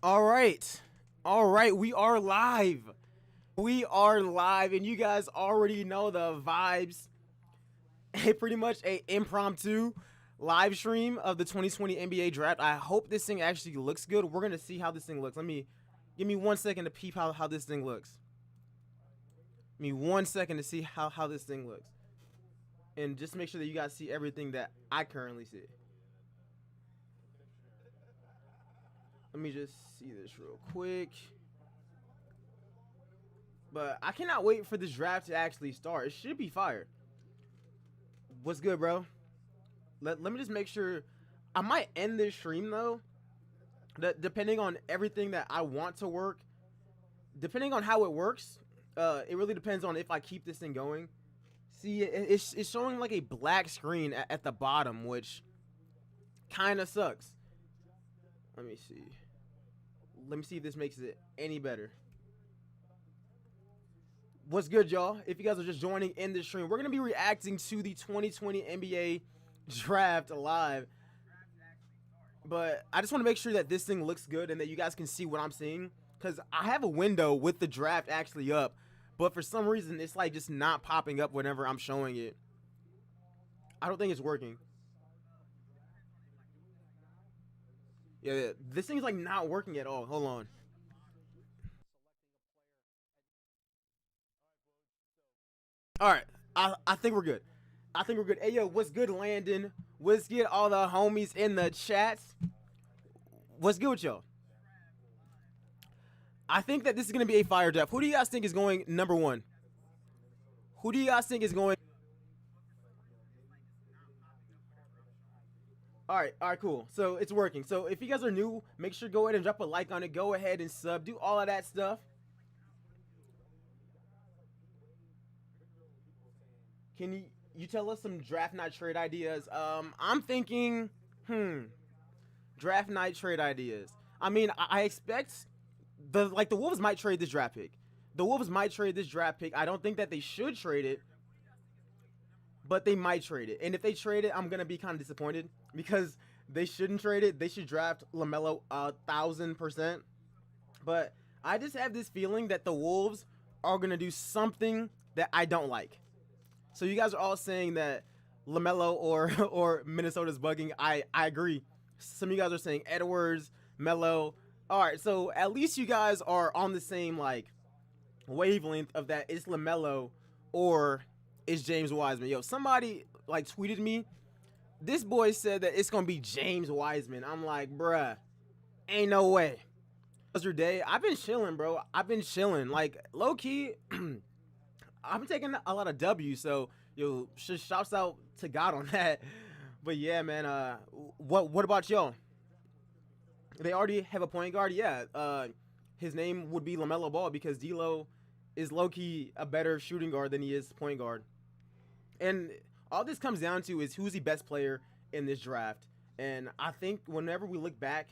All right. All right, we are live. We are live, and you guys already know the vibes. Pretty much a impromptu live stream of the 2020 NBA draft. I hope this thing actually looks good. We're going to see how this thing looks. Give me 1 second to peep how this thing looks. Give me 1 second to see how this thing looks. And just make sure that you guys see everything that I currently see. Let me just see this real quick. But I cannot wait for this draft to actually start. It should be fire. What's good, bro? Let me just make sure. I might end this stream, though. Depending on everything that I want to work. Depending on how it works. It really depends on if I keep this thing going. See, it's showing like a black screen at the bottom, which kind of sucks. Let me see. Let me see if this makes it any better. What's good, y'all? If you guys are just joining in this stream, we're going to be reacting to the 2020 NBA draft live. But I just want to make sure that this thing looks good and that you guys can see what I'm seeing. Because I have a window with the draft actually up. But for some reason, it's like just not popping up whenever I'm showing it. I don't think it's working. Yeah, this thing's like not working at all. Hold on. All right, I think we're good. I think we're good. Hey, yo, what's good, Landon? What's good, all the homies in the chats? What's good with y'all? I think that this is going to be a fire draft. Who do you guys think is going number one? Who do you guys think is going? All right, cool. So it's working. So if you guys are new, make sure to go ahead and drop a like on it. Go ahead and sub. Do all of that stuff. Can you tell us some draft night trade ideas? I'm thinking, draft night trade ideas. I mean, I expect the Wolves might trade this draft pick. The Wolves might trade this draft pick. I don't think that they should trade it, but they might trade it. And if they trade it, I'm gonna be kind of disappointed because they shouldn't trade it. They should draft Lamelo 1,000%. But I just have this feeling that the Wolves are gonna do something that I don't like. So you guys are all saying that Lamelo or Minnesota's bugging. I agree. Some of you guys are saying Edwards, Melo. All right, so at least you guys are on the same like wavelength of that. It's Lamelo or it's James Wiseman. Yo, somebody like tweeted me. This boy said that it's gonna be James Wiseman. I'm like, bruh, ain't no way. How's your day? I've been chilling, bro. I've been chilling. Like low key. I'm taking a lot of W's, so yo, shouts out to God on that. But yeah, man. What about y'all? They already have a point guard. Yeah. His name would be LaMelo Ball because D'Lo is low key a better shooting guard than he is point guard. And all this comes down to is who's the best player in this draft. And I think whenever we look back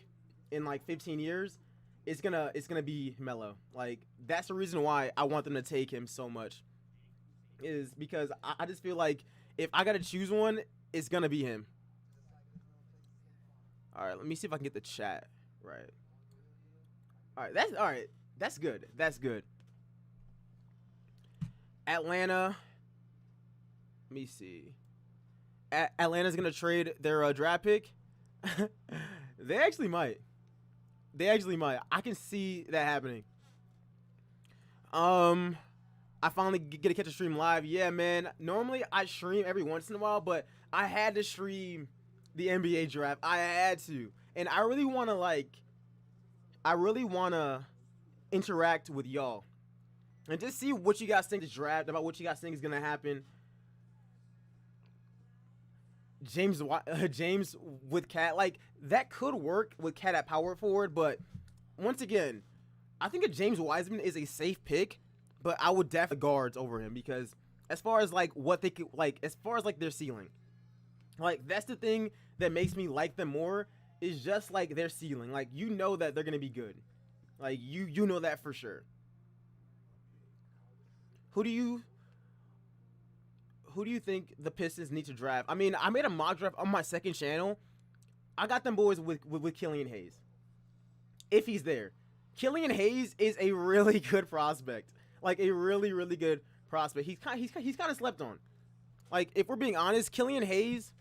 in like 15 years, it's gonna be Melo. Like that's the reason why I want them to take him so much. Is because I just feel like if I gotta choose one, it's gonna be him. All right, let me see if I can get the chat right. All right. That's good. That's good. Atlanta. Let me see. Atlanta's gonna trade their draft pick. They actually might. I can see that happening. I finally get to catch a stream live. Yeah, man. Normally I stream every once in a while, but I had to stream the NBA draft. I had to. And I really want to interact with y'all. And just see what you guys think of this draft, about what you guys think is going to happen. James with Cat, like that could work with Cat at power forward, but once again, I think a James Wiseman is a safe pick. But I would definitely guards over him because as far as like what they could like, as far as like their ceiling, like that's the thing that makes me like them more is just like their ceiling. Like you know that they're gonna be good, like you know that for sure. Who do you think the Pistons need to draft? I mean, I made a mock draft on my second channel. I got them boys with Killian Hayes. if he's there. Killian Hayes is a really good prospect, like a really, really good prospect. He's kind of slept on. Like, if we're being honest, Killian Hayes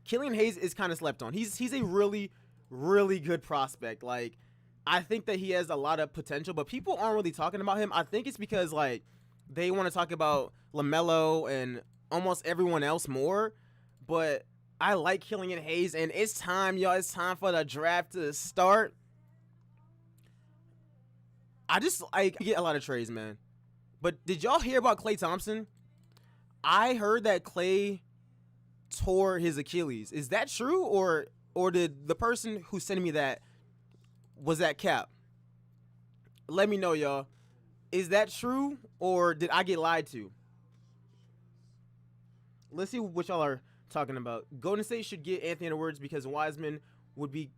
is kind of slept on. He's a really, really good prospect. Like, I think that he has a lot of potential, but people aren't really talking about him. I think it's because, like, they want to talk about Lamelo and almost everyone else more, but I like Killian Hayes, and it's time, y'all. It's time for the draft to start. I get a lot of trades, man. But did y'all hear about Klay Thompson? I heard that Klay tore his Achilles. Is that true, or did the person who sent me that, was that cap? Let me know, y'all. Is that true, or did I get lied to? Let's see what y'all are talking about. Golden State should get Anthony Edwards because Wiseman would be,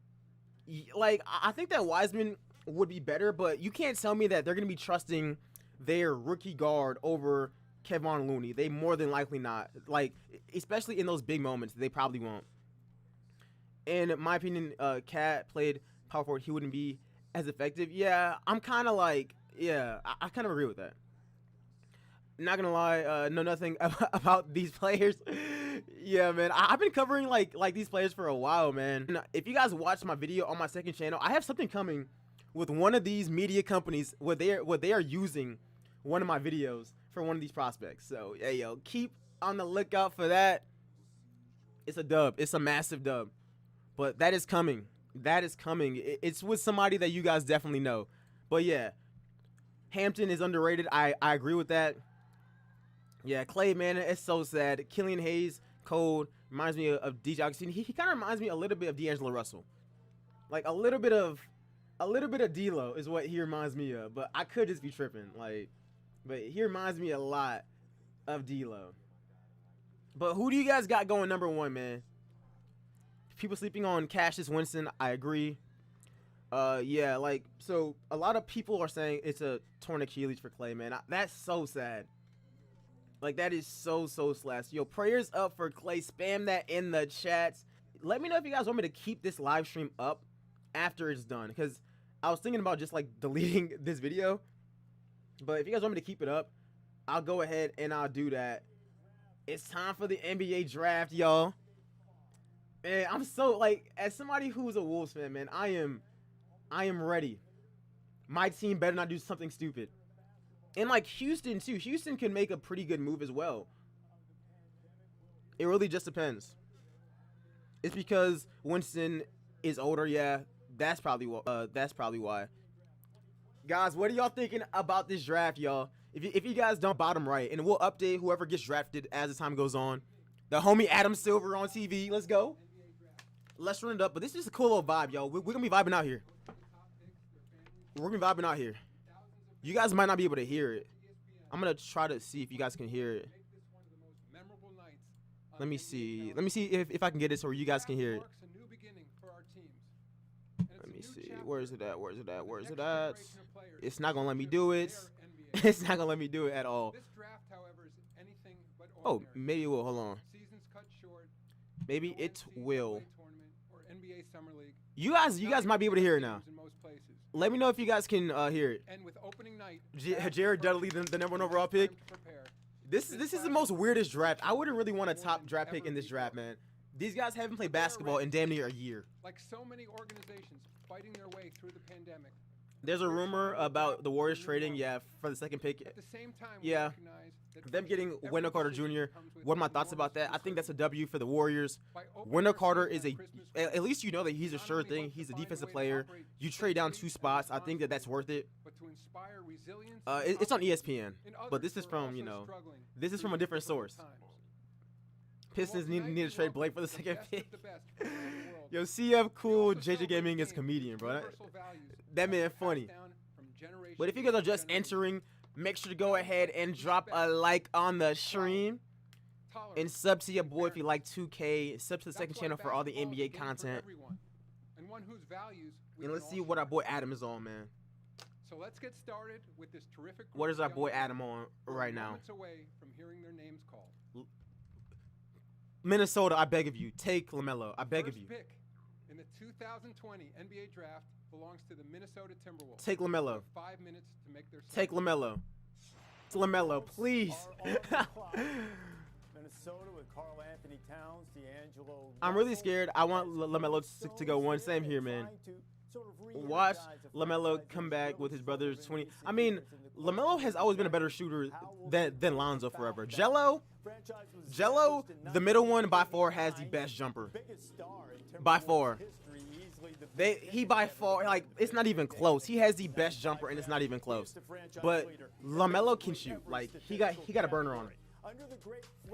like, I think that Wiseman would be better, but you can't tell me that they're going to be trusting their rookie guard over Kevon Looney. They more than likely not. Like, especially in those big moments, they probably won't. In my opinion, Cat played power forward. He wouldn't be as effective. Yeah, I'm kind of like, yeah, I kind of agree with that. Not gonna lie, know nothing about these players. Yeah, man, I've been covering like these players for a while, man. If you guys watched my video on my second channel, I have something coming with one of these media companies where they are using one of my videos for one of these prospects. So yeah, yo, keep on the lookout for that. It's a dub. It's a massive dub. But that is coming. That is coming. It's with somebody that you guys definitely know. But yeah, Hampton is underrated. I agree with that. Yeah, Klay, man, it's so sad. Killian Hayes, cold, reminds me of DJ Augustine. He kind of reminds me a little bit of D'Angelo Russell. Like a little bit of D'Lo is what he reminds me of. But I could just be tripping. Like, but he reminds me a lot of D'Lo. But who do you guys got going number one, man? People sleeping on Cassius Winston, I agree. Yeah, like, so a lot of people are saying it's a torn Achilles for Klay, man. That's so sad. Like, that is so slash. Yo, prayers up for Klay. Spam that in the chats. Let me know if you guys want me to keep this live stream up after it's done, because I was thinking about just, like, deleting this video. But if you guys want me to keep it up, I'll go ahead and I'll do that. It's time for the NBA draft, y'all. Man, I'm so, like, as somebody who's a Wolves fan, man, I am ready. My team better not do something stupid. And, like, Houston, too. Houston can make a pretty good move as well. It really just depends. It's because Winston is older, yeah. That's probably why. Guys, what are y'all thinking about this draft, y'all? If you guys don't bottom right, and we'll update whoever gets drafted as the time goes on. The homie Adam Silver on TV. Let's go. Let's run it up. But this is a cool little vibe, y'all. We're going to be vibing out here. We're going to be vibing out here. You guys might not be able to hear it. I'm going to try to see if you guys can hear it. Let me see. Let me see if I can get it so you guys can hear it. Let me see. Where is it at? Where is it at? Where is it at? It's not going to let me do it. It's not going to let me do it at all. Oh, maybe it will. Hold on. Maybe it will. You guys might be able to hear it now. Let me know if you guys can hear it. And with opening night, Jared Dudley, the number one overall pick. This is the most weirdest draft. I wouldn't really want a top draft pick in this draft, man. These guys haven't played basketball in damn near a year. Like so many organizations fighting their way through the pandemic. There's a rumor about the Warriors trading, yeah, for the second pick. At the same time, yeah, them getting Wendell Carter Jr. What are my thoughts about that? I think that's a W for the Warriors. Wendell Carter is at least you know that he's a sure thing. He's a defensive player. You trade down 2 spots. I think that's worth it. It's on ESPN, but this is from, this is from a different source. Pistons need to trade Blake for the second pick. Yo, CF Cool, JJ Gaming is comedian, bro. That man funny. But if you guys are just entering, make sure to go ahead and drop a like on the stream. And sub to your boy if you like 2K. Sub to the second channel for all the NBA content. And let's see what our boy Adam is on, man. So let's get started with this terrific. What is our boy Adam on right now? Minnesota, I beg of you, take Lamelo. I beg of you. in the 2020 NBA draft belongs to the Minnesota Timberwolves. Take Lamelo. 5 minutes to make their Take Lamelo. It's Lamelo, please. Minnesota with Karl Anthony Towns, D'Angelo. I'm really scared. I want Lamelo to go one. Same here, man. Watch Lamelo come back with his brother's 20. I mean, Lamelo has always been a better shooter than Lonzo forever. Jello, the middle one by far has the best jumper. By far. He by far, like, it's not even close. He has the best jumper, and it's not even close. But Lamelo can shoot. Like, he got a burner on him.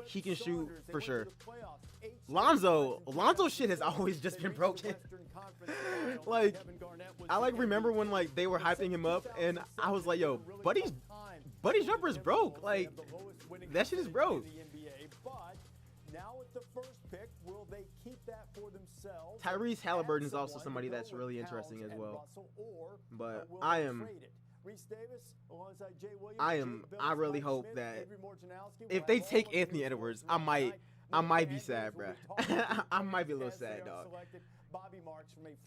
He can shoot for sure. Lonzo's shit has always just been broken. Like, I remember when they were hyping him up, and I was like, yo, Buddy's jumper is broke. Like, that shit is broke. Now with the first pick, will they keep that for themselves? Tyrese Halliburton is also somebody that's really interesting as well. But I really hope that if they take Anthony Edwards, I might be sad, bro. I might be a little sad, dog.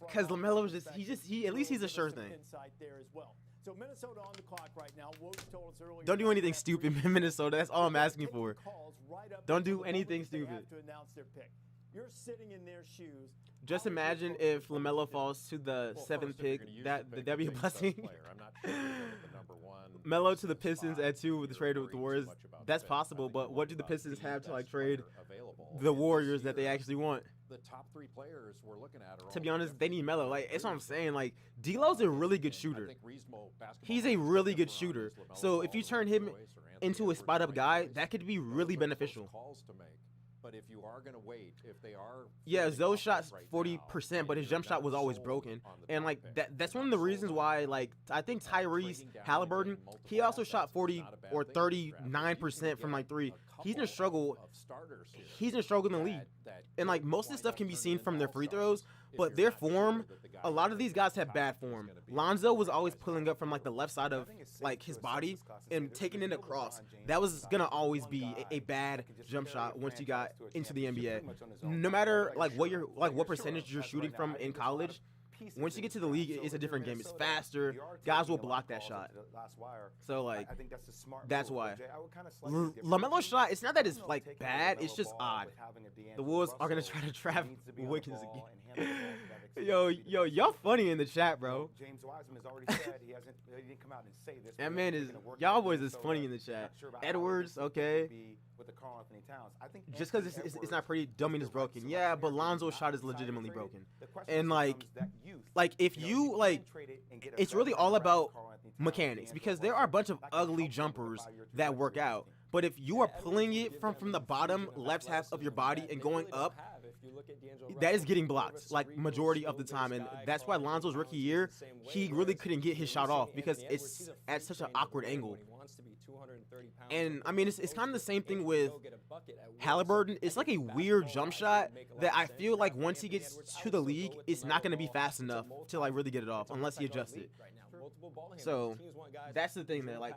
Because Lamelo he at least he's a sure thing. So Minnesota on the clock right now. Woj told us earlier. Don't do anything stupid, Minnesota. That's all I'm asking for. Don't do anything stupid. You're sitting in their shoes. Just imagine if Lamelo falls to the 7th pick. That'd be a blessing. Melo to the Pistons at 2 with the trade with the Warriors. That's possible, but what do the Pistons have to trade the Warriors that they actually want? The top 3 players we're looking at are, to be honest, they need Melo. Like, that's what I'm saying. Like, D'Lo's a really good shooter. He's a really good shooter. So if you turn him into a spot-up guy, that could be really beneficial. But if you are going to wait, if they are... Yeah, Zoe shot 40%, but his jump shot was always broken. And, like, that's one of the reasons why, like, I think Tyrese Halliburton, he also shot 40 or 39% from, like, 3. He's in a struggle. He's in a struggle in the league. And, like, most of this stuff can be seen from their free throws, but their form, a lot of these guys have bad form. Lonzo was always pulling up from, like, the left side of, like, his body and taking it across. That was going to always be a bad jump shot once you got into the NBA. No matter, like, what percentage you're shooting from in college, once you get to the league, it's a different game. It's faster. Guys will block that shot. So, like, that's why. Lamelo's shot, it's not that it's, like, bad. It's just odd. The Wolves are going to try to trap Wiggins again. Yo, y'all funny in the chat, bro. James Wiseman has already said he didn't come out and say this. That man is, y'all boys is funny in the chat. Edwards, okay. With the Karl Anthony Towns. I think just because it's not pretty, don't mean it's broken. Yeah, but Lonzo's shot is legitimately broken. And like if you like, it's really all about mechanics because there are a bunch of ugly jumpers that work out. But if you are pulling it from the bottom left half of your body and going up, that is getting blocked like majority of the time, and that's why Lonzo's rookie year he really couldn't get his shot off because it's at such an awkward angle. And I mean it's kind of the same thing with Halliburton. It's like a weird jump shot that I feel like once he gets to the league, it's not going to be fast enough to like really get it off unless he adjusts it. So that's the thing, man. Like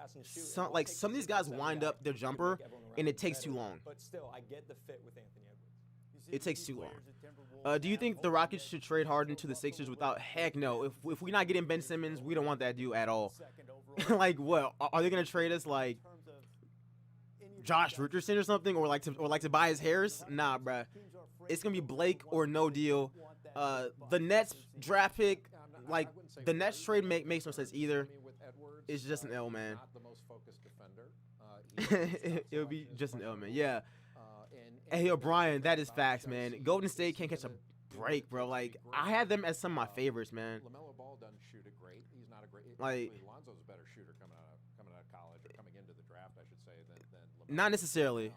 some of these guys wind up their jumper and it takes too long. But still, I get the fit with Anthony Edwards. It takes too long. Do you think the Rockets should trade Harden to the Sixers without? Heck no. If we're not getting Ben Simmons, we don't want that dude at all. Like what? Are they gonna trade us like Josh Richardson or something, or like Tobias Harris? Nah, bruh. It's gonna be Blake or no deal. The Nets draft pick, like the Nets trade makes no sense either. It's just an L, man. It would be just an L, man. Yeah. Hey, O'Brien, that is facts, man. Golden State can't catch a break, bro. Like, I had them as some of my favorites, man. Lamelo Ball doesn't shoot it great. He's not a great. Like, Lonzo's a better shooter coming out of college or coming into the draft, I should say, than Lamelo. Not necessarily,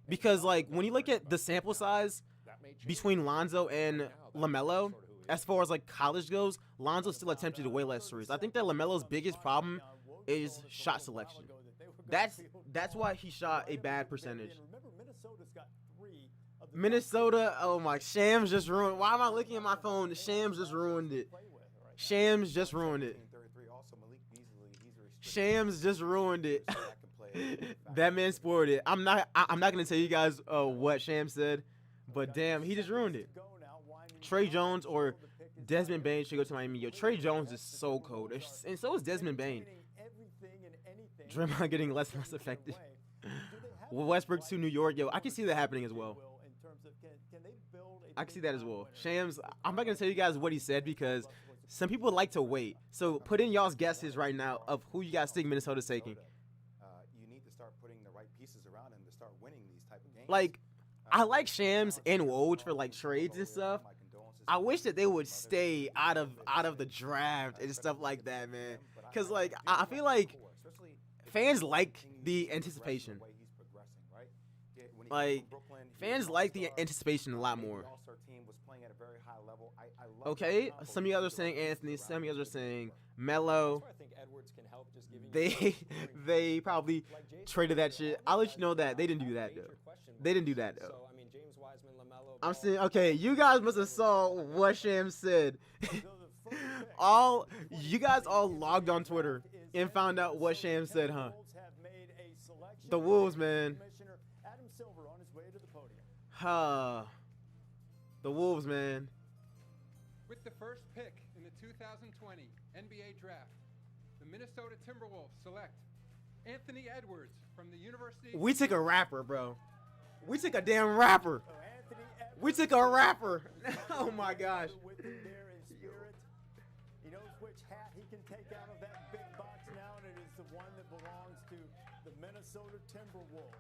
because like when you look at the sample size between Lonzo and Lamelo, as far as like college goes, Lonzo still attempted way less threes. I think that Lamelo's biggest problem is shot selection. That's why he shot a bad percentage. Minnesota, oh my, Shams just ruined. Why am I looking at my phone? Shams just ruined it. Shams just ruined it. Shams just ruined it. That man spoiled it. I'm not gonna tell you guys what Shams said, but damn, he just ruined it. Trey Jones or Desmond Bain should go to Miami. Yo, Trey Jones is so cold, and so is Desmond Bain. Draymond getting less and less effective. Westbrook to New York. Yo, I can see that happening as well. I can see that as well. Shams, I'm not going to tell you guys what he said because some people like to wait. So put in y'all's guesses right now of who you guys think Minnesota's taking. You need to start putting the right pieces around him to start winning these type of games. Like, I like Shams and Woj for like trades and stuff. I wish that they would stay out of the draft and stuff like that, man. Because, like, I feel like fans like the anticipation. Like, fans like the anticipation a lot more. Okay, some of you guys are saying Anthony, some of you guys are saying Melo. I think Edwards can help just giving They probably traded that shit. I'll let you know that they didn't do that though. They didn't do that though. So I mean, James Wiseman, Lamelo. I'm saying, okay, you guys must have saw what Sham said. You guys all logged on Twitter and found out what Sham said, huh? The Wolves, man. The Wolves, man. With the first pick in the 2020 NBA Draft, the Minnesota Timberwolves select Anthony Edwards from the University. We took a rapper, bro. We took a damn rapper. We took a rapper. Oh my gosh. He knows which hat he can take out of that big box now, and it is the one that belongs to the Minnesota Timberwolves.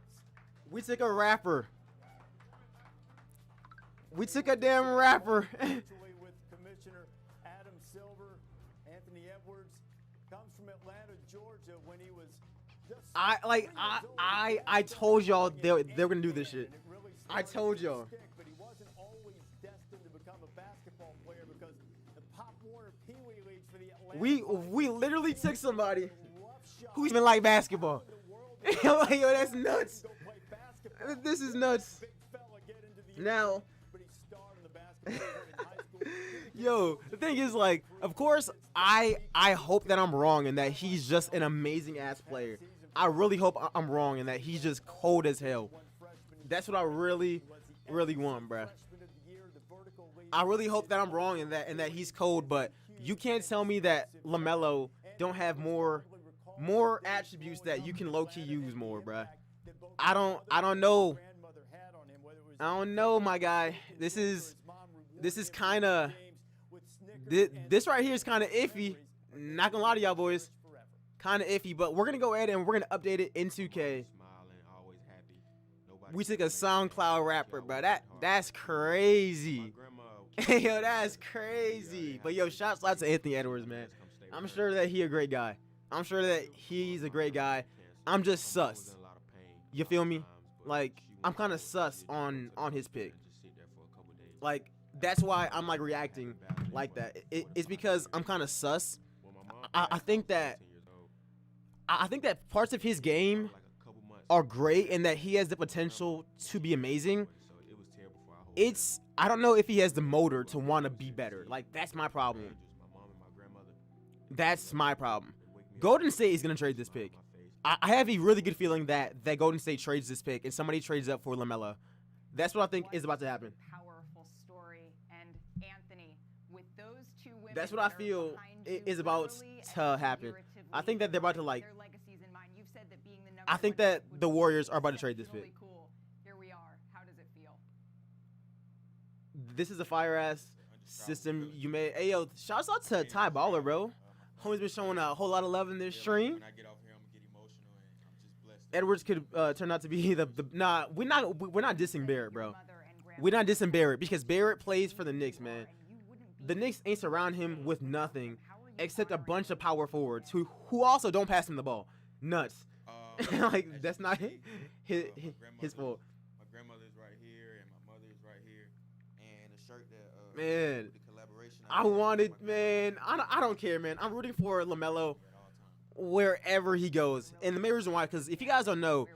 We took a rapper. We took a damn rapper. With Commissioner Adam Silver, Anthony Edwards comes from Atlanta, Georgia, when he was just I told y'all they were gonna do this shit. I told y'all. But he wasn't always destined to become a basketball player because the Pop Warner Pee Wee League for the Atlanta We literally took somebody who's been like basketball. Yo, that's nuts. This is nuts. Now, yo, the thing is, like, of course, I hope that I'm wrong and that he's just an amazing ass player. I really hope I'm wrong and that he's just cold as hell. That's what I really, really want, bruh. I really hope that I'm wrong and that he's cold, but you can't tell me that Lamelo don't have more attributes that you can low-key use more, bruh. I don't know. I don't know, my guy. This is kind of this right here is kind of iffy. Not gonna lie to y'all boys, kind of iffy. But we're gonna go ahead and we're gonna update it in 2K. We took a SoundCloud rapper, bro. That's crazy. Yo, that's crazy. But yo, shouts out to Anthony Edwards, man. I'm sure that he a great guy. I'm sure that he's a great guy. I'm just sus. You feel me? Like, I'm kind of sus on his pick. Like, that's why I'm like reacting like that. It's because I'm kind of sus. I think that parts of his game are great and that he has the potential to be amazing. I don't know if he has the motor to want to be better. Like, that's my problem. That's my problem. Golden State is going to trade this pick. I have a really good feeling that Golden State trades this pick and somebody trades up for Lamelo. That's what I think is about to happen. Powerful story, and Anthony, with those two women, that's what I feel is about to happen. I think that they're about to like. I think that the Warriors are about to trade this pick. Cool. Here we are. How does it feel? This is a fire ass system you made. Hey yo, shouts out to Ty Baller, bro. Homie's been showing a whole lot of love in this stream. When I get off here, I'm gonna get emotional, and I'm just blessed. Edwards could turn out to be the nah. We're not dissing Barrett, bro. We're not dissing Barrett because Barrett plays for the Knicks, man. The Knicks ain't surround him with nothing except a bunch of power forwards who also don't pass him the ball. Nuts. Like, that's not his fault. My grandmother's right here, and my mother is right here, and the shirt that man, the collaboration. I wanted, man. I don't care, man. I'm rooting for LaMelo wherever he goes, and the main reason why, because if you guys don't know,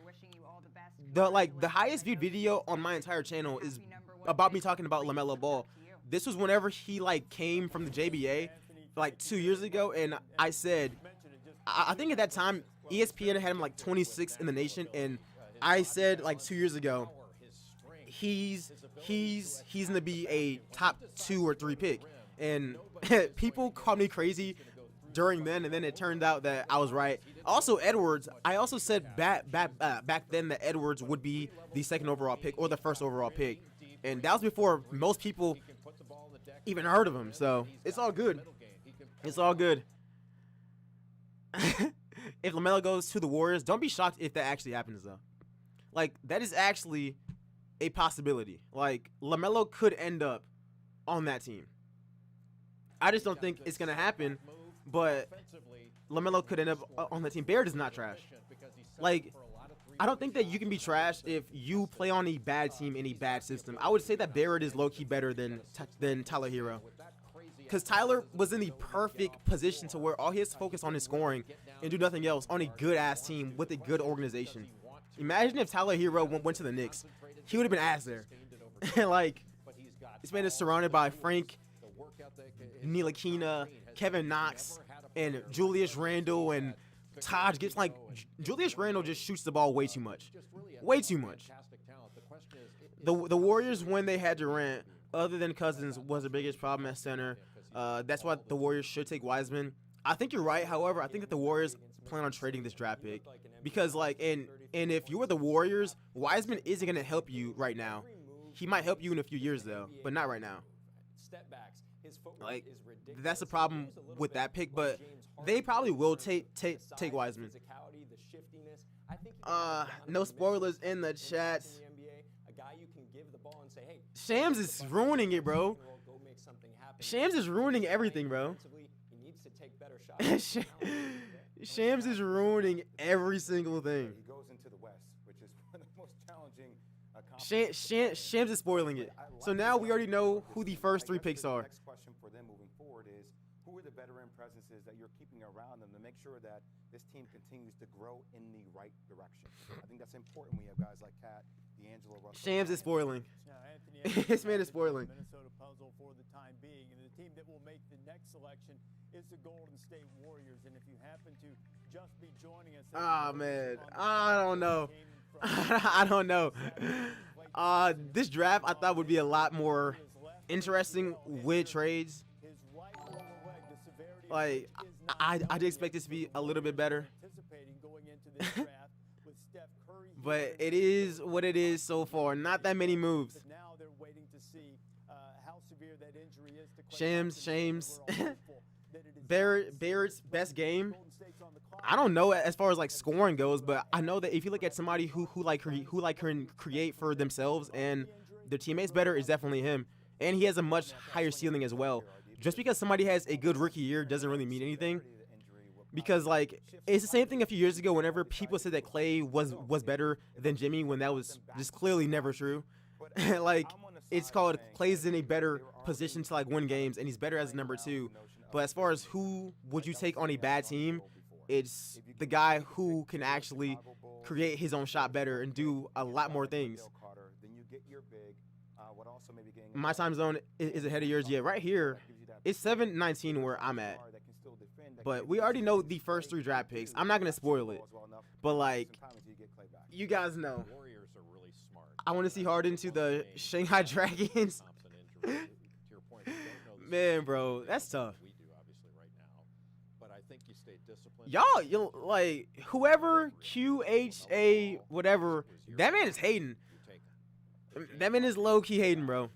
the highest viewed video on my entire channel is about me talking about LaMelo Ball. This was whenever he like came from the JBA, like 2 years ago, and I said, I think at that time ESPN had him like 26 in the nation, and I said like 2 years ago, he's gonna be a top 2 or 3 pick. And people called me crazy during then, and then it turned out that I was right. Also, Edwards, I also said back then that Edwards would be the 2nd overall pick or the 1st overall pick, and that was before most people even heard of him. So it's all good. It's all good. If Lamelo goes to the Warriors, don't be shocked if that actually happens, though. Like, that is actually a possibility. Like, Lamelo could end up on that team. I just don't think it's going to happen, but Lamelo could end up on the team. Barrett is not trash. Like, I don't think that you can be trash if you play on a bad team in a bad system. I would say that Barrett is low-key better than Tyler Hero. Because Tyler was in the perfect position to where all he has to focus on is scoring and do nothing else on a good-ass team with a good organization. Imagine if Tyler Hero went to the Knicks. He would have been ass there. Like, this man is surrounded by Frank Ntilikina, Kevin Knox, and Julius Randle, and Todd Gibson. Like, Julius Randle just shoots the ball way too much. Way too much. The Warriors, when they had Durant, other than Cousins, was the biggest problem at center. That's why the Warriors should take Wiseman. I think you're right. However, I think that the Warriors plan on trading this draft pick because, like, and if you were the Warriors, Wiseman isn't going to help you right now. He might help you in a few years, though, but not right now. Like, that's the problem with that pick, but they probably will take Wiseman. No spoilers in the chat. Shams is ruining it, bro. Shams is ruining everything, bro. Shams is ruining every single thing. He goes into the West, which is one of the most challenging. Shams is spoiling it. So now we already know who the first 3 picks are. Next question for them moving forward is, who are the veteran presences that you're keeping around them to make sure that this team continues to grow in the right direction? I think that's important when you have guys like Cat, D'Angelo, Russell. Shams is spoiling. This man is spoiling. Minnesota puzzle for the time being, and the team that will make the next selection is the Golden State Warriors. And if you happen to just be joining us, man, I don't know. I don't know. This draft I thought would be a lot more interesting with trades. Like, I'd expect this to be a little bit better. But it is what it is so far. Not that many moves. Shams. Barrett's best game. I don't know as far as like scoring goes, but I know that if you look at somebody who can create for themselves and their teammates better, is definitely him. And he has a much higher ceiling as well. Just because somebody has a good rookie year doesn't really mean anything. Because, like, it's the same thing a few years ago whenever people said that Clay was better than Jimmy, when that was just clearly never true. Like, it's called Clay's in a better position to, like, win games, and he's better as number 2. But as far as who would you take on a bad team, it's the guy who can actually create his own shot better and do a lot more things. My time zone is ahead of yours. Yeah, right here, it's 7:19 where I'm at. But we already know the first 3 draft picks. I'm not going to spoil it. But, like, you guys know. I want to see Harden to the Shanghai Dragons. Man, bro, that's tough. Y'all, like, whoever, QHA, whatever, that man is hating. That man is low-key hating, bro.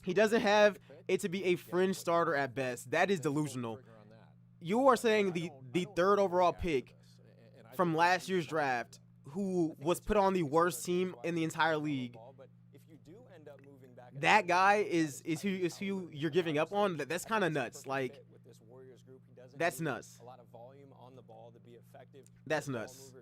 He doesn't have it to be a fringe starter at best. That is delusional. You are saying the 3rd overall pick from last year's draft, who was put on the worst team in the entire league, that guy is who you're giving up on? That's kind of nuts. Like, that's nuts. That's nuts.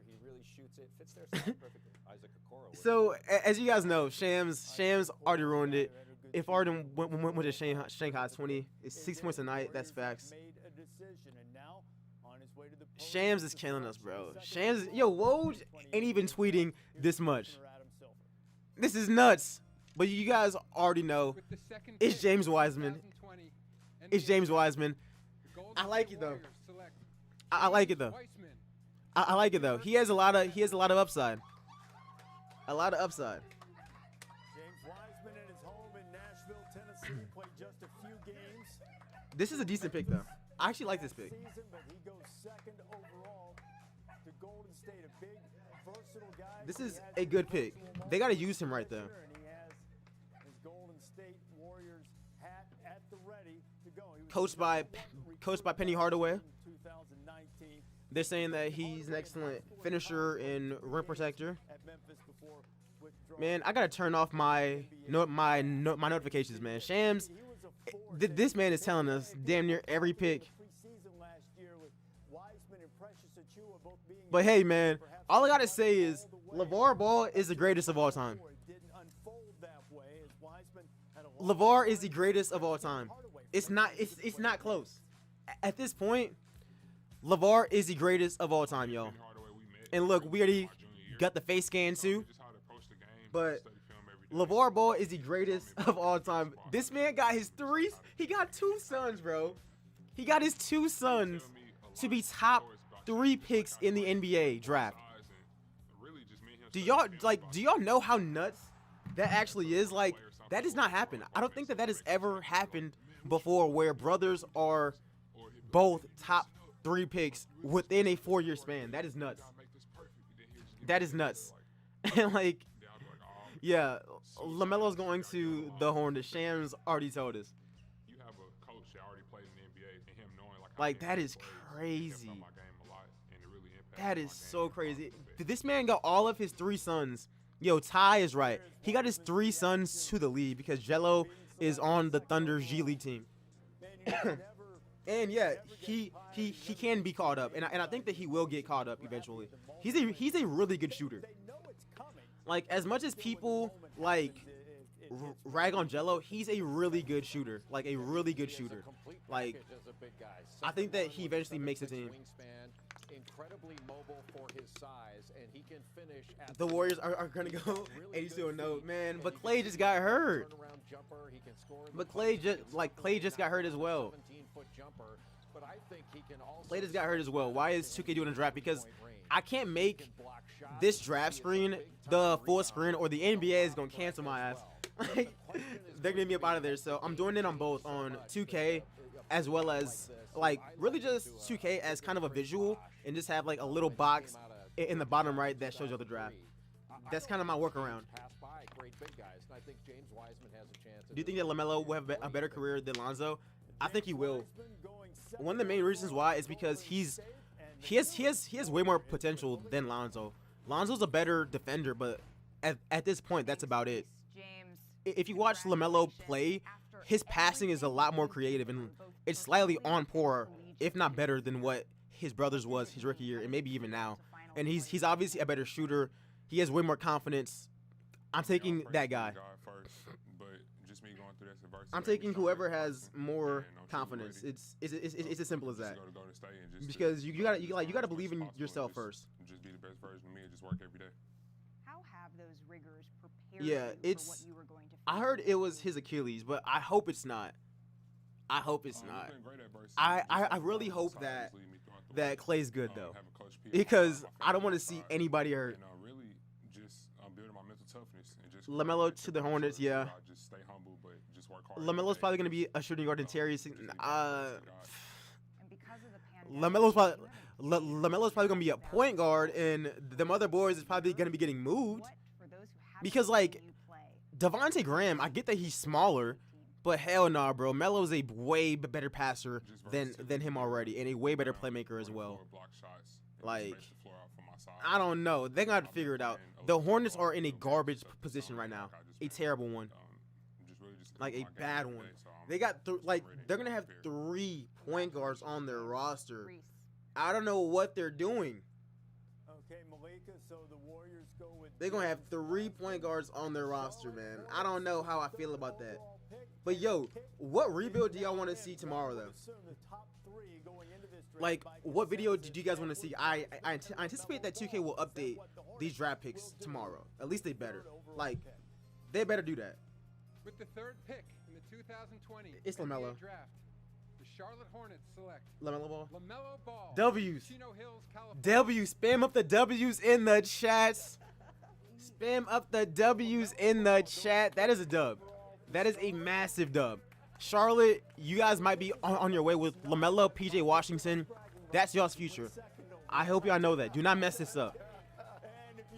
So, as you guys know, Shams already ruined it. If Arden went to Shanghai's 20, it's 6 points a night. That's facts. Shams is killing us, bro. Shams, Woj ain't even tweeting this much. This is nuts. But you guys already know, it's James Wiseman. It's James Wiseman. I like it though. I like it though. I like it though. He has a lot of upside. A lot of upside. This is a decent pick, though. I actually like this pick. Season, but he goes second overall to Golden State, a big, versatile guy. This He is has a good pick. versatile They got to use him right, though. and he has his Golden State Warriors hat at the ready to go. He was Coached the by number one Coached by recruit Penny Hardaway. in 2019. They're saying that he's an excellent finisher and rim protector. At Memphis before withdrawing. Man, I gotta turn off my notifications, man. Shams, He was a force this man is telling us damn near every pick. preseason last year with Wiseman and Precious Achiuwa both being But hey, man, all I gotta say is LeVar Ball is the greatest of all time. It didn't unfold that way as Wiseman had a LeVar is the greatest of all time. It's not close. At this point, LeVar is the greatest of all time, yo. And look, we already got the face scan too. But LeVar Ball is the greatest of all time. This man got he got 2 sons, bro. He got his 2 sons to be top 3 picks in the NBA draft. Do y'all know how nuts that actually is? Like, that does not happen. I don't think that has ever happened before where brothers are both top 3 picks within a 4-year span. That is nuts. That is nuts. And like, yeah, LaMelo's going to the Hornets. Shams already told us. You have a coach that already played in the NBA, and him knowing Like, that is crazy. That is so crazy. This man got all of his 3 sons. Yo, Ty is right. He got his 3 sons to the league because Jello is on the Thunder G League team. And yeah, he can be caught up, and I think that he will get caught up eventually. He's a really good shooter. Like, as much as people like rag on Jello, he's a really good shooter. Like, a really good shooter. Like, I think that he eventually makes the team. Incredibly mobile for his size, and he can finish at The Warriors are gonna go 82-0, man. But Clay just got hurt. But Clay just got hurt as well. Clay just got hurt as well. Why is 2K doing a draft? Because I can't make this draft screen the full screen, or the NBA is gonna cancel my ass. Like, they're gonna be up out of there. So I'm doing it on both, on 2K as well as like really just 2K as kind of a visual, and just have like a little box in the bottom right that shows you the draft. That's kind of my workaround. Do you think that Lamelo will have a better career than Lonzo? I think he will. One of the main reasons why is because he has way more potential than Lonzo. Lonzo's a better defender, but at this point, that's about it. If you watch Lamelo play, his passing is a lot more creative, and it's slightly on par, if not better, than what his brother's was his rookie year, and maybe even now. And he's obviously a better shooter. He has way more confidence. I'm taking that guy. I'm taking whoever has more confidence. It's as simple as that. Because you gotta believe in yourself first. Just be the best version of me and just work every day. How have those rigors prepared Yeah, you for what you were going to I heard it was his Achilles, but I hope it's not. I hope it's not. I really hope that Clay's good though, because I don't want to see anybody hurt. Really just building my mental toughness and just Lamelo to the Hornets, yeah. Just stay humble, but just work hard. Lamelo's probably gonna be a shooting guard in Terry. And because of the pandemic, Lamelo's probably gonna be a point guard, and the other boys is probably gonna be getting moved. what for those who haven't Because, seen like, you play, Devontae Graham, I get that he's smaller, but hell nah, bro. Melo's a way better passer than him already, and a way better playmaker as well. Like, I don't know. They got to figure it out. The Hornets are in a garbage position right now, a terrible one, like a bad one. They got they're gonna have 3 point guards on their roster. Reese. I don't know what they're doing. Okay, Malika, so the Warriors go with They're gonna have 3 point guards on their roster, man. I don't know how I feel about that. But yo, what rebuild do y'all want to see tomorrow though? Like, what video did you guys want to see? I anticipate that 2K will update these draft picks tomorrow. At least they better. Like, they better do that. With the 3rd pick in the 2020 It's NBA LaMelo. draft, the Charlotte Hornets select Lamelo Ball. LaMelo Ball. W's. Chino Hills, California. W. Spam up the W's in the chat. Spam up the W's in the chat. That is a dub. That is a massive dub. Charlotte, you guys might be on your way with Lamelo, PJ Washington. That's y'all's future. I hope y'all know that. Do not mess this up.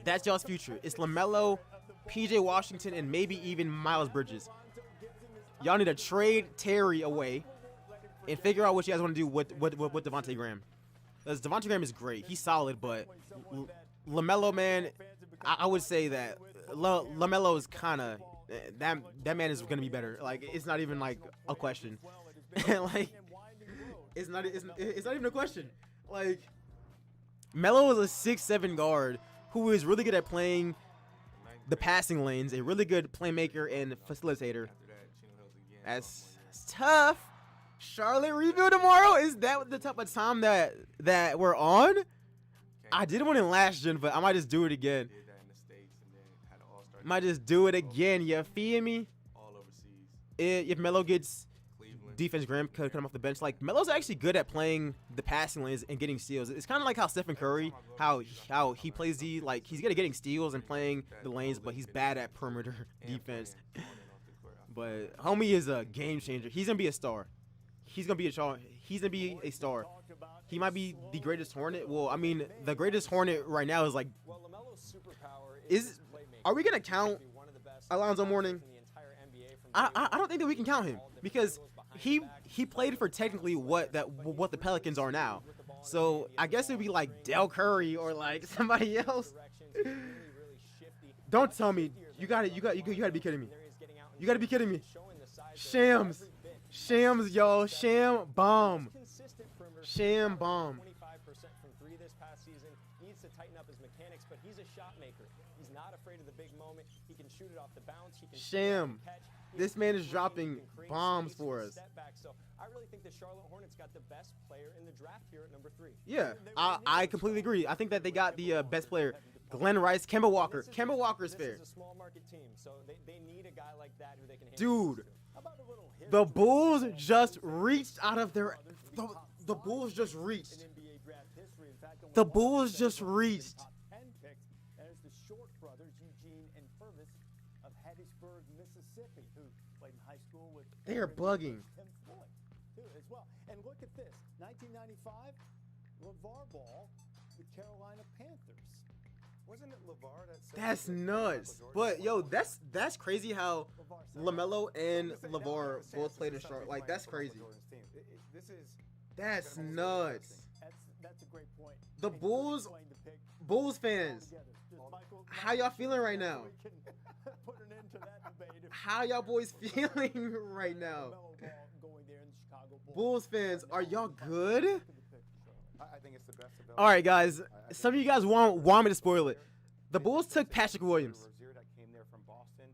That's y'all's future. It's Lamelo, PJ Washington, and maybe even Miles Bridges. Y'all need to trade Terry away and figure out what you guys want to do with Devontae Graham. Because Devontae Graham is great. He's solid, but LaMelo, man, I would say that LaMelo is kind of that man is going to be better. Like, it's not even like a question. Like, it's not even a question. Like, Melo is a 6'7" guard who is really good at playing the passing lanes, a really good playmaker and facilitator. That's tough. Charlotte rebuild tomorrow? Is that the type of time that we're on? I did one in last gen, but I might just do it again. Might just do it again. You feel me? If Melo gets defense, Graham could come off the bench. Like, Melo's actually good at playing the passing lanes and getting steals. It's kind of like how Stephen Curry, how he plays the, like, he's good at getting steals and playing the lanes, but he's bad at perimeter defense. But homie is a game changer. He's gonna be a star. He's gonna be a star. He might be the greatest Hornet. Well, I mean, the greatest Hornet right now is like. Are we gonna count Alonzo Mourning? I don't think that we can count him because he played for technically what the Pelicans are now. So I guess it'd be like Del Curry or like somebody else. Don't tell me you gotta be kidding me. You gotta be kidding me. Shams, yo, Sham bomb. 25% from 3 this past season. Needs to tighten up his mechanics, but he's a shot maker. He's not afraid of the big moment. He can shoot it off the bounce. He can Sham. This man is dropping bombs for us. So I really think the Charlotte Hornets got the best player in the draft here at number 3. Yeah, I completely agree. I think that they got the best player. Glenn Rice, Kemba Walker. Kemba Walker's fair. This is a small market team, so they need a guy like that who they can Dude, the Bulls just reached out of their. The Bulls just reached. The Bulls just reached. And it's the Short brothers, Eugene and Purvis of Hattiesburg, Mississippi, who played in high school with. They are bugging. Tim Floyd, too, as well. And look at this: 1995, LeVar Ball, the Carolina Panthers. Wasn't it LeVar that said That's nuts. But yo, that's crazy how LaMelo and LeVar both played in Charlotte. Like, that's crazy. That's nuts. That's a great point. The Bulls fans, how y'all feeling right now? How y'all boys feeling right now? Bulls fans, are y'all good? I think it's the best of All right, guys. Some of you guys want me to spoil it. The Bulls took Patrick Williams. That came there from Boston,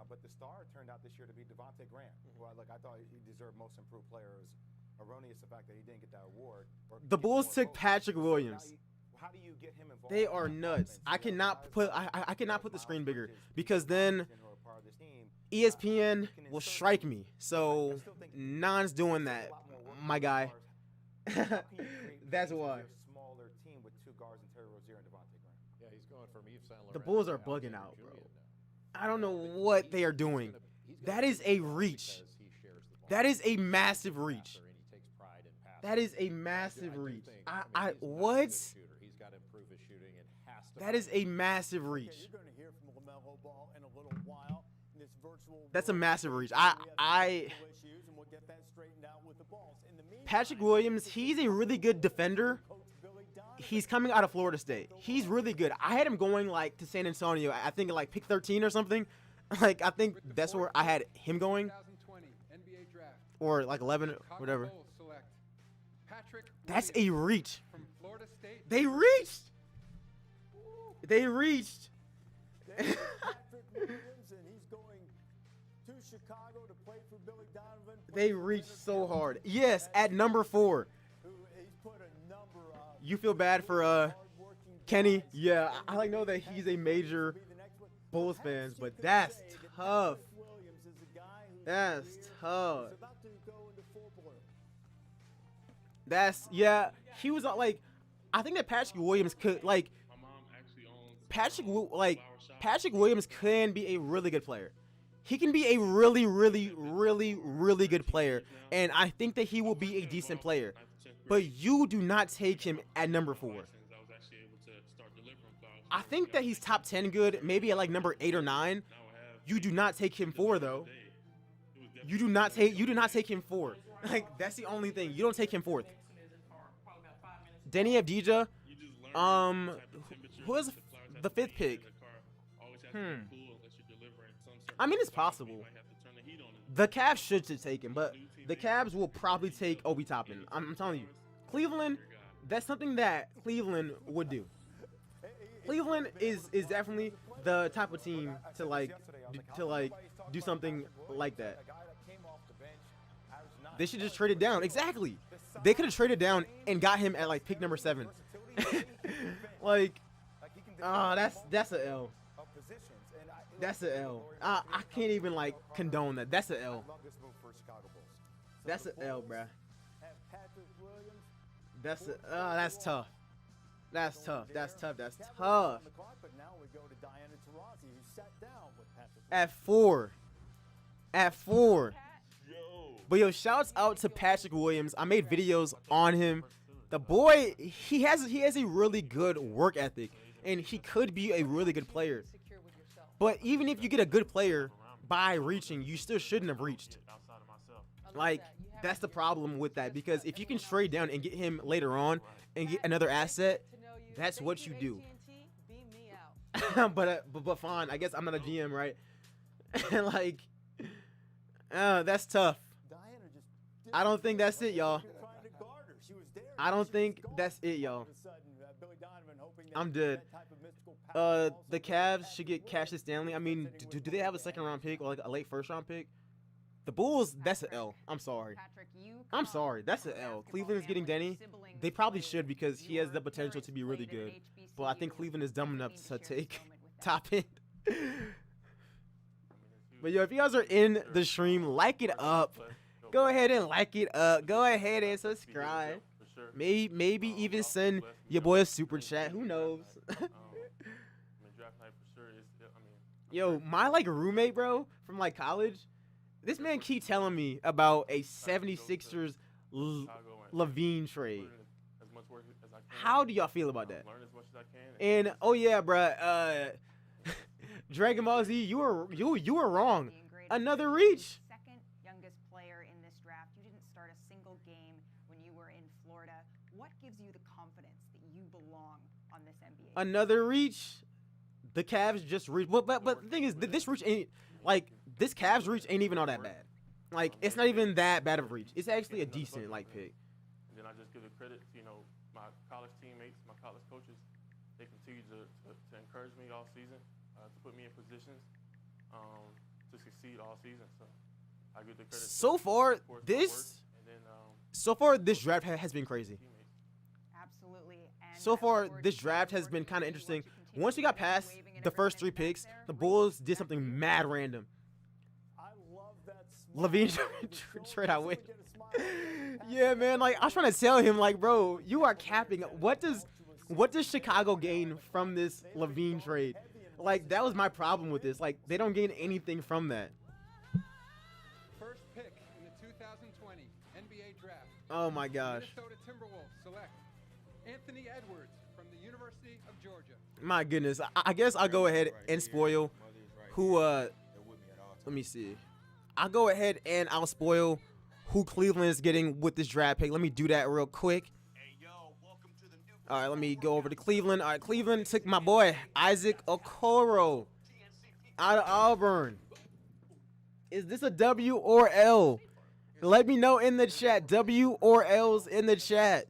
but the star turned out this year to be Devontae Graham. Well, I thought he deserved Most Improved Player. It was erroneous the fact that he didn't get that award. The Bulls took Patrick Williams. How do you get him involved? They are nuts. I cannot put the screen bigger because then ESPN will strike me. So Non's doing that, my guy. That's why. Smaller team with 2 guards and Terry Rozier and Devontae Graham. Yeah, he's going from Yves Saint Laurent. The Bulls are bugging out, bro. I don't know what they are doing. That is a reach. That is a massive reach. That is a massive reach. What? He's got to improve his shooting and has to. That is a massive reach. You're going to hear from LaMelo Ball in a little while. In this virtual That's a massive reach. Patrick Williams, he's a really good defender. He's coming out of Florida State. He's really good. I had him going like to San Antonio. I think like pick 13 or something. Like, I think that's where I had him going. 2020 NBA draft. Or like 11 or Chicago whatever. Bulls select Patrick That's a Williams reach. from Florida State. They reached. They reached. Patrick Williams, and he's going to Chicago to play for Billy Donovan. They reached so hard. Yes, at number 4. He's put a number of You feel bad for Kenny? Yeah, I like know that he's a major Bulls fan, but that's tough. That's tough. He was like, I think that Patrick Williams could like Patrick Williams can be a really good player. He can be a really, really, really, really good player, and I think that he will be a decent player. But you do not take him at number 4. I think that he's top 10 good, maybe at like number 8 or 9. You do not take him 4 though. You do not take him 4. Like, that's the only thing. You don't take him 4th. Denny Avdija, who is the 5th pick? I mean, it's possible. The Cavs should take him, but the Cavs will probably take Obi Toppin. I'm telling you, Cleveland. That's something that Cleveland would do. Cleveland is definitely the type of team to do something like that. They should just trade it down. Exactly. They could have traded down and got him at like pick number 7. Like, that's an L. That's an L. I can't even like condone that. That's an L. That's an L, bruh. That's tough. That's tough. That's tough. That's tough. At 4. At 4. But yo, shouts out to Patrick Williams. I made videos on him. The boy, he has a really good work ethic, and he could be a really good player. But even if you get a good player by reaching, you still shouldn't have reached. Like, that's the problem with that, because if you can trade down and get him later on and get another asset, that's what you do. but fine, I guess I'm not a GM, right? Like, that's tough. I don't think that's it, y'all. I don't think that's it, y'all. I'm dead. The Cavs should get Cassius Stanley. I mean, do they have a 2nd round pick or like a late 1st round pick? The Bulls, that's an L. I'm sorry. I'm sorry. That's an L. Cleveland is getting Denny. They probably should, because he has the potential to be really good. But I think Cleveland is dumb enough to take Toppin. But yo, if you guys are in the stream, like it up. Go ahead and like it up. Go ahead and subscribe. Maybe even send your boy a super chat. Who knows? Yo, my like roommate, bro, from like college, this man keep telling me about a 76ers Levine trade. How do y'all feel about that? And oh yeah, bruh, Dragon Ball Z, you were wrong. Another reach. Second youngest player in this draft. You didn't start a single game when you were in Florida. What gives you the confidence that you belong on this NBA? Another reach. The Cavs just reached, but the thing is, this reach ain't like this Cavs reach ain't even all that bad. Like, it's not even that bad of a reach. It's actually a decent like pick. And then I just give the credit to my college teammates, my college coaches. They continue to encourage me all season, to put me in positions to succeed all season. So I give the credit. So far, this draft has been crazy. Absolutely. And so far, this draft has been kind of interesting. Once we got past the first 3 picks, the Bulls did something mad random. Levine trade I win. Yeah, man. Like, I was trying to tell him, like, bro, you are capping. What does Chicago gain from this Levine trade? Like, that was my problem with this. Like, they don't gain anything from that. First pick in the 2020 NBA draft. Oh my gosh. Minnesota Timberwolves select Anthony Edwards from the University of Georgia. My goodness. I guess I'll go ahead and spoil who let me see. I'll go ahead and I'll spoil who Cleveland is getting with this draft pick. Let me do that real quick. All right, let me go over to Cleveland. All right, Cleveland took my boy, Isaac Okoro, out of Auburn. Is this a W or L? Let me know in the chat. W or L's in the chat.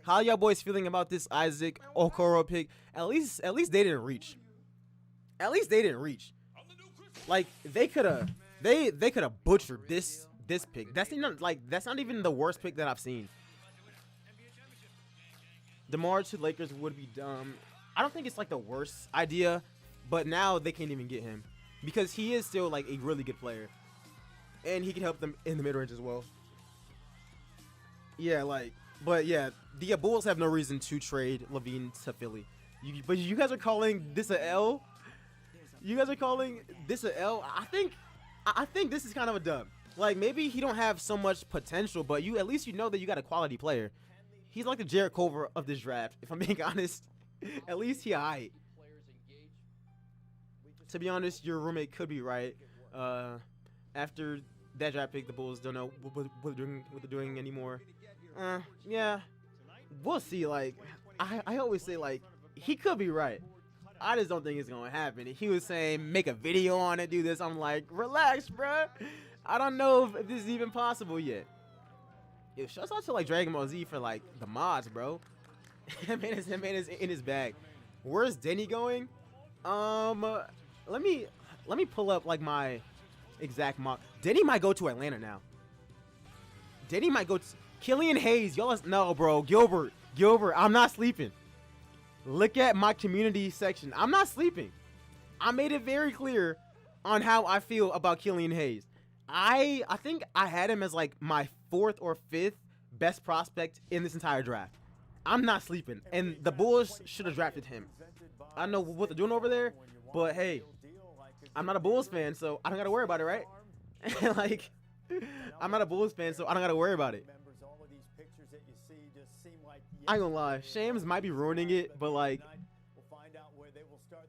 How y'all boys feeling about this Isaac Okoro pick? At least they didn't reach. At least they didn't reach. Like, they could have butchered this pick. That's not even the worst pick that I've seen. DeMar to Lakers would be dumb. I don't think it's like the worst idea, but now they can't even get him because he is still like a really good player, and he can help them in the mid-range as well. Yeah, but yeah, the Bulls have no reason to trade Levine to Philly. But you guys are calling this a L? You guys are calling this a L? I think I think this is kind of a dub. Like, maybe he don't have so much potential, but at least you know that you got a quality player. He's like the Jared Culver of this draft, if I'm being honest. At least he aight. To be honest, your roommate could be right. After that draft pick, the Bulls don't know what they're doing anymore. Yeah, we'll see. Like, I always say, like, he could be right. I just don't think it's gonna happen. He was saying make a video on it, do this. I'm like, relax, bruh. I don't know if this is even possible yet. Yo, shouts out to like Dragon Ball Z for like the mods, bro. That man is in his bag. Where's Denny going? Let me pull up like my exact mock. Denny might go to Atlanta now. Denny might go to Killian Hayes. Y'all, no, bro. Gilbert. I'm not sleeping. Look at my community section. I'm not sleeping. I made it very clear on how I feel about Killian Hayes. I think I had him as like my 4th or 5th best prospect in this entire draft. I'm not sleeping, and the Bulls should have drafted him. I don't know what they're doing over there, but hey, I'm not a Bulls fan, so I don't gotta worry about it, right? Like, I'm not a Bulls fan, so I don't gotta worry about it. I ain't gonna lie, Shams might be ruining it, but like,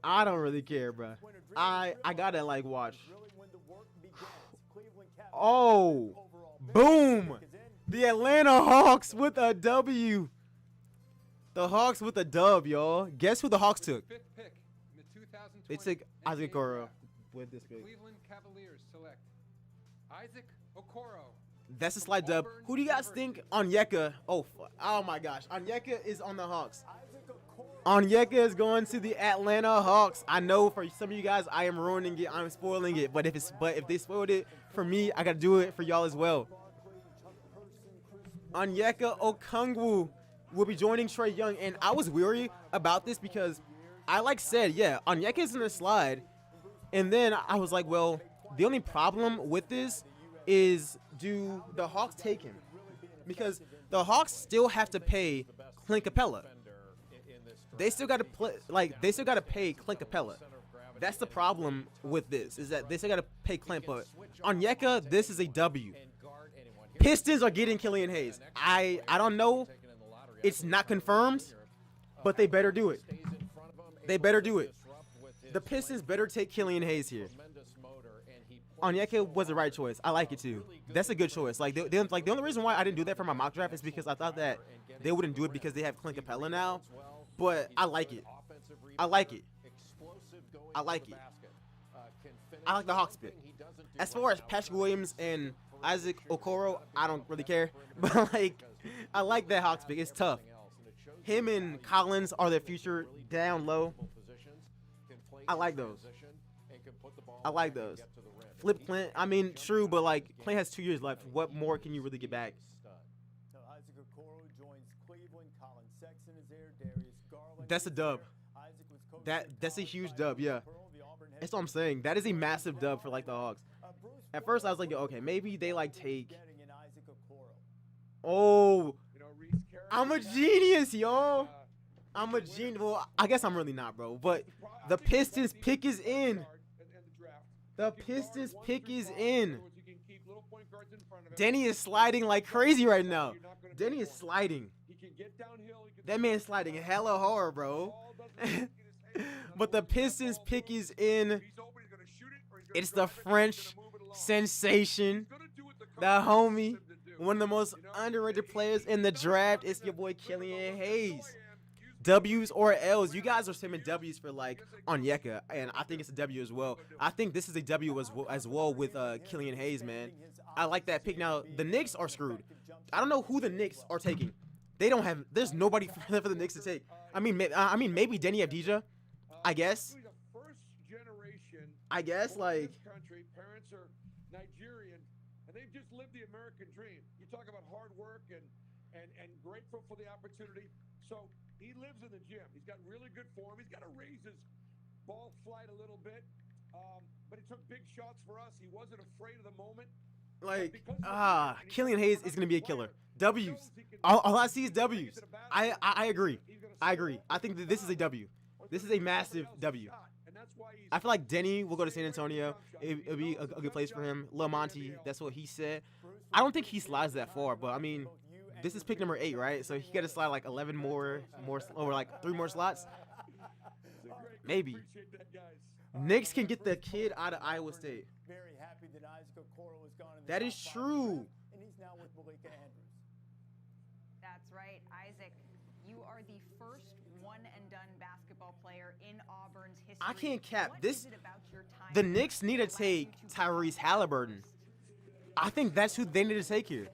I don't really care, bro. I gotta like watch. Oh, boom! The Atlanta Hawks with a W. The Hawks with a dub, y'all. Guess who the Hawks took? They took Isaac Okoro with this pick. Cleveland Cavaliers select Isaac Okoro. That's a slight dub. Who do you guys think Onyeka? Oh my gosh. Onyeka is on the Hawks. Onyeka is going to the Atlanta Hawks. I know for some of you guys, I am ruining it. I'm spoiling it. But if they spoiled it for me, I gotta do it for y'all as well. Onyeka Okongwu will be joining Trae Young, and I was weary about this because I said, yeah, Onyeka is in the slide, and then I was like, well, the only problem with this is, do the Hawks take him? Because the Hawks still have to pay Clint Capella. They still got to pay Clint Capella. That's the problem with this, is that they still got to pay Clint. But Onyeka, this is a W. Pistons are getting Killian Hayes. I don't know. It's not confirmed, but they better do it. They better do it. The Pistons better take Killian Hayes here. Onyeka was the right choice. I like it too. That's a good choice. Like, the only reason why I didn't do that for my mock draft is because I thought that they wouldn't do it because they have Clint Capella now. But I like it. I like it. I like it. I like the Hawks pick. As far as Patrick Williams and Isaac Okoro, I don't really care. But like, I like that Hawks pick. It's tough. Him and Collins are their future down low. I like those. I like those. Flip Clint. I mean, true, but like, Clint has 2 years left. What more can you really get back? That's a dub. That's a huge dub, yeah. That's what I'm saying. That is a massive dub for like the Hawks. At first, I was like, okay, maybe they like take. Oh, I'm a genius, y'all. I'm a genius. Well, I guess I'm really not, bro. But the Pistons pick is in. The Pistons pick is in. Denny is sliding like crazy right now. Denny is sliding. That man's sliding hella hard, bro. But the Pistons pick is in. It's the French sensation. The homie. One of the most underrated players in the draft. It's your boy Killian Hayes. W's or L's. You guys are saying W's for like Onyeka, and I think it's a W as well. I think this is a W as well with Killian Hayes, man. I like that pick. Now the Knicks are screwed. I don't know who the Knicks are taking. They don't have. There's nobody for the Knicks to take. I mean maybe Denny Avdija. I guess. Like. Parents are Nigerian, and they've just lived the American dream. You talk about hard work and grateful for the opportunity. So he lives in the gym. He's got really good form. He's got to raise his ball flight a little bit. But he took big shots for us. He wasn't afraid of the moment. Like, Killian Hayes is going to be a killer. W's. All I see is W's. I agree. I think that this is a W. This is a massive W. that's why he's. I feel like Denny will go to San Antonio. It'll be a good place for him. Lil Monty, that's what he said. I don't think he slides that far, but I mean, this is pick number 8, right? So he got to slide like 11 more, or like 3 more slots. Maybe. Appreciate that, guys. Knicks can get the kid out of Iowa State. Very happy that Isaac Okoro was gone in the That is top 5 true. and he's now with Malika Andrews. That's right, Isaac. You are the first one-and-done basketball player in Auburn's history. I can't cap What this. is it about your time The Knicks need to take Tyrese Halliburton. I think that's who they need to take here.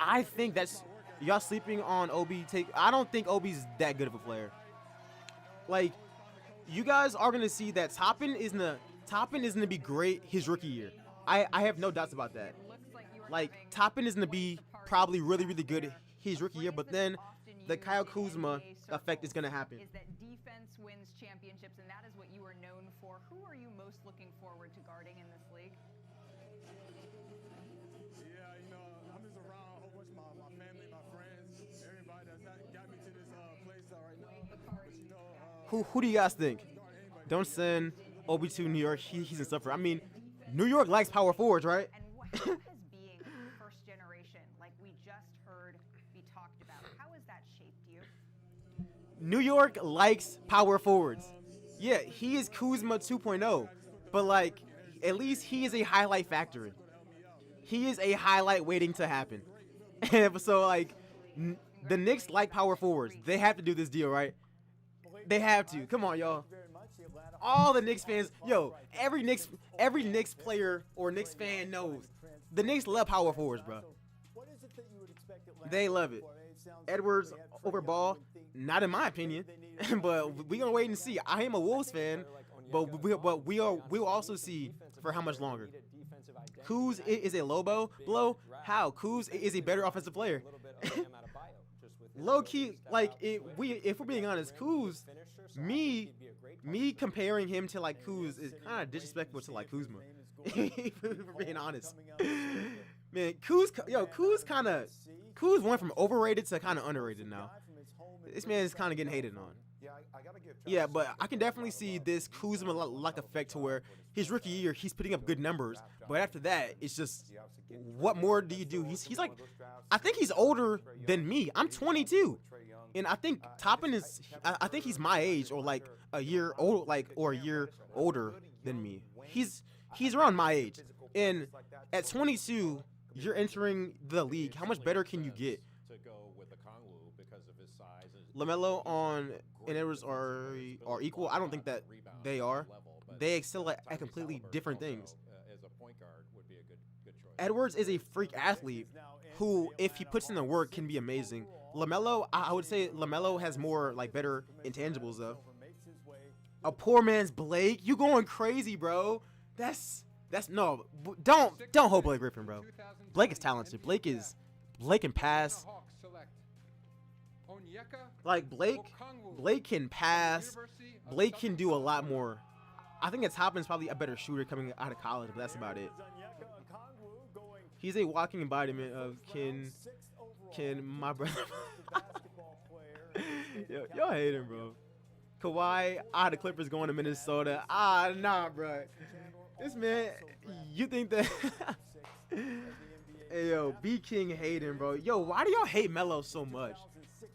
I think that's y'all sleeping on Obi. I don't think Obi's that good of a player. Like, you guys are gonna see that Toppin is gonna be great his rookie year. I have no doubts about that. Like, Toppin is gonna be probably really, really good his rookie year, but then the Kyle Kuzma effect is gonna happen. Is that defense wins championships, and that is what you are known for. Who are you most looking forward to guarding in this league? Yeah, you know, I'm just around a whole bunch of my family, my friends, everybody that's got me to this place right now. But, you know, Who do you guys think? Don't send Obi to New York. He's in suffer. I mean, New York likes power forwards, right? And how has being first generation, like we just heard be talked about, how has that shaped you? New York likes power forwards. Yeah, he is Kuzma 2.0, but like, at least he is a highlight factory. He is a highlight waiting to happen. So like, the Knicks like power forwards. They have to do this deal, right? They have to. Come on, y'all. All the Knicks fans, yo, every Knicks player or Knicks fan knows the Knicks love power forwards, bro. They love it. Edwards over Ball, not in my opinion, but we gonna wait and see. I am a Wolves fan, but we'll also see for how much longer. Kuz is a low blow. How? Kuz is a better offensive player. Low key, like if we're being honest, Kuz, me comparing him to like Kuz is kind of disrespectful to like Kuzma. If we're being honest, man, Kuz went from overrated to kind of underrated now. This man is kind of getting hated on. Yeah, but I can definitely see this Kuzma-like effect to where his rookie year he's putting up good numbers, but after that it's just what more do you do? He's like, I think he's older than me. I'm 22, and I think Toppin is. I think he's my age or like a year old, or a year older than me. He's around my age, and at 22, you're entering the league. How much better can you get? Lamelo and Edwards are equal. I don't think that they are. They excel at completely different things. Edwards is a freak athlete who, if he puts in the work, can be amazing. Lamelo, I would say Lamelo has more like better intangibles though. A poor man's Blake. You going crazy, bro? That's no. Don't hold Blake Griffin, bro. Blake is talented. Blake can pass. Like Blake can pass. Blake can do a lot more. I think that Toppin's probably a better shooter coming out of college, but that's about it. He's a walking embodiment of Ken, my brother. Y'all hate him, bro. Kawhi, the Clippers going to Minnesota. Nah, bro. This man, you think that? Hey, yo, B King hating, bro. Yo, why do y'all hate Melo so much?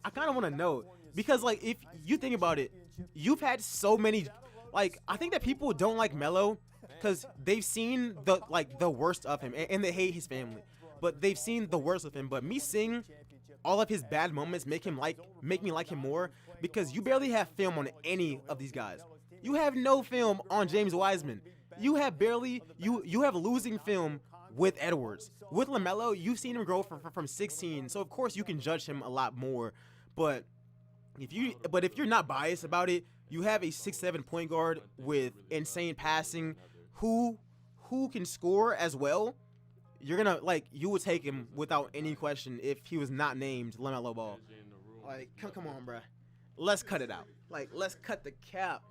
I kind of want to know, because like if you think about it, you've had so many. Like, I think that people don't like Melo because they've seen the worst of him, and they hate his family. But they've seen the worst of him. But me seeing all of his bad moments make me like him more, because you barely have film on any of these guys. You have no film on James Wiseman. You have losing film with Edwards. With Lamelo, you've seen him grow from 16, so of course you can judge him a lot more. But if you're not biased about it, you have a 6'7" point guard with insane passing, who can score as well. You're gonna you would take him without any question if he was not named LaMelo Ball. Like, come on, bruh. Let's cut it out. Like, let's cut the cap.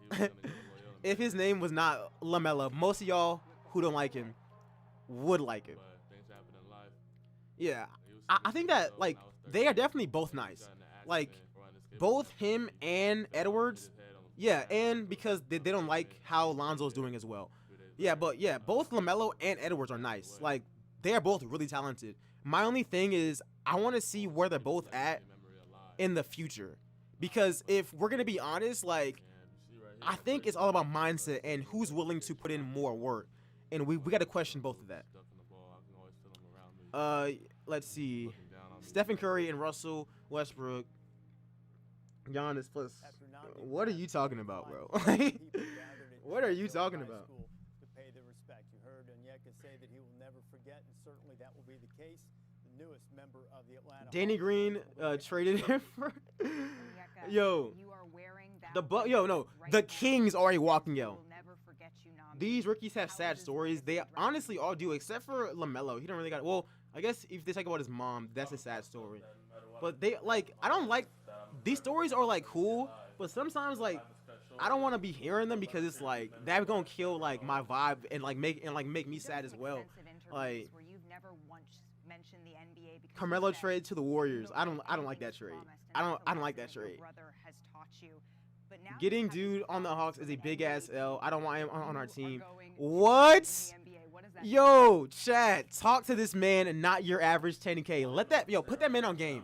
If his name was not LaMelo, most of y'all who don't like him would like him. Yeah, I think that they are definitely both nice. Like, both him and Edwards Yeah, and because they don't like how Lonzo's doing as well. Yeah, but yeah, both Lamelo and Edwards are nice. Like, they are both really talented. My only thing is I want to see where they're both at in the future. Because if we're going to be honest, like, I think it's all about mindset and who's willing to put in more work. And we got to question both of that. Let's see. Stephen Curry and Russell Westbrook. Giannis plus. What are you talking about, bro? What are you talking about? To pay their respect. You heard Onyeka say that he will never forget, and certainly that will be the case. The newest member of the Atlanta. Danny Green traded him for. Yo. The Kings already walking out. These rookies have sad stories. They honestly all do, except for Lamelo. He don't really got. Well, I guess if they talk about his mom, that's a sad story. But they I don't like. These stories are like cool, but sometimes like I don't want to be hearing them because it's like that's gonna kill like my vibe and make me sad as well. Like Carmelo trade to the Warriors. I don't like that trade. I don't like that trade. Getting dude on the Hawks is a big ass L. I don't want him on our team. What? Yo, Chad, talk to this man and not your average 10K. Put that man on game.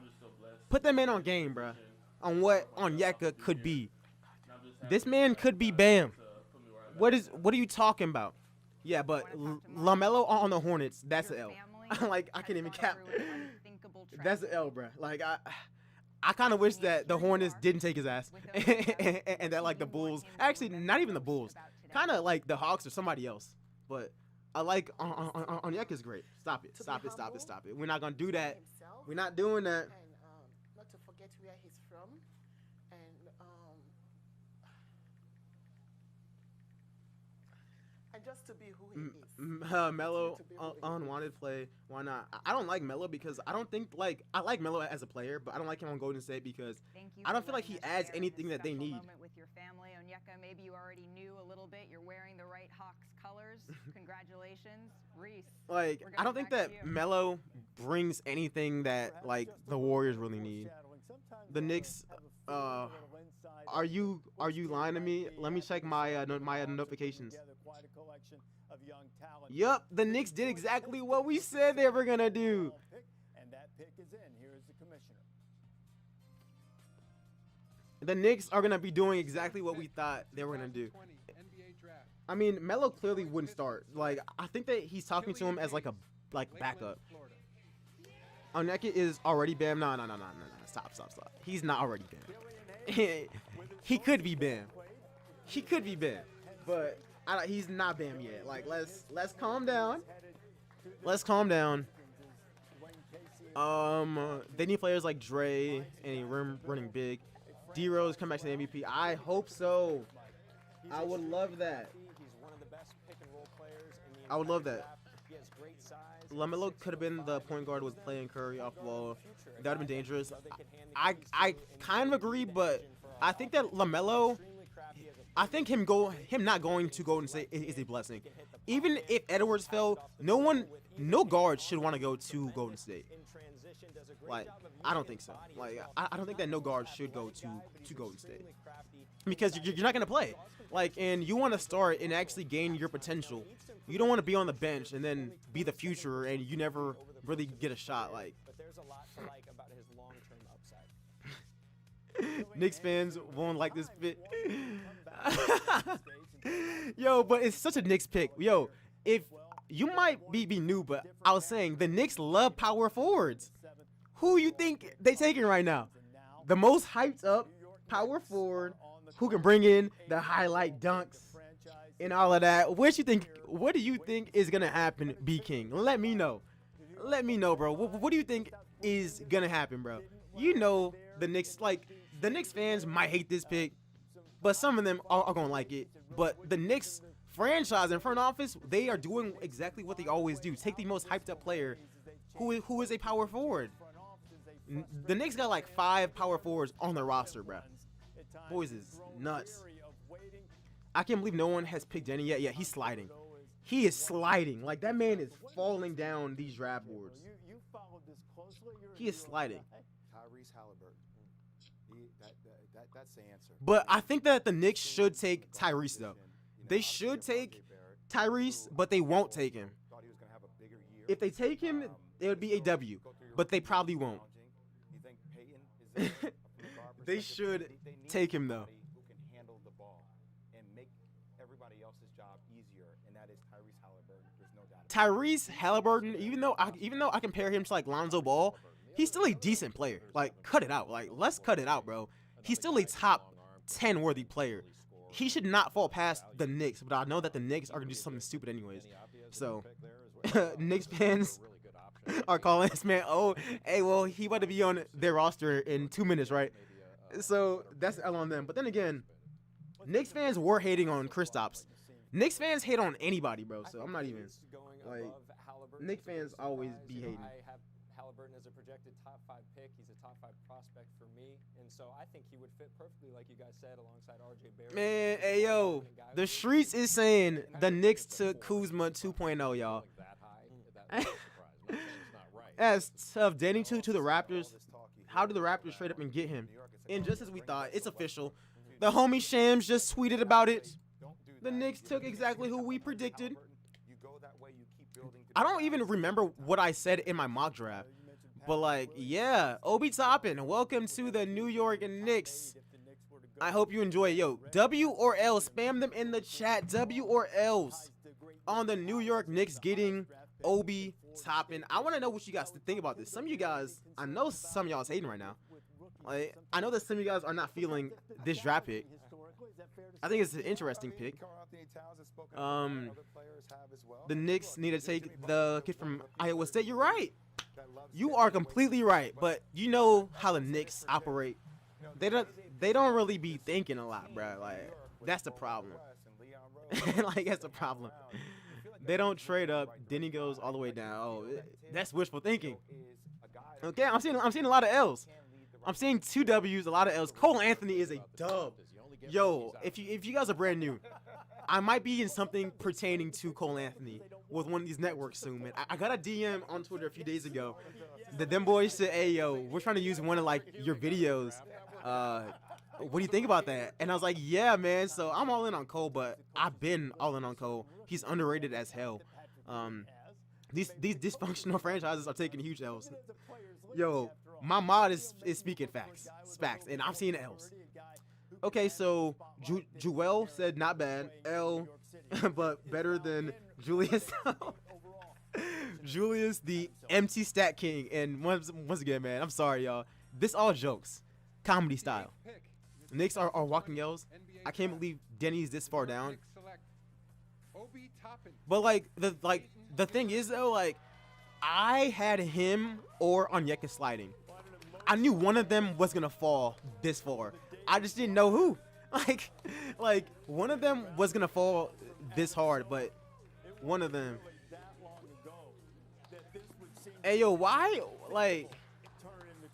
Put that man on game, bruh. On what Onyeka could be. This man could be Bam. What are you talking about? Yeah, but LaMelo on the Hornets, that's an L. I can't even cap. That's an L, bruh. Like I kind of wish that the Hornets didn't take his ass, and that like the Bulls, actually not even the Bulls, kind of like the Hawks or somebody else. But I like Onyeka's great. Stop it. We're not gonna do that. We're not doing that. And not to forget where he's from, and just to be who he is. Melo, unwanted play. Why not? I don't like Melo because I don't think I like Melo as a player, but I don't like him on Golden State because I don't feel like he adds anything that they need. With your family, Onyeka, maybe you already knew a little bit. You're wearing the right Hawks colors. Congratulations, Reese. I don't think that Melo brings anything that the Warriors really need. The Knicks. Are you lying to me? Let me check my notifications. Yup, the Knicks did exactly what we said they were gonna do. And that pick is in. Here is the commissioner. The Knicks are gonna be doing exactly what we thought they were gonna do. I mean, Melo clearly wouldn't start. I think that he's talking to him as a backup. Onyeka is already Bam. No. Stop. He's not already Bam. He could be Bam. But he's not Bam yet. Let's calm down. They need players like Dre and a rim running big. D-Rose come back to the MVP. I hope so. I would love that. I would love that. Lamelo could have been the point guard with playing Curry off the ball. That would have been dangerous. I kind of agree, but I think that Lamelo, I think him not going to Golden State is a blessing. Even if Edwards fell, no guard should want to go to Golden State. I don't think so. I don't think that no guard should go to Golden State because you're not gonna play. And you want to start and actually gain your potential. You don't want to be on the bench and then be the future and you never really get a shot. But there's a lot to like about his long-term upside. Knicks fans won't like this fit. Yo, but it's such a Knicks pick. Yo, if you might be new, but I was saying the Knicks love power forwards. Who you think they taking right now? The most hyped up power forward who can bring in the highlight dunks and all of that. What do you think is gonna happen, B King? Let me know, bro. What do you think is gonna happen, bro? You know the Knicks, the Knicks fans might hate this pick, but some of them are gonna like it. But the Knicks franchise and front office, they are doing exactly what they always do. Take the most hyped up player who is a power forward. The Knicks got 5 power forwards on their roster, bro. Boys is nuts. I can't believe no one has picked Denny yet. Yeah, he's sliding. He is sliding. That man is falling down these draft boards. He is sliding. Tyrese Halliburton. That's the answer. But I think that the Knicks should take Tyrese, though. They should take Tyrese, but they won't take him. If they take him, it would be a W, but they probably won't. They should take him, though. Who can handle the ball and make everybody else's job easier, and that is Tyrese Halliburton. There's no doubt. Tyrese Halliburton, even though I compare him to like Lonzo Ball, he's still a decent player. Like, cut it out. Like, let's cut it out, bro. He's still a top 10 worthy player. He should not fall past the Knicks, but I know that the Knicks are gonna do something stupid anyways. So, Knicks fans are calling this man, oh, hey, well, he about to be on their roster in 2 minutes, right? So that's L on them. But then again, Knicks fans were hating on Kristaps. Knicks fans hate on anybody, bro. So I'm not even like Knicks fans always be hating. I have Halliburton as a projected top 5 pick. He's a top 5 prospect for me, and so I think he would fit perfectly, like you guys said, alongside RJ Barrett. Man, hey yo, the streets is saying the Knicks took Kuzma 2.0, y'all. That's tough. Danny to the Raptors. How did the Raptors trade up and get him? And just as we thought, it's official. The homie Shams just tweeted about it. The Knicks took exactly who we predicted. I don't even remember what I said in my mock draft. But like, yeah, Obi Toppin, welcome to the New York Knicks. I hope you enjoy it. Yo, W or L, spam them in the chat. W or L's on the New York Knicks getting Obi Toppin. I want to know what you guys think about this. Some of you guys, I know some of y'all is hating right now. Like, I know that some of you guys are not feeling this draft pick. I think it's an interesting pick. The Knicks need to take the kid from Iowa State. You're right. You are completely right. But you know how the Knicks operate. They don't really be thinking a lot, bro. Like, that's the problem. Like, that's the problem. They don't trade up. Then he goes all the way down. Oh, that's wishful thinking. Okay, I'm seeing a lot of L's. I'm seeing 2 W's, a lot of L's. Cole Anthony is a dub. Yo, if you guys are brand new, I might be in something pertaining to Cole Anthony with one of these networks soon, man. I got a DM on Twitter a few days ago. Them boys said, hey, yo, we're trying to use one of, like, your videos. What do you think about that? And I was like, yeah, man. So I'm all in on Cole, but I've been all in on Cole. He's underrated as hell. These dysfunctional franchises are taking huge L's. Yo, my mod is speaking facts, and I'm seeing L's. Okay, so Joel said not bad, L, but better than Julius. Julius, the empty stat king, and once again, man, I'm sorry, y'all. This all jokes, comedy style. Knicks are walking L's. I can't believe Denny's this far down. But like the thing is though, like I had him or Onyeka sliding. I knew one of them was gonna fall this far. I just didn't know who. Like one of them was gonna fall this hard, but one of them. Hey yo, why like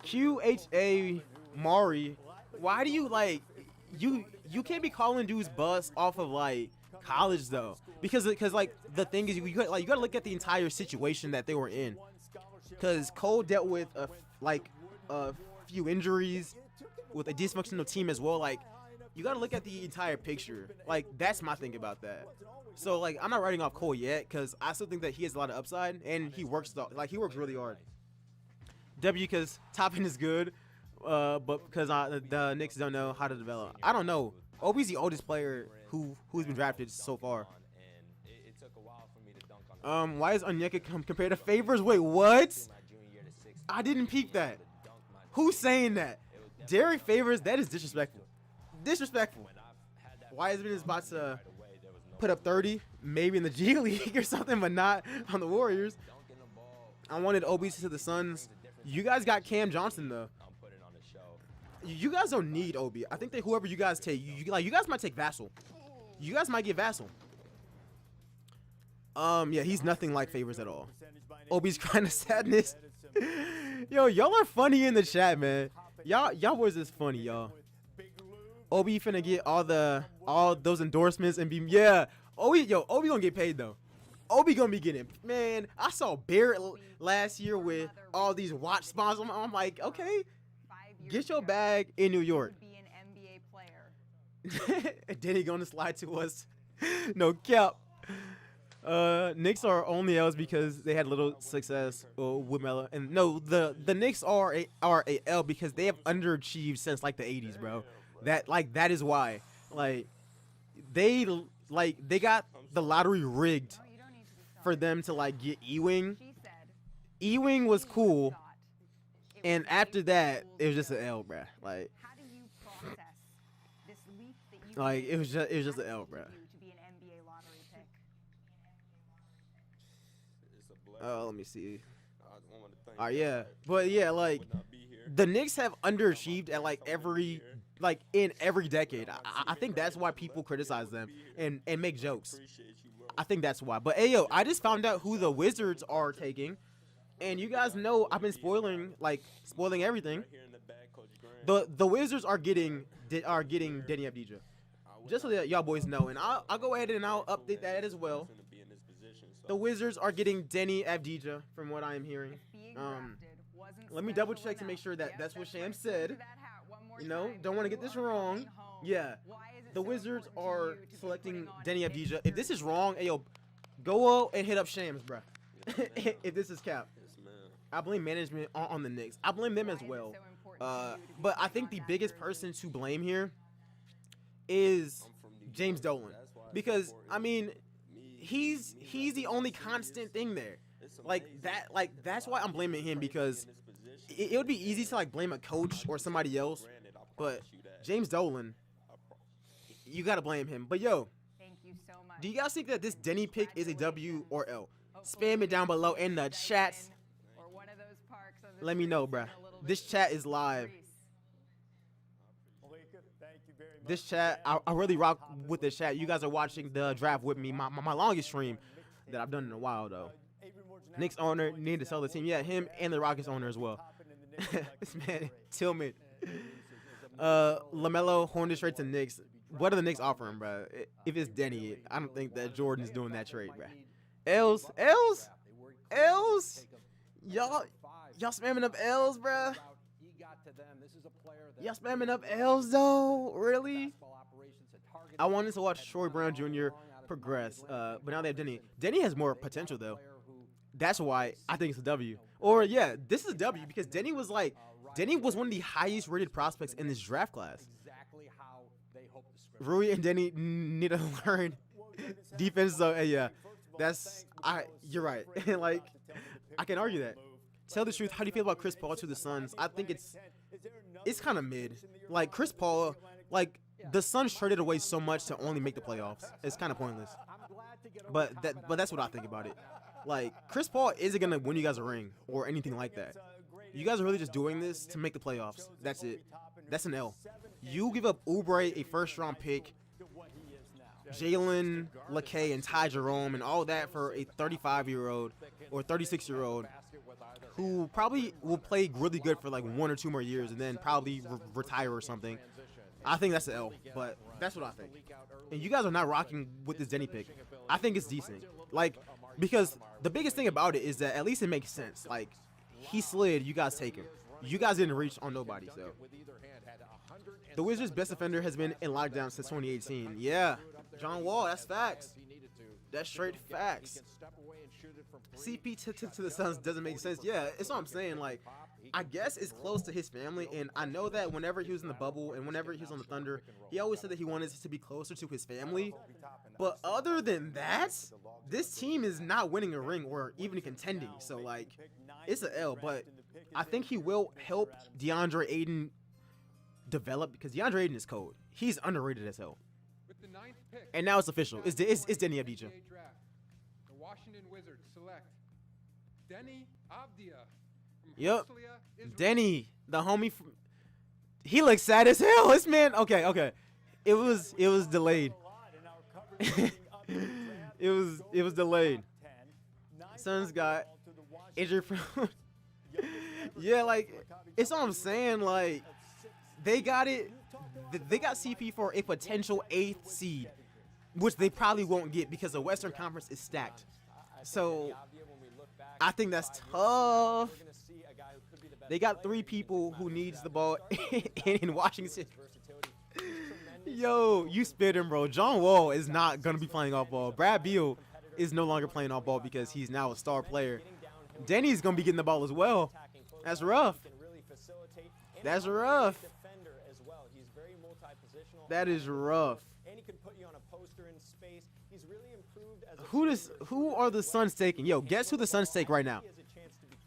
QHA Mari? Why do you like you can't be calling dudes bust off of like college though? Because like the thing is you gotta look at the entire situation that they were in. Because Cole dealt with a few injuries with a dysfunctional team as well. Like you gotta look at the entire picture. Like that's my thing about that. So like I'm not writing off Cole yet because I still think that he has a lot of upside and he works really hard. W because Toppin is good, but because the Knicks don't know how to develop. I don't know. Obi's the oldest player who's been drafted so far. Why is Onyeka compared to Favors? Wait, what? I didn't peep that. Who's saying that? Derek Favors? That is disrespectful. Disrespectful. Wiseman is about to put up 30, maybe in the G League or something, but not on the Warriors. I wanted Obi to the Suns. You guys got Cam Johnson though. You guys don't need Obi. I think that whoever you guys take, you guys might take Vassell. You guys might get Vassell. Yeah, he's nothing like Favors at all. Obi's crying of sadness. Yo, y'all are funny in the chat, man. Y'all boys is funny, y'all. Obi finna get all those endorsements and be Obi gonna get paid though. Obi gonna be getting, man. I saw Barrett last year with all these watch sponsors. I'm like, okay, Get your bag in New York. Be an NBA player. And then he gonna slide to us. No cap. Knicks are only L's because they had little success with Melo. And no, the Knicks are a L because they have underachieved since like the 80s, bro. That is why. They got the lottery rigged for them to like get Ewing. Ewing was cool, and after that it was just an L, bro. Like it was just an L, bro. Let me see. Yeah, but yeah, like the Knicks have underachieved at in every decade. I think that's why people criticize them and make jokes. I think that's why. But hey, yo, I just found out who the Wizards are taking, and you guys know I've been spoiling everything. The Wizards are getting Denny Avdija, just so that y'all boys know, and I'll go ahead and I'll update that as well. The Wizards are getting Denny Avdija, from what I am hearing. Let me double check to make sure that that's what Sham said. You know, don't want to get this wrong. Yeah, the Wizards are selecting Denny Avdija. If this is wrong, hey, yo, go out and hit up Shams, bro. If this is cap. I blame management on the Knicks. I blame them as well. But I think the biggest person to blame here is James Dolan. Because, I mean, he's the only constant thing there. That's why I'm blaming him, because it would be easy to like blame a coach or somebody else, but James Dolan, you gotta blame him. But yo, do you guys think that this Denny pick is a W or L? Spam it down below in the chats. Let me know, bruh. This chat is live. This chat, I really rock with this chat. You guys are watching the draft with me. My longest stream that I've done in a while, though. Knicks owner need to sell the team. Yeah, him and the Rockets owner as well. This man, Tillman. Lamelo, Hornets trade to Knicks. What are the Knicks offering, bro? If it's Denny, I don't think that Jordan's doing that trade, bro. L's. Y'all spamming up L's, bro. Y'all spamming up L's, though? Really? I wanted to watch Troy Brown Jr. progress, but now they have Denny. Denny has more potential, though. That's why I think it's a W. Or, yeah, this is a W because Denny was one of the highest rated prospects in this draft class. Rui and Denny need to learn defense, so yeah, you're right. Like, I can argue that. Tell the truth, how do you feel about Chris Paul to the Suns? I think it's kind of mid. Like, Chris Paul, like, the Suns traded away so much to only make the playoffs. It's kind of pointless. But that's what I think about it. Like, Chris Paul isn't going to win you guys a ring or anything like that. You guys are really just doing this to make the playoffs. That's it. That's an L. You give up Oubre, a first-round pick, Jalen LeKay and Ty Jerome and all that for a 35-year-old or 36-year-old who probably will play really good for like 1 or 2 more years and then probably retire or something. I think that's an L, but that's what I think. And you guys are not rocking with this Denny pick. I think it's decent. Like, because the biggest thing about it is that at least it makes sense. Like, he slid, you guys take him. You guys didn't reach on nobody, so. The Wizards' best defender has been in lockdown since 2018. Yeah, John Wall, that's facts. That's straight facts. CP to the Suns doesn't make sense. Yeah, it's what I'm saying. Like, I guess it's close to his family, and I know that whenever he was in the bubble and whenever he was on the Thunder, he always said that he wanted to be closer to his family. But other than that, this team is not winning a ring or even contending. So, like, it's an L. But I think he will help DeAndre Ayton develop because DeAndre Ayton is cold. He's underrated as hell. And now it's official. It's Denny Avdija. The Washington Wizards select Denny Avdija. Yep. Denny, the homie from, he looks sad as hell. This man, okay. It was delayed. it was delayed. Suns got injured from yeah, like, it's what I'm saying. Like, they got CP for a potential 8th seed, which they probably won't get because the Western Conference is stacked. So I think that's tough. They got 3 people who needs the ball in Washington. Yo, you spit him, bro. John Wall is not going to be playing off ball. Brad Beal is no longer playing off ball because he's now a star player. Denny's going to be getting the ball as well. That's rough. That's rough. That is rough. Who are the Suns taking? Yo, guess who the Suns take right now?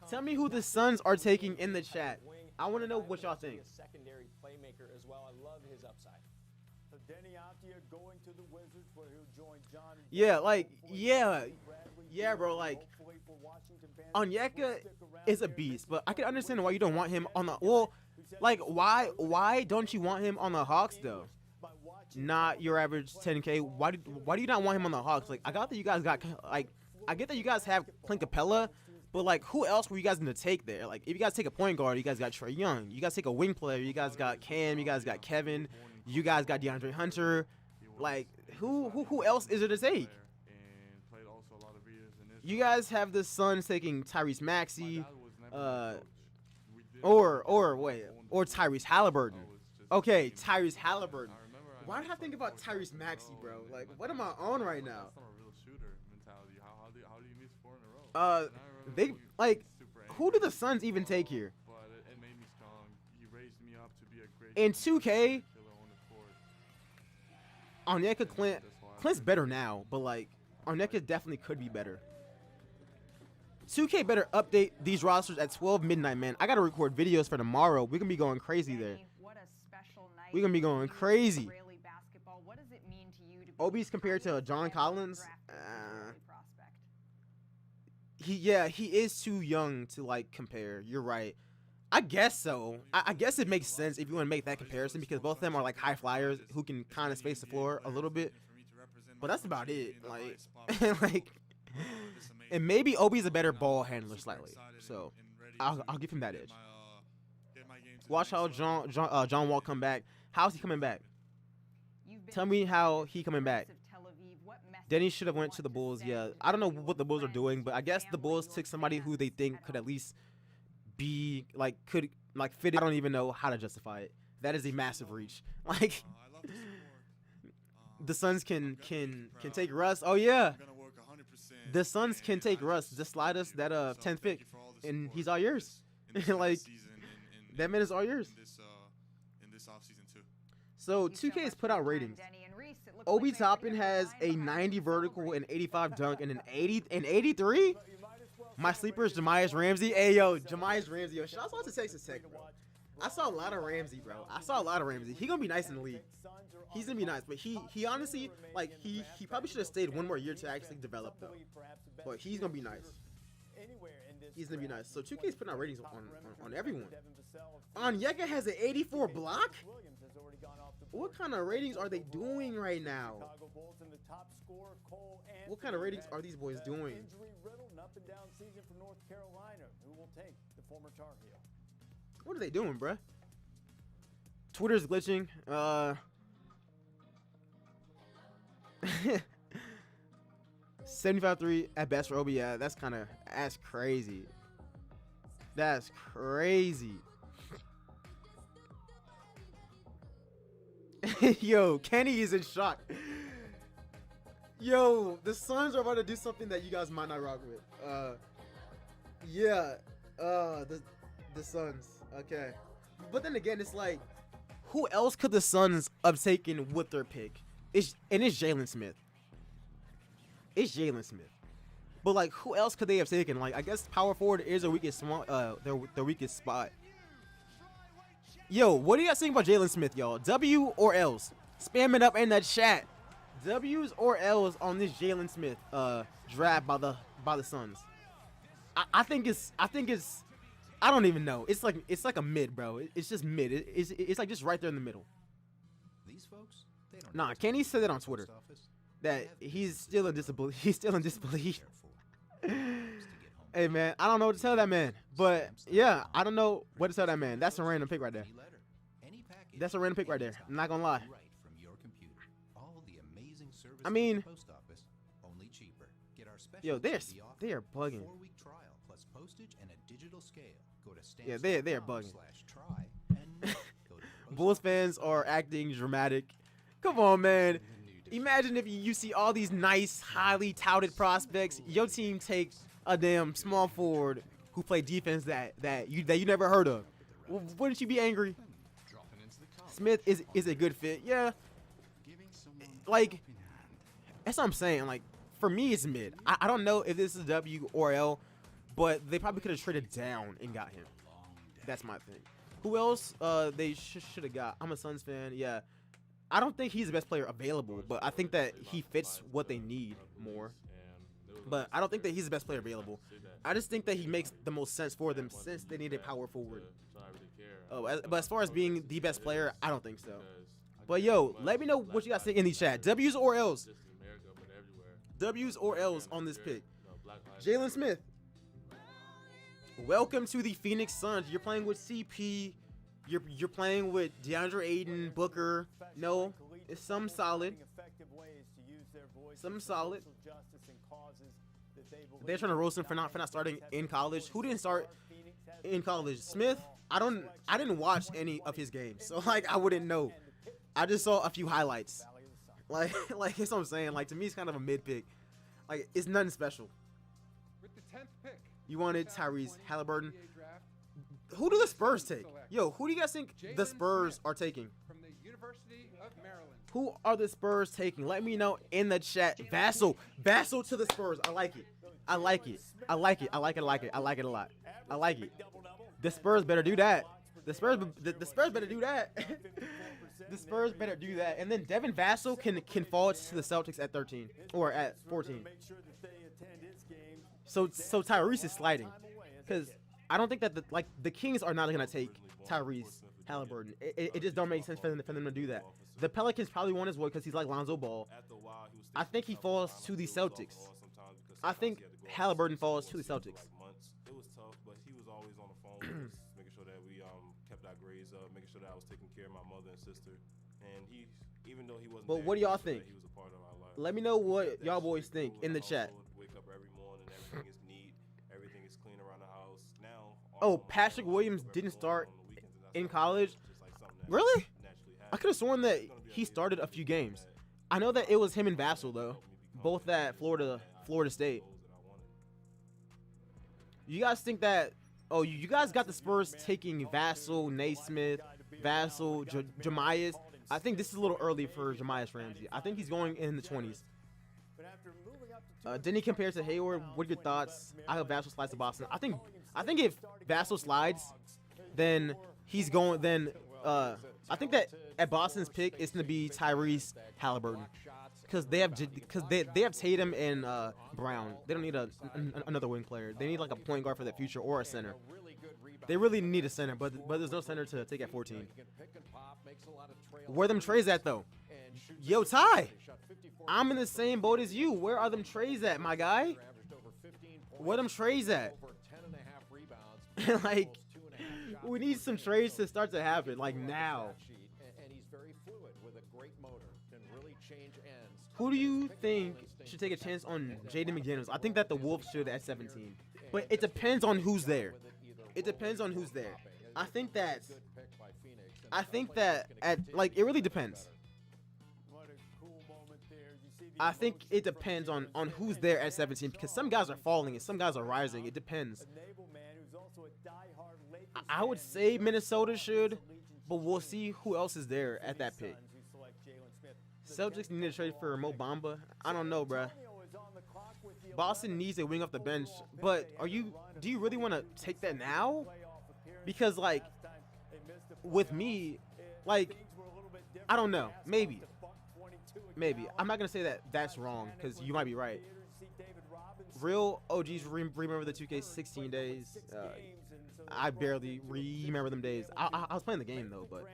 Tell me who the Suns are taking in the chat. I want to know what y'all think. Secondary playmaker as well. I love his upside. So Denny Avdia going to the Wizards, where he'll join John. Yeah, like, yeah, bro. Like, Onyeka is a beast, but I can understand why you don't want him on the. Well, like, why don't you want him on the Hawks though? Not your average 10K. Why do you not want him on the Hawks? Like, I got that you guys got like, I get that you guys have Clint Capella. But, like, who else were you guys going to take there? Like, if you guys take a point guard, you guys got Trae Young. You guys take a wing player, you guys got Cam. You guys got Kevin. You guys got DeAndre Hunter. Like, who else is there to take? You guys have the Suns taking Tyrese Maxey, or Tyrese Halliburton. Okay, Tyrese Halliburton. Why did I think about Tyrese Maxey, bro? Like, what am I on right now? They like, who do the Suns even take here? In 2K, Onyeka Clint's better now, but like, Onyeka definitely could be better. 2K better update these rosters at 12 midnight, man. I gotta record videos for tomorrow. We're gonna be going crazy there. We're gonna be going crazy. Obi's compared to John Collins. He is too young to like compare. You're right. I guess so. I guess it makes sense if you want to make that comparison because both of them are like high flyers who can kind of space the floor a little bit. But that's about it. Like, and maybe Obi's a better ball handler slightly. So I'll give him that edge. Watch how John Wall come back. How's he coming back? Tell me how he coming back. Denny should have went to the Bulls. Yeah, I don't know what the Bulls are doing, but I guess the Bulls took somebody who they think could at least be like fit it. I don't even know how to justify it. That is a massive reach. Like, the Suns can take Russ. Oh yeah, the Suns can take Russ. Just slide us that 10th pick, and he's all yours. Like, that man is all yours. So 2K has put out ratings. Obi Toppin has a 90 vertical, an 85 dunk, and an 83. My sleeper is Jamias Ramsey. Hey yo, Jamias Ramsey. Yo, shout out to Texas Tech, bro. I saw a lot of Ramsey, bro. He gonna be nice in the league. He's gonna be nice, but he honestly, like, he probably should have stayed one more year to actually develop though. But he's gonna be nice. He's gonna be nice. So 2K's putting out ratings on everyone. Onyeka has an 84 block. What kind of ratings are they doing right now? What kind of ratings are these boys doing? What are they doing, bruh? Twitter's glitching. 75-3 at best for Obi. Yeah, that's crazy. That's crazy. Yo, Kenny is in shock. Yo, the Suns are about to do something that you guys might not rock with. The Suns. Okay. But then again, it's like, who else could the Suns have taken with their pick? It's Jalen Smith. It's Jalen Smith. But like, who else could they have taken? Like, I guess power forward is their weakest spot. Yo, what do you guys think about Jalen Smith, y'all? W or L's? Spam it up in the chat. W's or L's on this Jalen Smith draft by the Suns. I think it's I don't even know. It's like a mid, bro. It's just mid. It's like just right there in the middle. These folks, they don't nah, Kenny said that on Twitter. That he's still in disbelief. He's still in disbelief. Hey man, I don't know what to tell that man, but yeah, I don't know what to tell that man. That's a random pick right there. That's a random pick right there. I'm not gonna lie. I mean, yo, they are bugging. 4-week trial plus postage and a digital scale. Go Yeah, they're bugging. Bulls fans are acting dramatic. Come on, man. Imagine if you see all these nice, highly touted prospects. Your team takes a damn small forward who play defense that you never heard of. Wouldn't you be angry? Smith is a good fit. Yeah. Like, that's what I'm saying. Like, for me, it's mid. I don't know if this is W or L, but they probably could have traded down and got him. That's my thing. Who else they should have got? I'm a Suns fan. Yeah. I don't think he's the best player available, but I think that he fits what they need more. But I don't think that he's the best player available. I just think that he makes the most sense for them since they need a power forward. But as far as being the best player, I don't think so. But yo, let me know what you guys think in the chat. W's or L's? W's or L's on this pick? Jalen Smith. Welcome to the Phoenix Suns. You're playing with CP. You're playing with DeAndre Ayton, Booker. No, it's some solid. Some solid. They're trying to roast him for not starting in college. Who didn't start in college? Smith. I didn't watch any of his games, so like I wouldn't know. I just saw a few highlights. Like that's what I'm saying. Like to me, it's kind of a mid pick. Like it's nothing special. With the 10th pick, you wanted Tyrese Halliburton. Who do the Spurs take? Yo, who do you guys think the Spurs are taking? From the University of Maryland. Who are the Spurs taking? Let me know in the chat. Vassell to the Spurs. I like it. I like it. I like it. I like it. I like it. I like it a lot. I like it. The Spurs better do that. The Spurs better do that. The Spurs better do that. And then Devin Vassell can fall to the Celtics at 13 or at 14. So Tyrese is sliding because I don't think that the Kings are not gonna take Tyrese Halliburton. It just don't make sense for them to do that. The Pelicans probably won't as well because he's like Lonzo Ball. I think he falls to the Celtics. I think Halliburton falls to the Celtics. It was tough, but he was always on the phone with us, making sure that we kept our grades up, making sure that I was taking care of my mother and sister. And he, even though he wasn't But there, what do y'all think? he was a part of our life. Let me know what y'all boys think in the chat. Wake up every morning, everything is neat, everything is clean around the house. Now, Oh, Patrick Williams didn't start in college. Really? I could have sworn that he started a few games. I know that it was him and Vassell though, both at Florida State. You guys think that? Oh, you guys got the Spurs taking Vassell, Naismith, Vassell, Jamias. I think this is a little early for Jamias Ramsey. I think he's going in the 20s. Didn't he compare to Hayward? What are your thoughts? I hope Vassell slides to Boston. I think if Vassell slides, then he's going. Then I think that at Boston's pick, it's gonna be Tyrese Halliburton because they have Tatum and Brown. They don't need another wing player. They need like a point guard for the future or a center. They really need a center, but there's no center to take at 14. Where them trays at though? Yo, Ty, I'm in the same boat as you. Where are them trays at, my guy? Where them trays at? Like, we need some trades to start to happen, like now. Who do you think should take a chance on Jaden McDaniels? I think that the Wolves should at 17. But it depends on who's there. It depends on who's there. I think that it really depends. I think it depends on who's there at 17 because some guys are falling and some guys are rising. It depends. I would say Minnesota should, but we'll see who else is there at that pick. Celtics need to trade for Mo Bamba. I don't know, bruh. Boston needs a wing off the bench, but do you really want to take that now? Because like with me, like I don't know, maybe. I'm not gonna say that that's wrong because you might be right. Real OGs remember the 2K16 days. I barely remember them days. I was playing the game though, but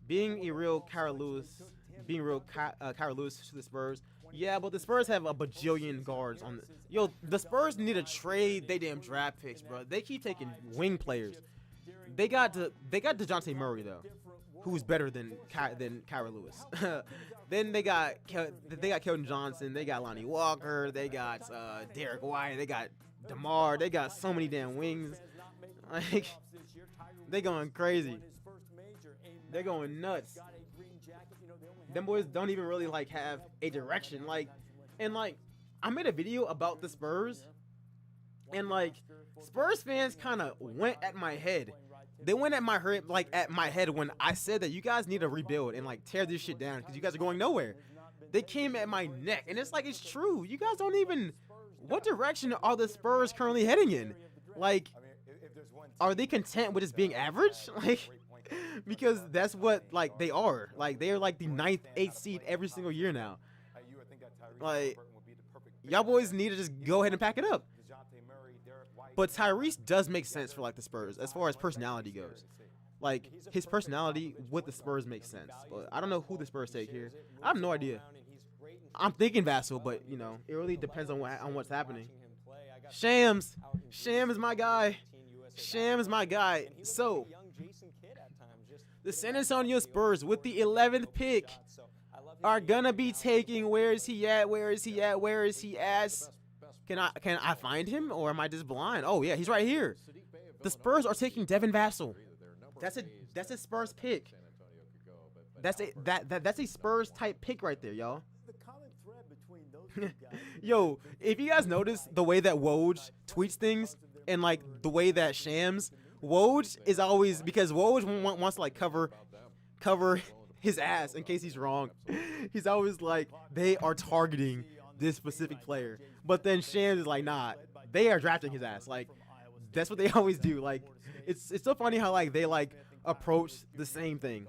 being a real Kara Lewis to the Spurs. Yeah, but the Spurs have a bajillion guards on the. Yo, the Spurs need to trade they damn draft picks, bro. They keep taking wing players. They got DeJounte Murray though, who's better than Kyra Lewis. Then they got Keldon Johnson. They got Lonnie Walker. They got Derek White. They got DeMar. They got so many damn wings. Like, they going crazy. They're going nuts. Them boys don't even really like have a direction. Like, and like, I made a video about the Spurs, and like, Spurs fans kind of went at my head. They went at my head when I said that you guys need to rebuild and like tear this shit down because you guys are going nowhere. They came at my neck, and it's like, it's true. You guys don't even. What direction are the Spurs currently heading in? Like, are they content with just being average? Like, because that's what like they are. Like, they are like the 9th, 8th seed every single year now. Like, y'all boys need to just go ahead and pack it up. But Tyrese does make sense for like the Spurs as far as personality goes. Like, his personality with the Spurs makes sense. But I don't know who the Spurs take here. I have no idea. I'm thinking Vassell, but you know, it really depends on what's happening. Shams is my guy. Shams is my guy. So, the San Antonio Spurs with the 11th pick are gonna be taking. Where is he at? Where is he at? Where is he at? Can I find him, or am I just blind? Oh yeah, he's right here. The Spurs are taking Devin Vassell. That's a Spurs pick. That's a Spurs type pick right there, y'all. Yo, if you guys notice the way that Woj tweets things and like the way that Shams, Woj is always, because Woj wants to like cover his ass in case he's wrong. He's always like, they are targeting this specific player, but then Shams is like, nah, they are drafting his ass. Like, that's what they always do. Like, it's so funny how like they like approach the same thing.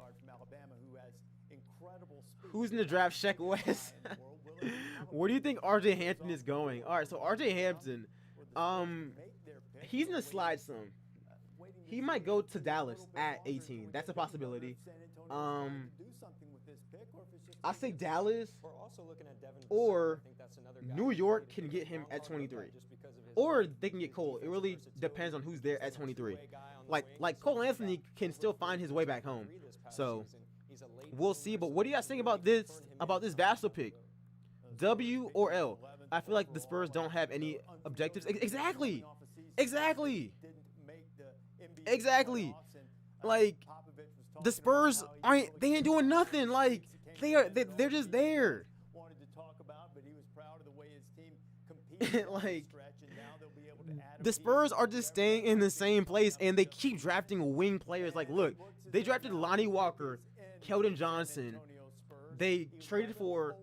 Who's in the draft? Sheck West. Where do you think RJ Hampton is going? All right, so RJ Hampton, he's gonna slide some. He might go to Dallas at 18. That's a possibility. I say Dallas or New York can get him at 23, or they can get Cole. It really depends on who's there at 23. Like Cole Anthony can still find his way back home. So we'll see. But what do you guys think about this Vassell pick? W or L? I feel like the Spurs don't have any objectives. Exactly. Like, the Spurs they ain't doing nothing. Like, they're just there. Like, the Spurs are just staying in the same place, and they keep drafting wing players. Like, look, they drafted Lonnie Walker, Keldon Johnson. They traded for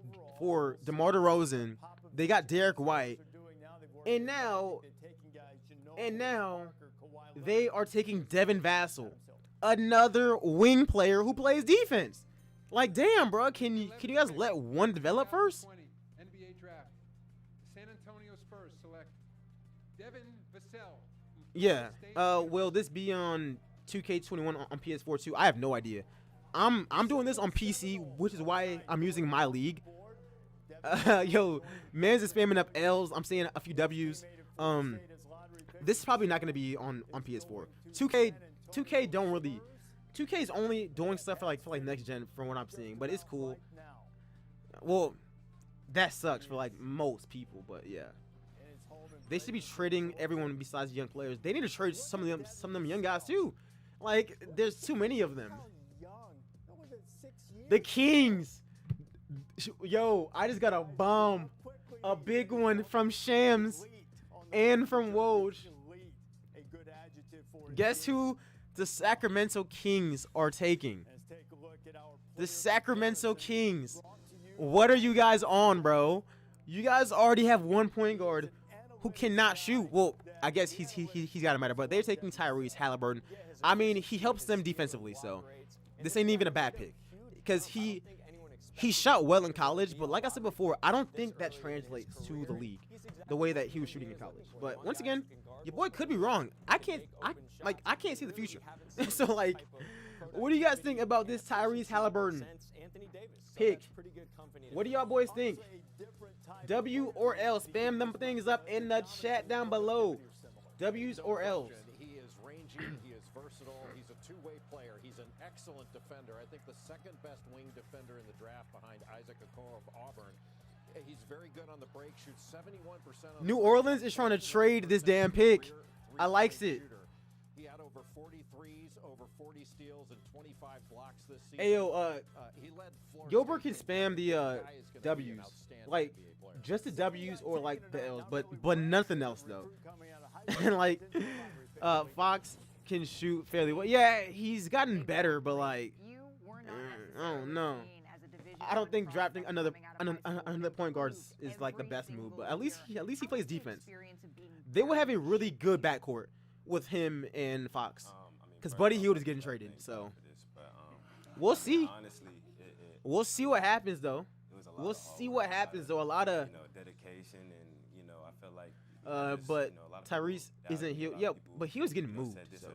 DeMar DeRozan. They got Derek White, and now they are taking Devin Vassell, another wing player who plays defense. Like, damn, bro, can you guys let one develop first? NBA draft. San Antonio Spurs select Devin Vassell. Yeah. Will this be on 2K21 on PS4 too? I have no idea. I'm doing this on PC, which is why I'm using my league. Yo, man's is spamming up L's. I'm seeing a few W's. This is probably not gonna be on PS4. 2K don't really. 2K is only doing stuff for like next gen from what I'm seeing, but it's cool. Well, that sucks for like most people, but yeah. They should be trading everyone besides young players. They need to trade some of them young guys too. Like, there's too many of them. The Kings. Yo, I just got a bomb. A big one from Shams and from Woj. Guess who the Sacramento Kings are taking? The Sacramento Kings. What are you guys on, bro? You guys already have one point guard who cannot shoot. Well, I guess he's got to matter, but they're taking Tyrese Halliburton. I mean, he helps them defensively, so this ain't even a bad pick. Because he shot well in college, but like I said before, I don't think that translates to the league the way that he was shooting in college. But once again, your boy could be wrong. I can't see the future. So like, what do you guys think about this Tyrese Halliburton pick? What do y'all boys think? W or L? Spam them things up in the chat down below. W's or L's? He is rangy. He is versatile. He's a two-way player. He's an excellent defender. I think the second best wing defender in the draft behind Isaac Okoro of Auburn. He's very good on the break. Shoots 71% on New Orleans is trying to trade this damn pick. I likes it. He had over 40 threes, over 40 steals, and 25 blocks this season. Hey, yo, he led Florida Gilbert can State spam the Guy is gonna be an W's, outstanding like NBA player. just the W's or like the L's, but nothing else though. And like Fox can shoot fairly well. Yeah, he's gotten better, but like I don't know. I don't think drafting another point guard is like the best move, but at least he plays defense. They will have a really good backcourt with him and Fox, because Buddy Hield is getting traded. So we'll see. We'll see what happens though. We'll see what happens though. A lot of dedication, and I feel like. But Tyrese isn't Hield. Yeah, but he was getting moved. So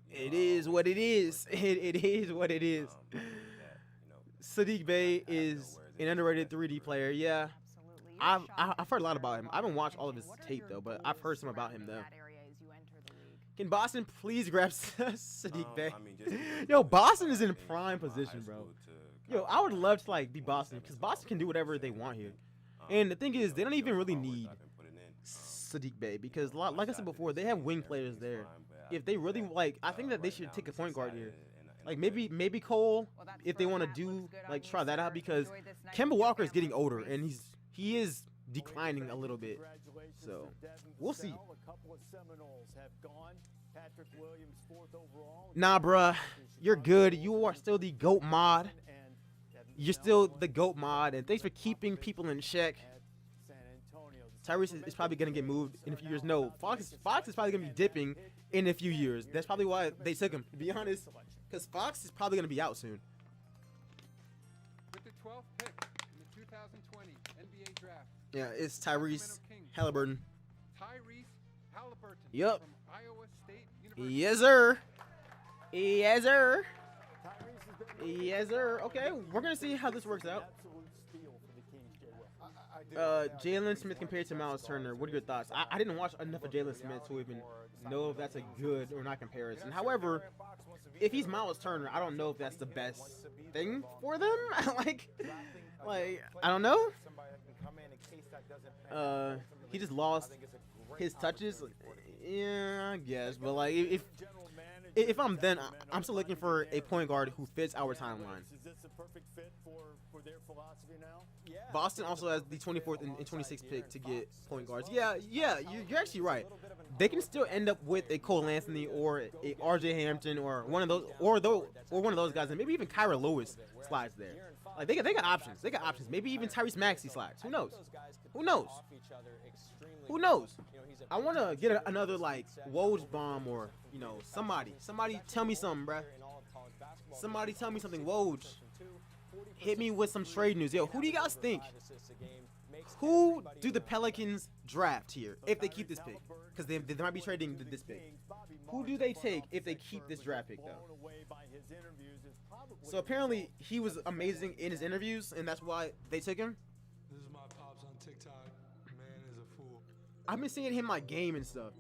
it is what it is. It is what it is. Sadiq Bey is an underrated 3D player. Yeah, I've heard a lot about him. I haven't watched all of his tape though, but I've heard some about him though. Can Boston please grab Sadiq Bey? Yo, Boston is in prime position, bro. Yo, I would love to like be Boston, because Boston can do whatever they want here. And the thing is, they don't even really need Sadiq Bey, because like I said before, they have wing players there. If they really like, I think that they should take a point guard here. Like maybe Cole, if they want to do like try that out, because Kemba Walker is getting older and he is declining a little bit. So we'll see. Nah, bruh, you're good. You are still the GOAT mod. You're still the GOAT mod, and thanks for keeping people in check. Tyrese is probably gonna get moved in a few years. No, Fox is probably gonna be dipping in a few years. That's probably why they took him, to be honest, because Fox is probably gonna be out soon. With the 12th pick in the 2020 NBA draft. Yeah, it's Tyrese Halliburton. Tyrese Halliburton. Yep. From Iowa State University. Yes, sir. Yes, sir. Yes, sir. Okay, we're gonna see how this works out. Jalen Smith compared to Miles Turner. What are your thoughts? I didn't watch enough of Jalen Smith to even know if that's a good or not comparison. However, if he's Miles Turner, I don't know if that's the best thing for them. like I don't know. He just lost his touches. Yeah, I guess. But like if I'm then, I'm still looking for a point guard who fits our timeline. Is this a perfect fit for their philosophy now? Yeah. Boston also has the 24th and 26th pick to get point guards. Yeah, you're actually right. They can still end up with a Cole Anthony or a RJ Hampton or one of those or one of those guys, and maybe even Kyra Lewis slides there. Like they got options. They got options. Maybe even Tyrese Maxey slides. Who knows? Who knows? Who knows? I want to get another like Woj bomb or somebody tell me something, bruh. Somebody tell me something. Woj, hit me with some trade news. Yo, who do you guys think? Who do the Pelicans draft here if they keep this pick? Because they might be trading this pick. Who do they take if they keep this draft pick though? So apparently he was amazing in his interviews, and that's why they took him. This is my pops on TikTok. Man is a fool. I've been seeing him like game and stuff.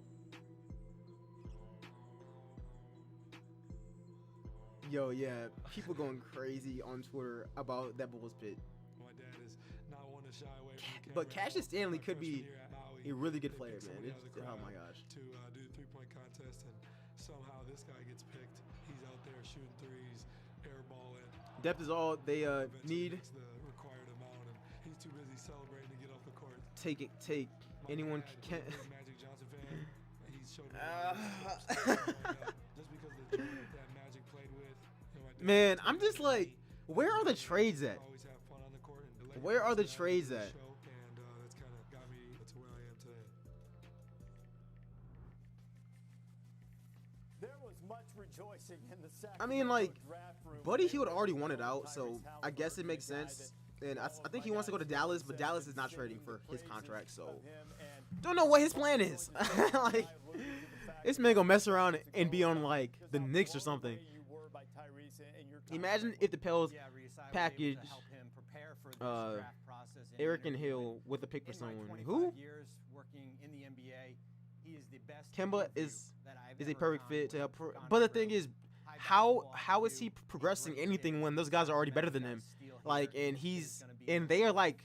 Yo, yeah, people going crazy on Twitter about that Bulls pick. My dad is not one to shy away from the camera. But Cassius Stanley could be a really good player, man. Oh my gosh. To do the three-point contest, and somehow this guy gets picked. He's out there shooting threes, airballing. Depth is all they need. The required amount, and he's too busy celebrating to get off the court. Take. Anyone can. Magic Johnson fan. He's showed just because the that Magic played with. Man, I'm just like, where are the trades at? Always have fun on the court and where are the trades at? And that's kind of got me to where I am today. There was much rejoicing in the I mean, like, Buddy Hield already wanted out, so I guess it makes sense. And I think he wants to go to Dallas, but Dallas is not trading for his contract, so don't know what his plan is. Like, this man gonna mess around and be on like the Knicks or something. Imagine if the Pels package Eric and Hill with a pick for someone. Who? Kemba is a perfect fit to help. But the thing is, how is he progressing anything when those guys are already better than him? Like, and they are like,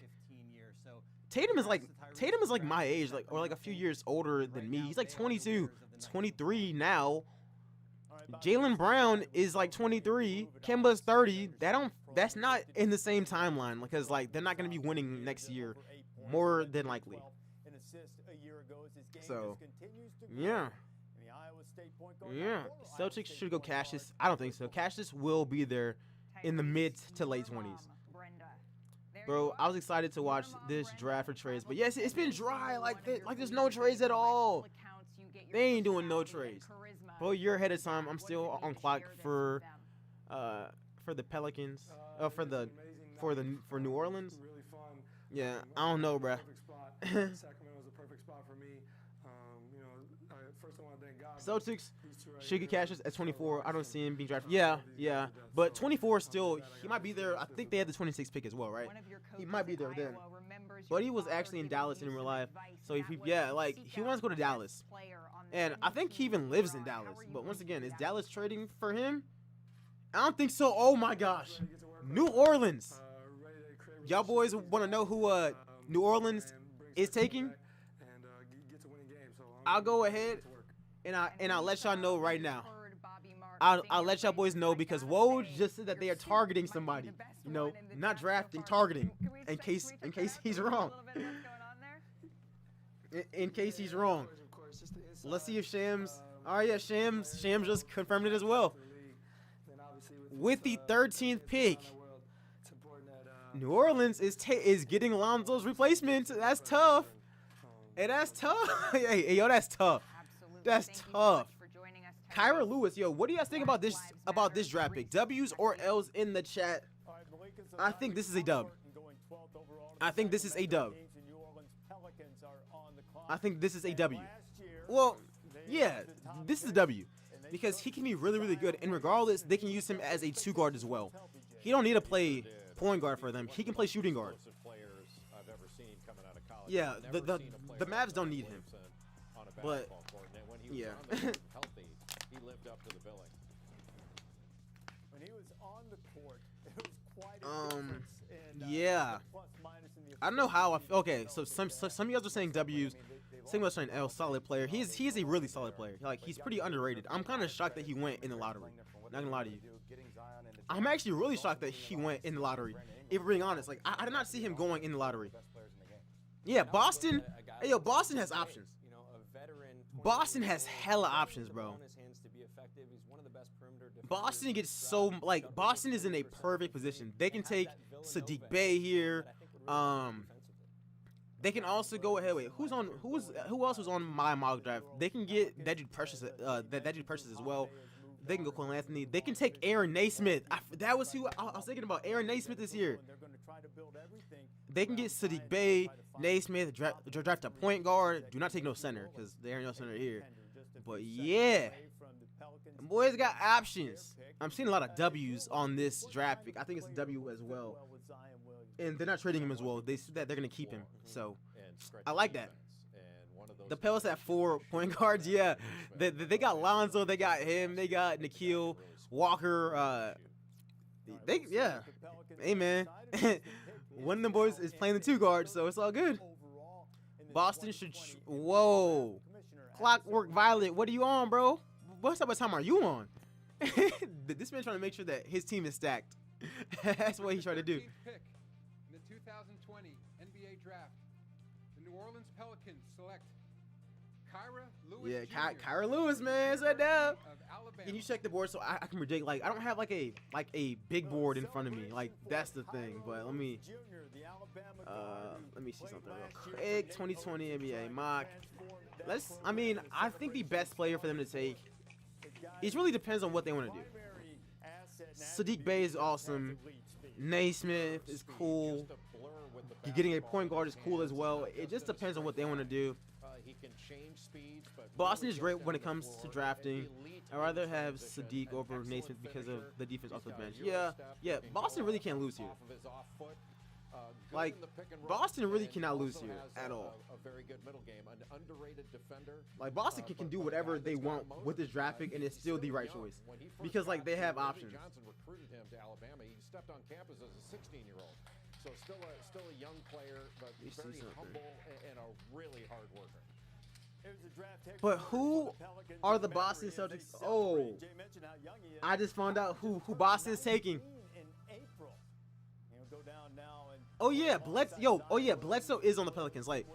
Tatum is like my age, like, or like a few years older than me. He's like 22, 23 now, Jaylen Brown is like 23. Kemba's 30. That's not in the same timeline because like they're not going to be winning next year, more than likely. So, yeah. Yeah. Celtics should go Cassius. I don't think so. Cassius will be there in the mid to late 20s. Bro, I was excited to watch this draft for trades, but yes, it's been dry. Like there's no trades at all. They ain't doing no trades. Bro, you're ahead of time. I'm still on clock for the Pelicans. For New Orleans. Yeah, I don't know, bro. Sacramento's a perfect spot for me. First I want to thank God. Celtics should get Cassius at 24. I don't see him being drafted. Yeah. But 24 still, he might be there. I think they had the 26th pick as well, right? He might be there then. But he was actually in Dallas in real life. So if he wants to go to Dallas. And I think he even lives in Dallas. But once again, is Dallas trading for him? I don't think so. Oh my gosh. New Orleans. Y'all boys want to know who New Orleans is taking? I'll go ahead and I'll let y'all know right now. I'll let y'all boys know because Woj just said that they are targeting somebody. You know, not drafting, targeting. In case he's wrong. In case he's wrong. Let's see if Shams. Oh yeah, Shams just confirmed it as well. With the 13th pick, New Orleans is getting Lonzo's replacement. That's tough. Hey, that's tough. Hey, yo, that's tough. That's tough. Kyra Lewis, yo, what do you guys think about this draft pick? W's or L's in the chat? I think this is a dub. I think this is a dub. I think this is a W. Well, yeah, this is a W. Because he can be really, really good. And regardless, they can use him as a 2-guard as well. He don't need to play point guard for them. He can play shooting guard. Yeah, the Mavs don't need him. But, yeah. He lived up to the billing. When he was on the court, it was quite a yeah. I don't know how okay, so some of you guys are saying W's, some of us are saying L, solid player. He's a really solid player. Like, he's pretty underrated. I'm kind of shocked that he went in the lottery. Not gonna lie to you. I'm actually really shocked that he went in the lottery. If we're being honest, like I did not see him going in the lottery. Yeah, Boston. Hey, yo, Boston has options. Boston has hella options, bro. Boston gets so Boston is in a perfect position. They can take Sadiq Bey here. They can also go ahead. Wait, who else was on my mock draft? They can get that dude Precious as well. They can go Cole Anthony. They can take Aaron Naismith. That was who I was thinking about. Aaron Naismith this year. They can get Sadiq Bey, Naismith, draft a point guard. Do not take no center because there ain't no center here. But yeah, the boys got options. I'm seeing a lot of W's on this draft pick. I think it's a W as well. And they're not trading him as well. They said that they're going to keep him. So I like that. The Pels have 4 point guards. Yeah, they got Lonzo, they got him, they got Nikhil Walker. Hey man, one of them boys is playing the 2 guard, so it's all good. Boston should. Whoa, Clockwork Violet, what are you on, bro? What type of time are you on? This man trying to make sure that his team is stacked. That's what he's trying to do. Pick in the 2020 NBA Draft, the New Orleans Pelicans select Kyra Lewis. Yeah, Jr. Kyra Lewis, man, so down. Can you check the board so I can predict? Like, I don't have like a big board in front of me. Like, that's the thing. But let me see something real quick. 2020 NBA mock. I think the best player for them to take. It really depends on what they want to do. Sadiq Bey is awesome. Naismith is cool. Getting a point guard is cool as well. It just depends on what they want to do. Boston is great when it comes to drafting. I'd rather have Sadiq over Naismith because of the defense off the bench. Yeah. Boston really can't lose here. Like, Boston really cannot lose here at all. Like, Boston can do whatever they want with this draft pick, and it's still the right choice because like they have options. Johnson recruited him to Alabama. He stepped on campus as a 16-year-old, so still a young player, but very humble and a really hard worker. But who are the Boston Celtics? Oh, I just found out who Boston is taking. Oh yeah, Bledsoe is on the Pelicans. Like,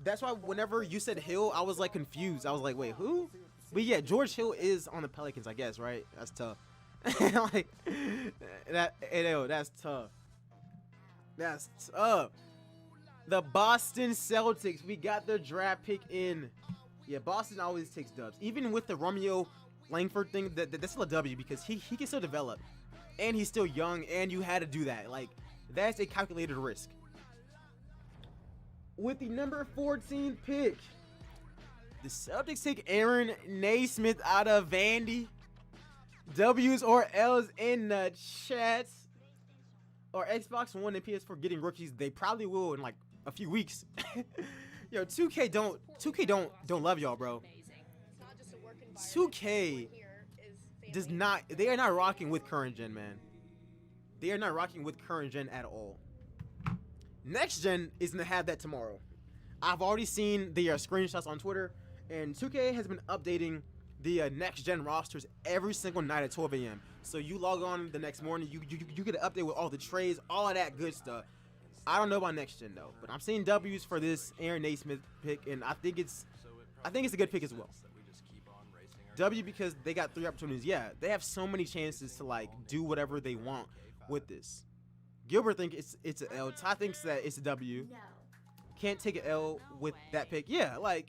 that's why whenever you said Hill, I was like confused. I was like, wait, who? But yeah, George Hill is on the Pelicans, I guess, right? That's tough. Like that's tough. That's tough. The Boston Celtics, we got their draft pick in. Yeah, Boston always takes dubs. Even with the Romeo Langford thing, that's still a W because he can still develop. And he's still young, and you had to do that. Like, that's a calculated risk. With the number 14 pick, the Celtics take Aaron Naismith out of Vandy. W's or L's in the chats. Or Xbox One and PS4 getting rookies. They probably will in like a few weeks. Yo, 2K don't love y'all, bro. 2K does not. They are not rocking with current gen, man. They are not rocking with current gen at all. Next gen is gonna have that tomorrow. I've already seen the screenshots on Twitter, and 2K has been updating the next gen rosters every single night at 12 a.m. So you log on the next morning, you get an update with all the trades, all of that good stuff. I don't know about next gen though, but I'm seeing W's for this Aaron Naismith pick, and I think it's a good pick as well. W because they got 3 opportunities. Yeah, they have so many chances to like do whatever they want with this. Gilbert thinks it's an L. Ty thinks that it's a W. Can't take an L with that pick. Yeah, like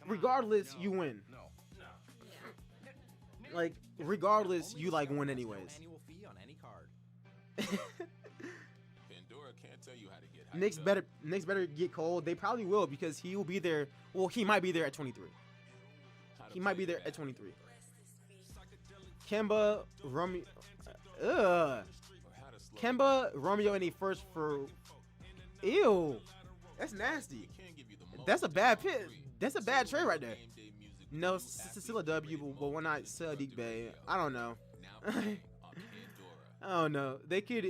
regardless, you win. Like regardless, you like win anyways. Annual fee on any card. Pandora can't tell you how to get Knicks better get Cole. They probably will because he will be there. Well, he might be there at 23. He might be there at 23. Kemba, Romeo, Kemba, Romeo, and a first for. Ew, that's nasty. That's a bad pick. That's a bad trade right there. No, still a W, but why not Sadiq Bey? I don't know. I don't know. They could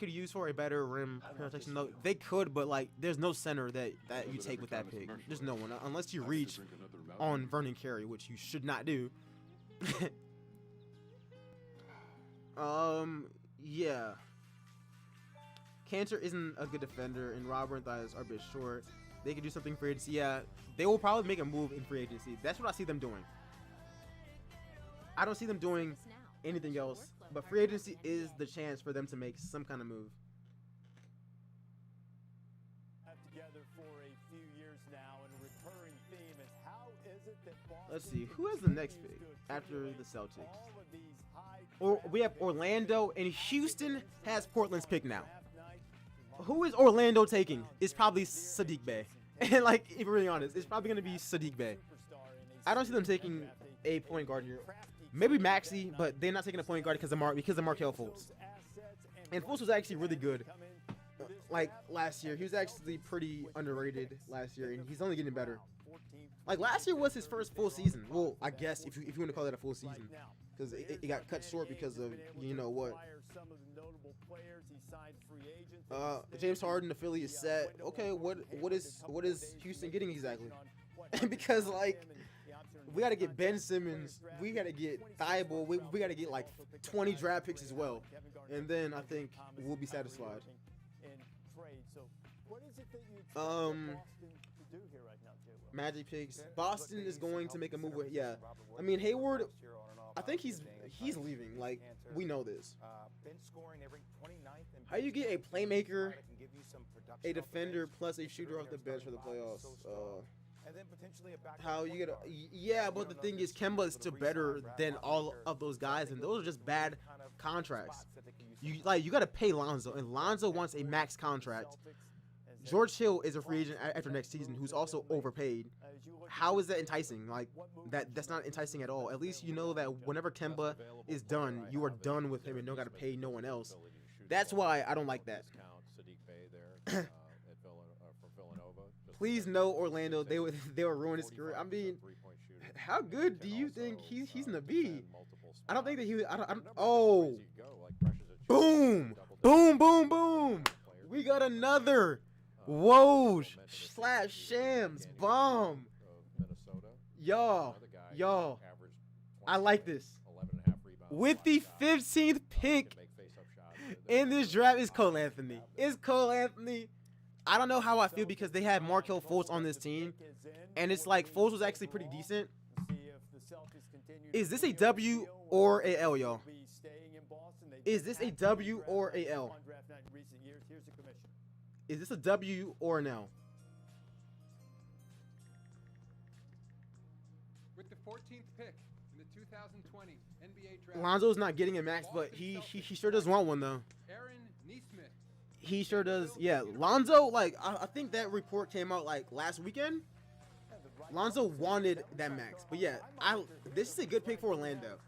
use for a better rim protection. No, they could, but like, there's no center that you take with that pick. There's no one unless you reach on Vernon Carey, which you should not do. Yeah. Cantor isn't a good defender, and Robert and Thias are a bit short. They could do something for agency. Yeah, they will probably make a move in free agency. That's what I see them doing. I don't see them doing anything else, but free agency is the chance for them to make some kind of move. Together for a few years now, and a recurring theme is how is it that Boston Let's see, who has the next pick after the Celtics? Or we have Orlando, and Houston has Portland's pick now. Who is Orlando taking? It's probably Sadiq Bey. And like, if we're really honest, it's probably gonna be Sadiq Bey. I don't see them taking a point guard here. Maybe Maxey, but they're not taking a point guard because of Markelle Fultz. And Fultz was actually really good. Like last year, he was actually pretty underrated last year, and he's only getting better. Like last year was his first full season. Well, I guess if you want to call that a full season, because it got cut short because of you know what. James Harden, the Philly is set. Okay, what is Houston getting exactly? Because like we got to get Ben Simmons, we got to get Thibault, we got to get like 20 draft picks as well, and then I think we'll be satisfied. Magic picks. Boston is going to make a move with I mean Hayward. I think he's leaving. Like we know this. How you get a playmaker, a defender, plus a shooter off the bench for the playoffs? How you get but the thing is, Kemba is still better than all of those guys, and those are just bad contracts. You got to pay Lonzo, and Lonzo wants a max contract. George Hill is a free agent after next season, who's also overpaid. How is that enticing? Like that's not enticing at all. At least you know that whenever Kemba is done, you are done with him and don't got to pay no one else. That's why I don't like that. Please no Orlando, they would ruin his career. I mean, how good do you think he's gonna be? I don't think that he. I don't. Oh, boom, boom, boom, boom. We got another Whoa, slash Shams bomb. Yo, I like this. With the 15th pick in this draft is Cole Anthony. I don't know how I feel because they had Markelle Fultz on this team, and it's like Fultz was actually pretty decent. Is this a W or a L, y'all? Is this a W or a L? Is this a W or an L? With the 14th pick in the 2020 NBA draft, Lonzo's not getting a max, but he sure does want one though. Aaron Nesmith. He sure does. Yeah, Lonzo. Like I think that report came out like last weekend. Lonzo wanted that max, but yeah, this is a good pick for Orlando.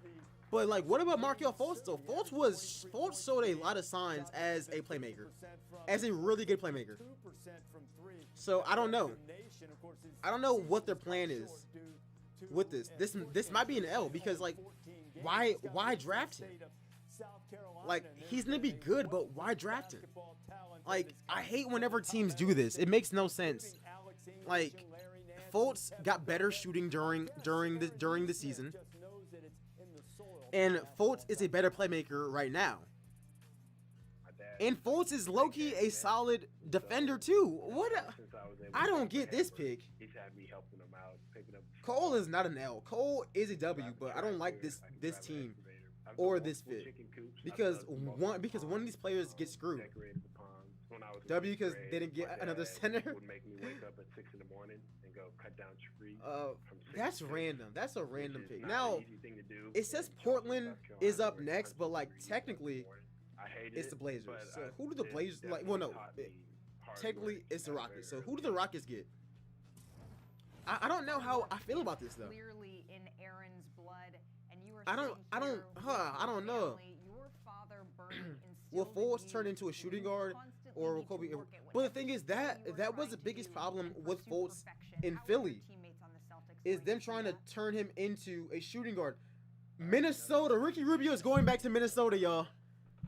But like, what about Markelle Fultz? So Fultz showed a lot of signs as a playmaker, as a really good playmaker. So I don't know. I don't know what their plan is with this. This might be an L because like, why draft him? Like he's gonna be good, but why draft him? Like I hate whenever teams do this. It makes no sense. Like Fultz got better shooting during the season. And Fultz is a better playmaker right now. And Fultz is low-key a solid defender too. I don't get this pick. Cole is not an L. Cole is a W, but I don't like this team or this fit because one of these players gets screwed. W because they didn't get another center. That's random. That's a random pick. Now, it says Portland is up next, but like technically, it's the Blazers. So who do the Blazers like? Well, no, technically it's the Rockets. So who do the Rockets get? I don't know how I feel about this though. Clearly in Aaron's blood, and you are I don't know. Will Fultz turn into a shooting guard or will Kobe? But the thing is that was the biggest problem with Fultz in Philly. Is them trying to turn him into a shooting guard. Minnesota, Ricky Rubio is going back to Minnesota, y'all.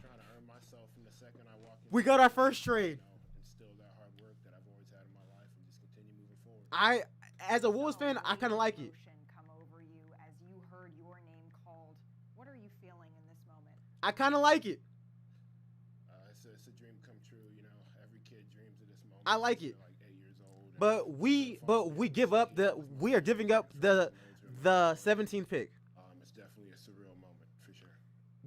Trying to earn myself from the second I walk in. We got our first trade. Instill that hard work that I've always had in my life and just continue moving forward. As a Wolves fan, I kind of like it. Come over you as you heard your name called. What are you feeling in this moment? I kind of like it. It's a dream come true, you know. Every kid dreams of this moment. I like it. Like 8 years old. But we are giving up the 17th pick. It's definitely a surreal moment for sure.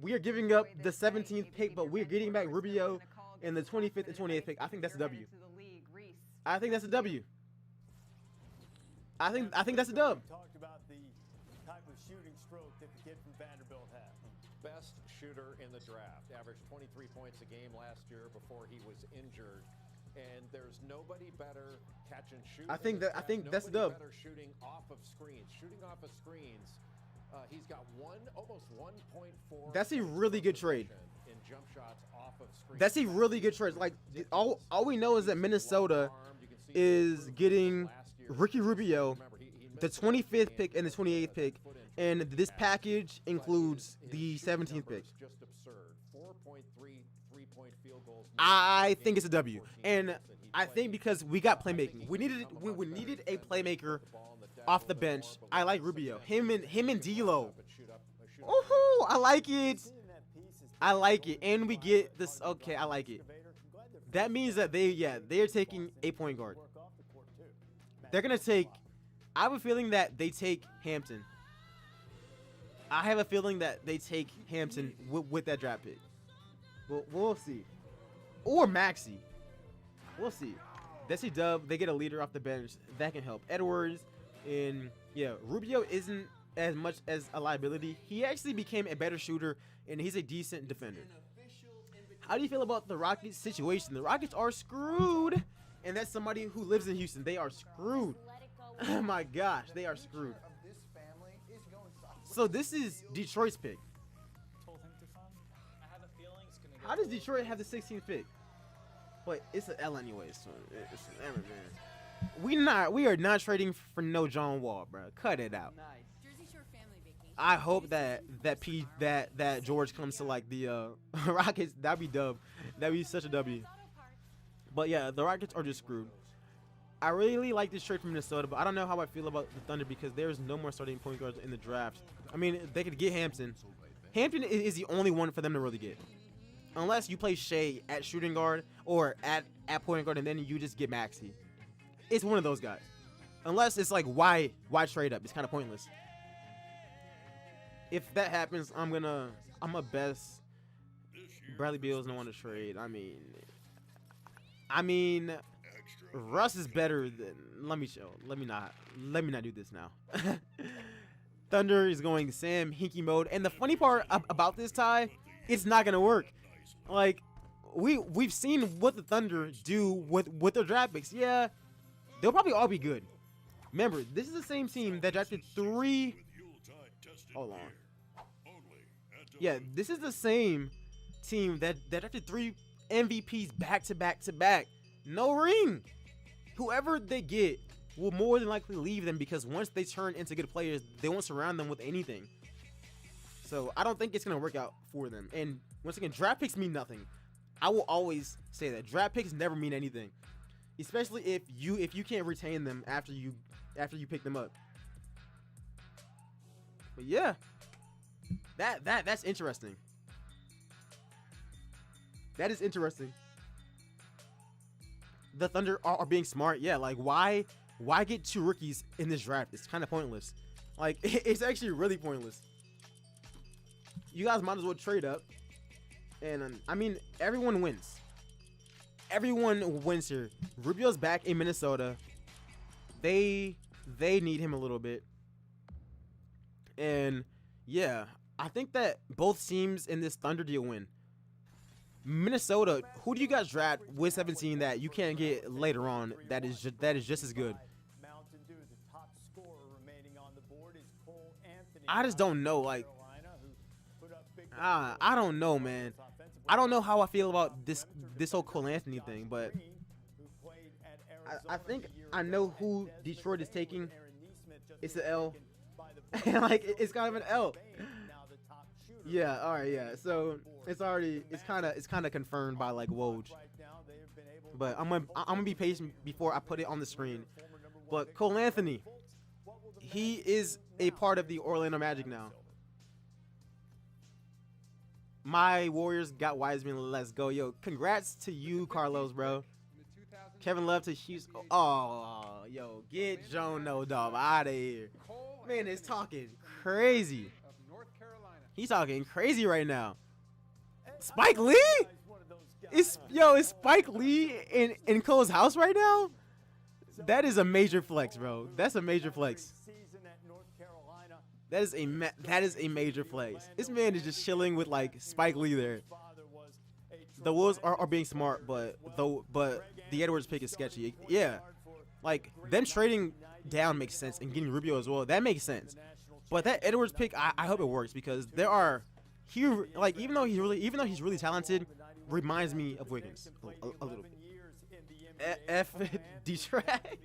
We are giving up the 17th pick, but we're getting back Rubio in the 25th and 28th pick. I think that's a W. I think that's a W. I think that's a dub. Talked about the type of shooting stroke that the kid from Vanderbilt had. Best shooter in the draft, averaged 23 points a game last year before he was injured. And there's nobody better catch and shoot. I think that's a dub. Better shooting off of screens. He's got almost 1.4. That's a really good trade. In jump shots off of screens. That's a really good trade. Like all we know is that Minnesota is getting Ricky Rubio, the 25th pick and the 28th pick, and this package includes the 17th pick. Just absurd. 4.3 3-point field goals. I think it's a W, and I think because we got playmaking, we needed a playmaker off the bench. I like Rubio. Him and D'Lo. Oh, I like it, and we get this. Okay, I like it. That means that they are taking a point guard. They're gonna take. I have a feeling that they take Hampton. I have a feeling that they take Hampton with that draft pick. We'll see. Or Maxey. We'll see. That's a dub. They get a leader off the bench. That can help. Edwards and Rubio isn't as much as a liability. He actually became a better shooter, and he's a decent defender. How do you feel about the Rockets situation? The Rockets are screwed. And that's somebody who lives in Houston. They are screwed. Oh my gosh, they are screwed. So this is Detroit's pick. How does Detroit have the 16th pick? But it's an L anyway, so it's an error, man. We are not trading for no John Wall, bro. Cut it out. I hope that George comes to like the Rockets. That'd be dub. That'd be such a W. But yeah, the Rockets are just screwed. I really like this trade from Minnesota, but I don't know how I feel about the Thunder because there's no more starting point guards in the draft. I mean, they could get Hampton. Hampton is the only one for them to really get. Unless you play Shea at shooting guard or at point guard and then you just get Maxey. It's one of those guys. Unless it's like, why trade up? It's kind of pointless. If that happens, I'm a best Bradley Beal's no one to trade. I mean, Russ is better than. Let me not do this now. Thunder is going Sam Hinkie mode, and the funny part about this tie, it's not gonna work. Like, we've seen what the Thunder do with their draft picks. Yeah, they'll probably all be good. Remember, this is the same team that drafted 3. Hold on. Yeah, this is the same team that drafted 3 MVPs back to back to back. No ring. Whoever they get will more than likely leave them because once they turn into good players, they won't surround them with anything. So I don't think it's gonna work out for them. And once again, draft picks mean nothing. I will always say that draft picks never mean anything, especially if you can't retain them after you pick them up. But yeah, that's interesting. That is interesting. The Thunder are being smart. Yeah, like why get 2 rookies in this draft? It's kind of pointless. Like it's actually really pointless. You guys might as well trade up. And I mean, everyone wins. Everyone wins here. Rubio's back in Minnesota. They need him a little bit. And yeah, I think that both teams in this Thunder deal win. Minnesota, who do you guys draft with 17 that you can't get later on that is just as good? I just don't know. Like, I don't know, man. I don't know how I feel about this whole Cole Anthony thing, but I think I know who Detroit is taking. It's an L. Like, it's kind of an L. Yeah, all right, yeah. So it's kind of confirmed by like Woj. But I'm gonna be patient before I put it on the screen. But Cole Anthony, he is a part of the Orlando Magic now. My Warriors got Wiseman. Let's go, yo! Congrats to you, Carlos, bro. Kevin Love to Houston. Oh, yo, get Joe No Dog out of here. Man is talking crazy. He's talking crazy right now. Spike Lee? Is Spike Lee in Cole's house right now? That is a major flex, bro. That's a major flex. That is a major flex. This man is just chilling with like Spike Lee there. The Wolves are being smart, but the Edwards pick is sketchy. Yeah, like them trading down makes sense and getting Rubio as well. That makes sense. But that Edwards pick, I hope it works because there are like even though he's really talented, reminds me of Wiggins a little bit. F detract.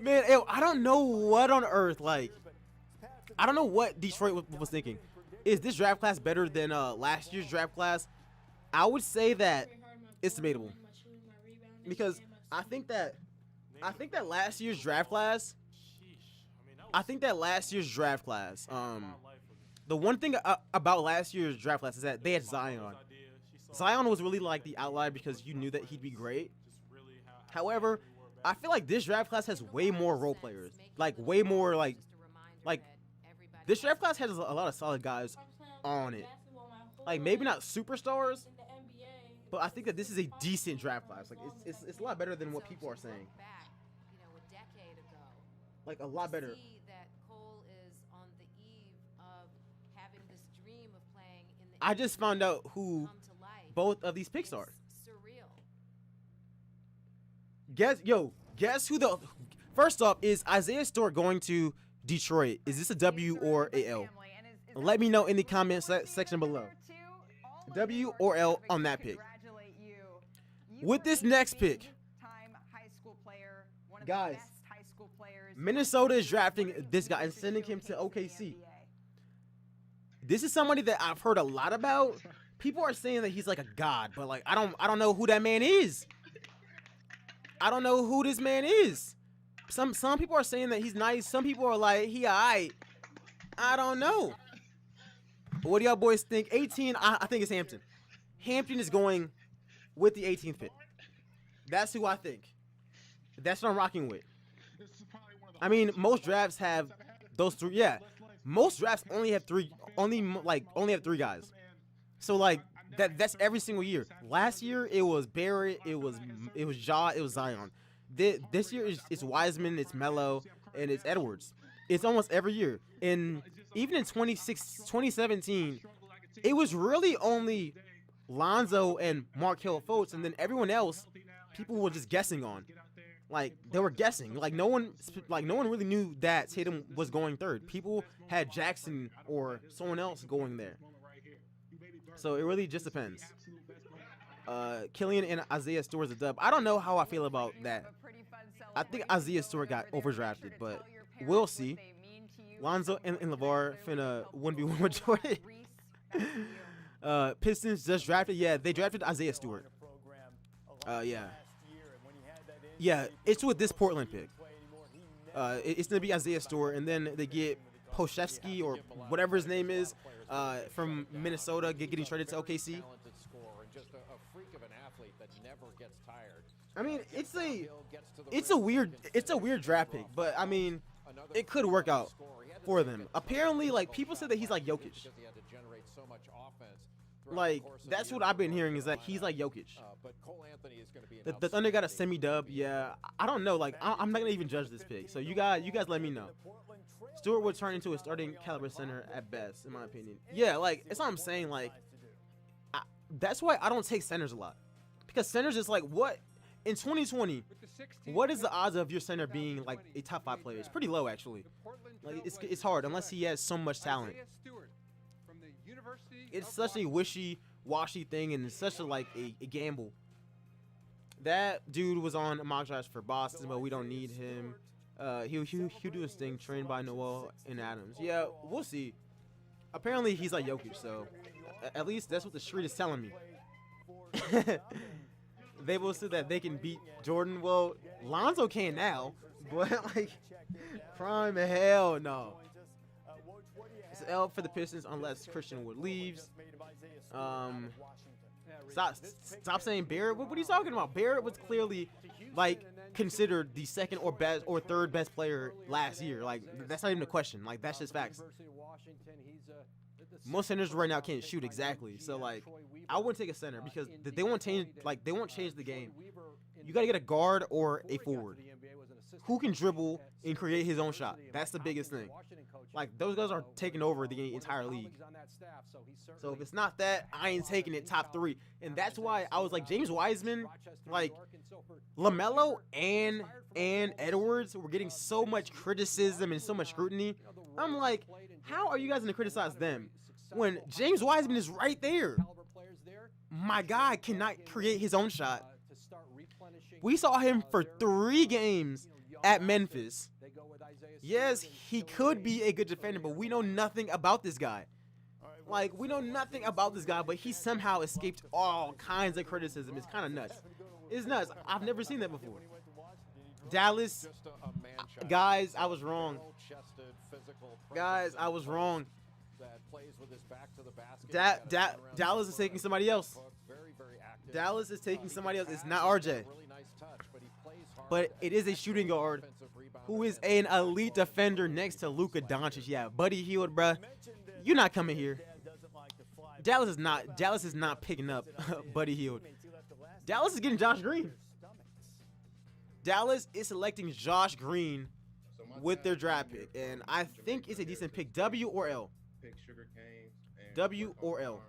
Man, I don't know what on earth, like I don't know what Detroit was thinking. Is this draft class better than last year's draft class? I would say that it's debatable because I think that last year's draft class. The one thing about last year's draft class is that they had Zion. Zion was really like the outlier because you knew that he'd be great. However, I feel like this draft class has way more role players. Like way more like this draft class has a lot of solid guys on it. Like maybe not superstars, but I think that this is a decent draft class. Like it's a lot better than what people are saying. Like a lot better. I just found out who both of these picks are. Guess who the first off is Isaiah Stewart going to Detroit? Is this a W or a L? Let me know in the comment section below. W or L on that pick. With this next pick, guys, Minnesota is drafting this guy and sending him to OKC. This is somebody that I've heard a lot about. People are saying that he's like a god, but like I don't know who that man is. I don't know who this man is. Some people are saying that he's nice. Some people are like, he alright. I don't know. What do y'all boys think? 18, I think it's Hampton. Hampton is going with the 18th pick. That's who I think. That's what I'm rocking with. I mean, most drafts have those three. Yeah, most drafts only have three guys. So like that's every single year. Last year it was Barrett, it was Ja, it was Zion. This year it's Wiseman, it's Melo, and it's Edwards. It's almost every year. And even in 2017, it was really only Lonzo and Markelle Fultz, and then everyone else, people were just guessing on. Like they were guessing. Like no one really knew that Tatum was going third. People had Jackson or someone else going there. So it really just depends. Killian and Isaiah Stewart's a dub. I don't know how I feel about that. I think Isaiah Stewart got overdrafted, but we'll see. Lonzo and LeVar finna 1v1 with Jordan. Pistons just drafted. Yeah, they drafted Isaiah Stewart. Yeah. Yeah, it's with this Portland pick. It's going to be Isaiah Stewart, and then they get Poshevsky or whatever his name is from Minnesota getting traded to OKC. I mean, it's a weird draft pick, but I mean, it could work out for them. Apparently, like people said that he's like Jokic. Like that's what I've been hearing is that he's like Jokic. The Thunder got a semi-dub. Yeah, I don't know. Like I'm not gonna even judge this pick. So you guys let me know. Stewart would turn into a starting caliber center at best, in my opinion. Yeah, like that's what I'm saying. Like that's why I don't take centers a lot, because centers is like what in 2020. What is the odds of your center being like a top 5 player? It's pretty low actually. Like it's hard unless he has so much talent. It's such a wishy-washy thing, and it's such a gamble. That dude was on a mock draft for Boston, but we don't need him. He'll do his thing, trained by Noel and Adams. Yeah, we'll see. Apparently, he's like Jokic, so at least that's what the street is telling me. They will say that they can beat Jordan. Well, Lonzo can now, but like, prime hell no. It's an L for the Pistons unless Christian Wood leaves. Stop saying Barrett. What are you talking about? Barrett was clearly like considered the second or best or third best player last year. Like that's not even a question. Like that's just facts. Most centers right now can't shoot exactly. So like I wouldn't take a center because they won't change the game. You got to get a guard or a forward who can dribble and create his own shot. That's the biggest thing. Like those guys are taking over the entire league. So if it's not that, I ain't taking it top 3. And that's why I was like James Wiseman, like Lamelo and Edwards were getting so much criticism and so much scrutiny. I'm like, how are you guys gonna criticize them when James Wiseman is right there? My guy cannot create his own shot. We saw him for 3 games at Memphis. Yes, he could be a good defender, but we know nothing about this guy. Like, we know nothing about this guy, but he somehow escaped all kinds of criticism. It's kind of nuts. It's nuts. I've never seen that before. Dallas, guys, I was wrong. Guys, I was wrong. Dallas is taking somebody else. Dallas is taking somebody else. It's not RJ. But it is a shooting guard who is an elite defender next to Luka Doncic. Yeah, Buddy Hield, bruh. You're not coming here. Dallas is not picking up Buddy Hield. Dallas is getting Josh Green. Dallas is selecting Josh Green with their draft pick, and I think it's a decent pick. W or L? W or L?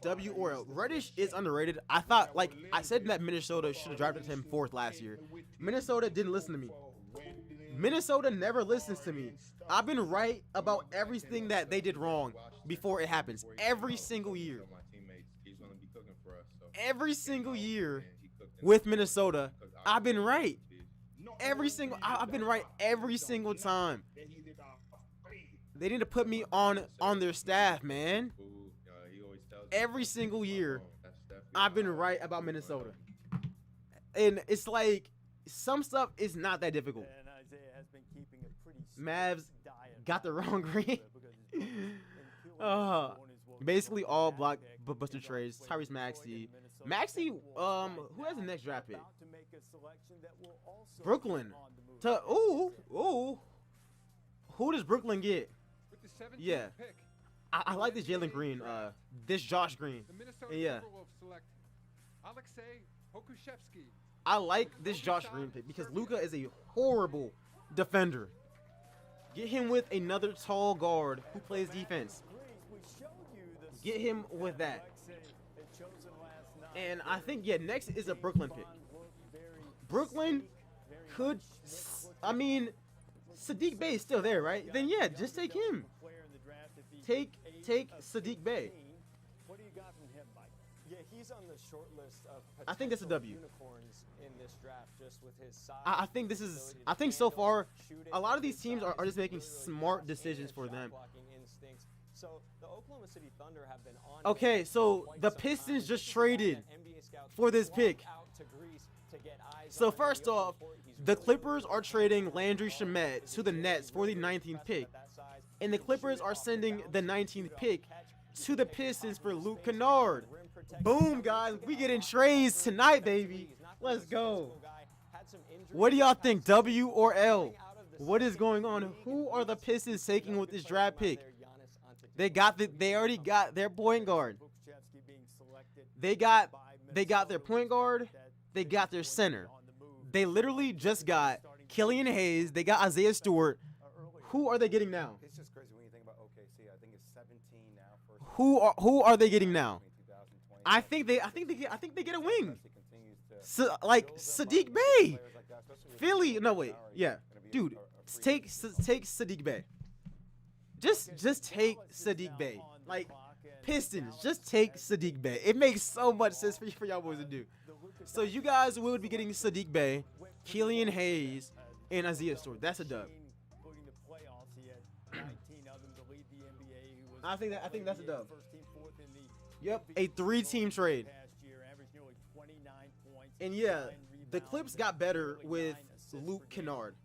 W or L. Reddish is underrated. I thought, like I said, that Minnesota should have drafted him 4th last year. Minnesota didn't listen to me. Minnesota never listens to me. I've been right about everything that they did wrong before it happens. Every single year. Every single year with Minnesota, I've been right. I've been right every single time. They need to put me on their staff, man. Every single year, I've been right about Minnesota. And it's like some stuff is not that difficult. And Isaiah has been keeping a pretty Mavs strict diet got the wrong green. because his brothers and Basically all blockbuster trades. Tyrese Maxey. Maxey, who has the next draft pick? to make a selection that will also Brooklyn. be on the move. Ooh. Who does Brooklyn get? With the 17th Yeah. pick, I like this Jalen Green, this Josh Green. the Minnesota And yeah, Timberwolves select Alexei Pokushevsky. I like this Josh Green pick because Luka is a horrible defender. Get him with another tall guard who plays defense. Get him with that. And I think, yeah, next is a Brooklyn pick. Brooklyn could, I mean, Sadiq Bey is still there, right? Then yeah, just take him. Take Sadiq Bey. What do you got from him, Mike? Yeah, he's on the short list of I think that's a W. unicorns in this draft just with his size. I think this is, I think so far, a lot of these teams are just making smart decisions for them. So the Oklahoma City Thunder have been on. Okay, so the Pistons just traded for this pick. So first off, the Clippers are trading Landry Shamet to the Nets for the 19th pick. And the Clippers are sending the 19th pick to the Pistons for Luke Kennard. Boom, guys. We getting trades tonight, baby. Let's go. What do y'all think, W or L? What is going on? Who are the Pistons taking with this draft pick? They already got their point guard. They got their point guard. They got their center. They literally just got Killian Hayes. They got Isaiah Stewart. Who are they getting now? It's just crazy when you think about OKC. I think it's 17 now. Who are they getting now? I think they get a wing. Like Sadiq Bey. Philly. No wait. Yeah, dude. Take Sadiq Bey. Just take Sadiq Bey. Like Pistons, just take Sadiq Bey. It makes so much sense for y'all boys to do. So you guys would be getting Sadiq Bey, Killian Hayes, and Isaiah Stewart. That's a dub. I think that's a dub. Yep, a 3-team trade. And yeah, the Clips got better with Luke Kennard.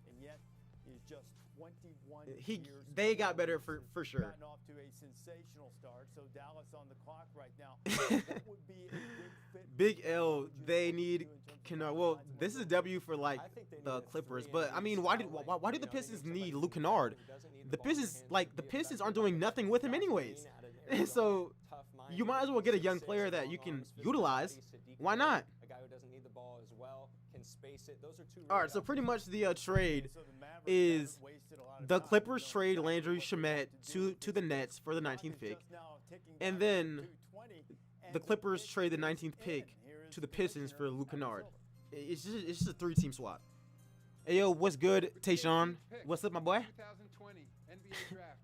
They got better for sure. Gotten off to a sensational start, so Dallas on the clock right now. What would be a good fit? Big L, they need Kennard. Well, this is a W for like the Clippers, but I mean, why do the Pistons need Luke Kennard? The Pistons aren't doing nothing with him anyways. So you might as well get a young player that you can utilize. Why not? A guy who doesn't need the ball as well, can space it. Those are two. All right, so pretty much the trade is the Clippers trade Landry Shamet to the Nets for the 19th pick, and then the Clippers trade the 19th pick to the Pistons for Luke Kennard. It's just a 3-team swap. Hey yo, what's good, Tayshawn? What's up, my boy? 2020 NBA draft.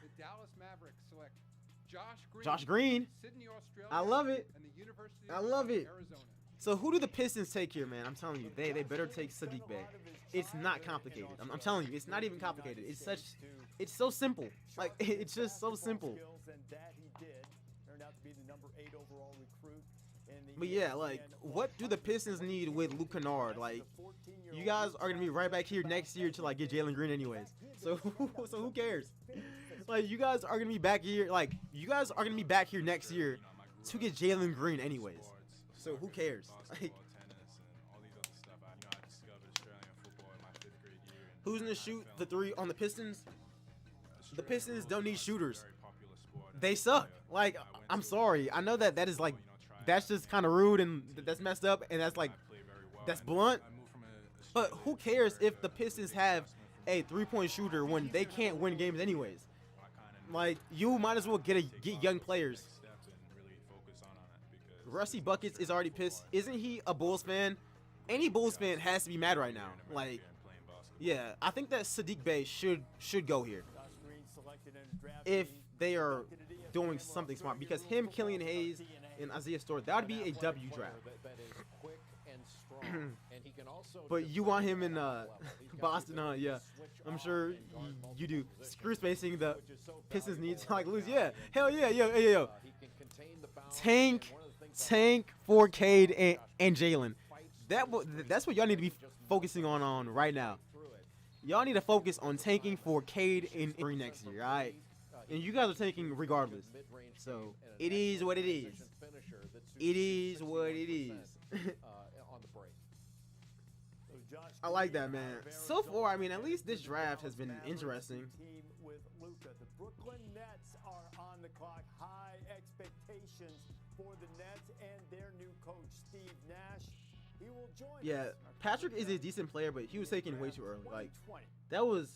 The Dallas Mavericks select Josh Green. Sydney, Australia, I love it. and the University I love it. of Arizona. So who do the Pistons take here, man? I'm telling you, they better take Sadiq Bey. It's not complicated. I'm telling you, it's not even complicated. It's so simple. Like it's just so simple. But yeah, like what do the Pistons need with Luke Kennard? Like you guys are gonna be right back here next year to like get Jalen Green anyways. So who cares? Like you guys are gonna be back here. Like you guys are gonna be back here next year to get Jalen Green anyways. So who cares? Like, who's gonna shoot the 3 on the Pistons? The Pistons don't need shooters. They suck. Like I'm sorry. I know that is like that's just kind of rude and that's messed up and that's like that's blunt. But who cares if the Pistons have a 3-point shooter when they can't win games anyways? Like you might as well get young players. Rusty Buckets is already pissed. Isn't he a Bulls fan? Any Bulls fan has to be mad right now. Like, yeah, I think that Sadiq Bey should go here if they are doing something smart. Because him, Killian Hayes, and Isaiah Stewart, that would be a W draft. But you want him in Boston, huh? Yeah, I'm sure you do. Screw spacing. The Pistons need to like lose. Yeah, hell yeah, yo. Tank for Cade and Jalen. That's what y'all need to be focusing on right now. Y'all need to focus on tanking for Cade in next year, all right? And you guys are tanking regardless. So it is what it is. It is what it is. I like that, man. So far, I mean, at least this draft has been interesting. The Brooklyn Nets are on the clock. High expectations for the Nets and their new coach, Steve Nash. He will join us. Patrick is a decent player, but he was taken way too early. Like that was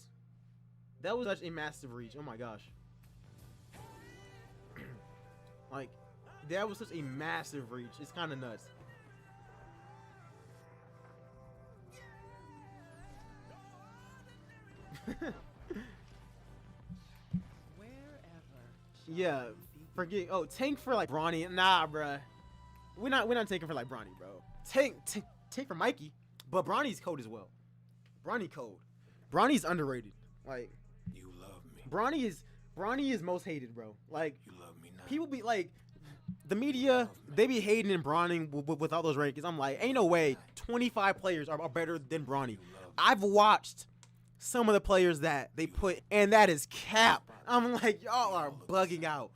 such a massive reach. Oh my gosh. Like that was such a massive reach. It's kind of nuts. Yeah, forget. Oh, tank for like Bronny. Nah, bruh. We're not taking for like Bronny, bro. Tank for Mikey, but Bronny's cold as well. Bronny cold. Bronny's underrated. Like you love me. Bronny is most hated, bro. Like you love me now. People be like, the media, they be hating and Bronny with all those rankings. I'm like, ain't no way 25 players are better than Bronny. I've watched some of the players that they put, and that is cap. I'm like, y'all are bugging out.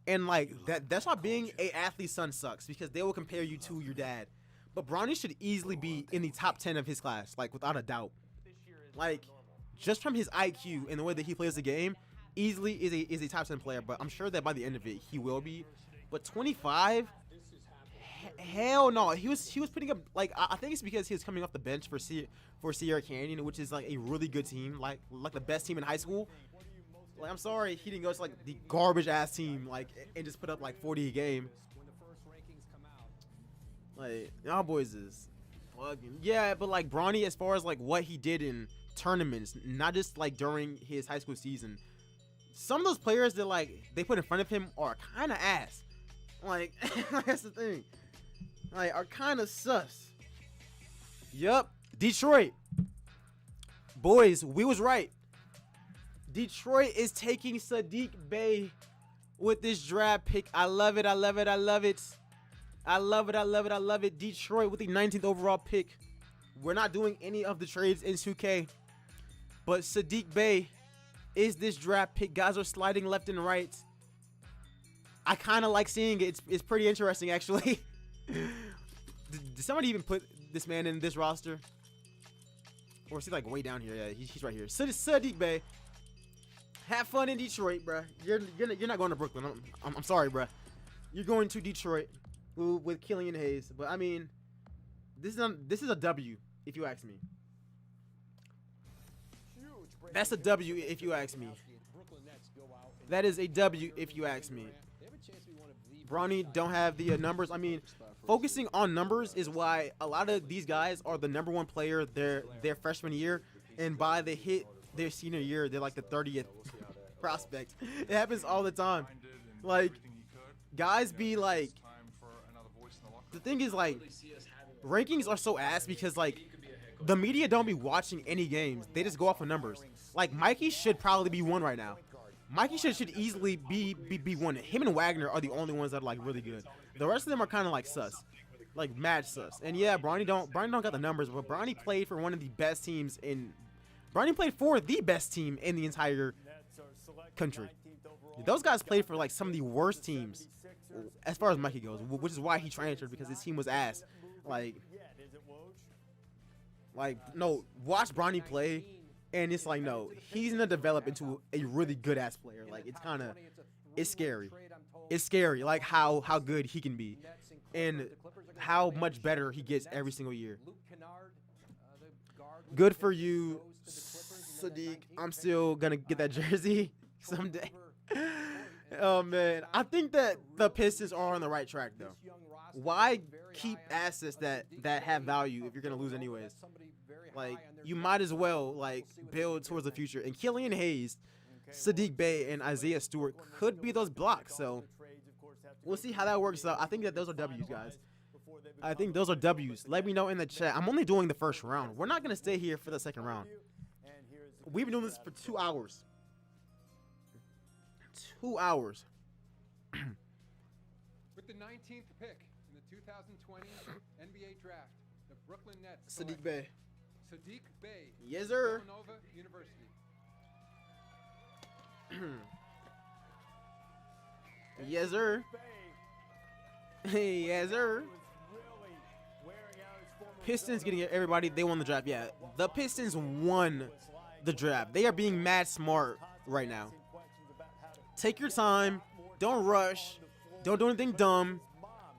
And like that's why being a athlete's son sucks, because they will compare you to your dad. But Bronny should easily be in the top 10 of his class, like without a doubt. Like just from his IQ and the way that he plays the game, easily is a top 10 player. But I'm sure that by the end of it he will be. But 25, hell no. He was putting up, like, I think it's because he was coming off the bench for Sierra Canyon, which is like a really good team, like the best team in high school. Like, I'm sorry he didn't go to like the garbage ass team, like, and just put up like 40 a game. Like, y'all boys is fucking, yeah. But like Bronny, as far as like what he did in tournaments, not just like during his high school season, some of those players that like they put in front of him are kind of ass. Like that's the thing. Like, are kind of sus. Yup. Detroit. Boys, we was right. Detroit is taking Sadiq Bey with this draft pick. I love it. I love it. I love it. I love it. I love it. I love it. Detroit with the 19th overall pick. We're not doing any of the trades in 2K. But Sadiq Bey is this draft pick. Guys are sliding left and right. I kind of like seeing it. It's pretty interesting, actually. Did somebody even put this man in this roster? Or is he like way down here? Yeah, he's right here. Sadiq Bey. Have fun in Detroit, bruh. You're not going to Brooklyn. I'm sorry, bruh. You're going to Detroit with Killian Hayes. But I mean, this is a W if you ask me. That's a W if you ask me. That is a W if you ask me. Bronny don't have the numbers. I mean, focusing on numbers is why a lot of these guys are the number one player their freshman year, and by they hit their senior year, they're like the 30th prospect. It happens all the time. Like, guys be like, the thing is, like, rankings are so ass because like the media don't be watching any games. They just go off of numbers. Like, Mikey should probably be one right now. Mikey should easily be one. Him and Wagner are the only ones that are like really good. The rest of them are kind of like sus, like mad sus. And yeah, Bronny don't got the numbers, but Bronny played for one of the best teams in. Bronny played for the best team in the entire country. Those guys played for like some of the worst teams as far as Mikey goes, which is why he transferred, because his team was ass. Like no, watch Bronny play. And it's like, no, he's gonna develop into a really good ass player. Like, it's scary. It's scary, like how good he can be, and how much better he gets every single year. Good for you, Sadiq. I'm still gonna get that jersey someday. Oh man, I think that the Pistons are on the right track though. Why keep assets that have value if you're gonna lose anyways? Like, you might as well like build towards the future. And Killian Hayes, Sadiq Bey, and Isaiah Stewart could be those blocks. So we'll see how that works out. I think that those are W's, guys. I think those are W's. Let me know in the chat. I'm only doing the first round. We're not gonna stay here for the second round. We've been doing this for 2 hours. 2 hours. With the 19th pick in the 2020 NBA Draft, the Brooklyn Nets. Sadiq select Bey. Sadiq Bey. Yes, sir. Villanova University. Yes, sir. Hey, yes, sir. Pistons getting everybody. They won the draft. Yeah, the Pistons won the draft. They are being mad smart right now. Take your time. Don't rush. Don't do anything dumb.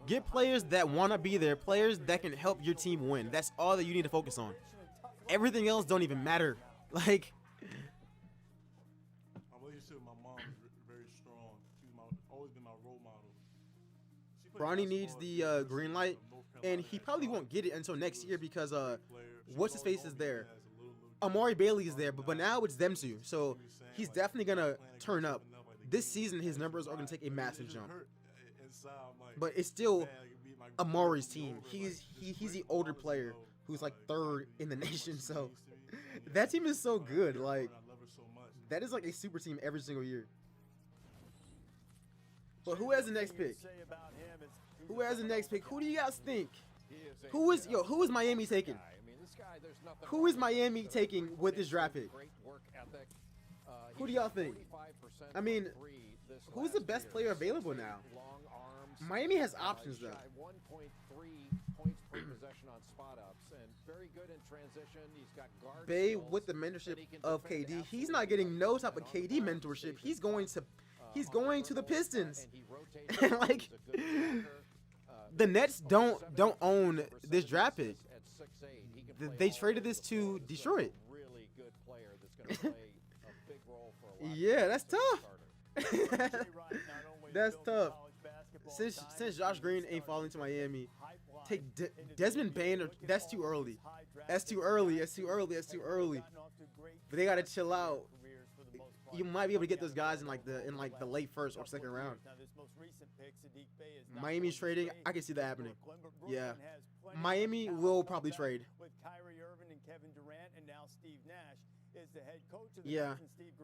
Get players that want to be there. Players that can help your team win. That's all that you need to focus on. Everything else don't even matter. Like, my relationship with my mom is very strong. She's always been my role model. Bronny needs the green light, and he probably won't get it until next year because what's his face is there. Amari Bailey is there, but now it's them two, so he's definitely gonna turn up. This season, his numbers are gonna take a massive jump. But it's still Amari's team. He's the older player who's like third in the nation, so that team is so good. Like, that is like a super team every single year. But who has the next pick? Who has the next pick? Who do you guys think? Who is Miami taking? Who is Miami taking with this draft pick? Who do y'all think? I mean, who's the best player available now? Miami has options though. 1.3 points per possession on spot ups and very good in transition. He's got guard Bay with the mentorship of KD. He's not getting no type of KD mentorship. He's going to the Pistons. Like, the Nets don't own this draft pick. They traded this to Detroit. Really good player that's going to play a big role for a lot. Yeah, that's tough. That's tough. Since Josh Green ain't falling to Miami, take Desmond Bain. That's too early. That's too early. That's too early. That's too early. But they gotta chill out. You might be able to get those guys in like the late first or second round. Miami's trading. I can see that happening. Yeah, Miami will probably trade. Yeah,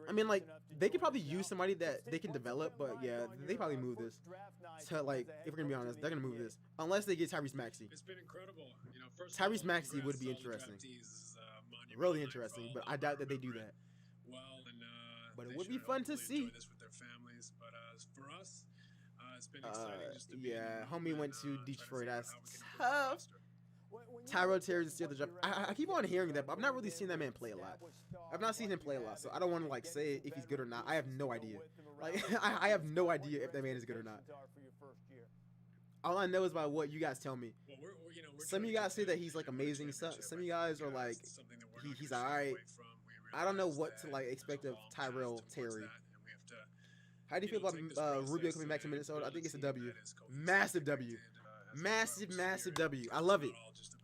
I mean, like, they could probably use somebody that they can develop, but yeah, they probably move this. So, like, if we're gonna be honest, they're gonna move this unless they get Tyrese Maxey. It's been incredible. You know, first Tyrese Maxey would be interesting, really interesting, but I doubt that they do that. But it would be fun to see. This with their families, but for us, it's been exciting just to be yeah, homie went to Detroit. That's tough. Tyrell Terry is still the job. I keep on hearing that, but I've not really seen that man play a lot. I've not seen him play a lot, so I don't want to like say if he's good or not. I have no idea. Like, I have no idea if that man is good or not. All I know is by what you guys tell me. Some of you guys say that he's like amazing. Some of you guys are like he's alright. I don't know what to like expect of Tyrell Terry. How do you feel about Rubio coming back to Minnesota? I think it's a W. Massive W. Massive W. I love it.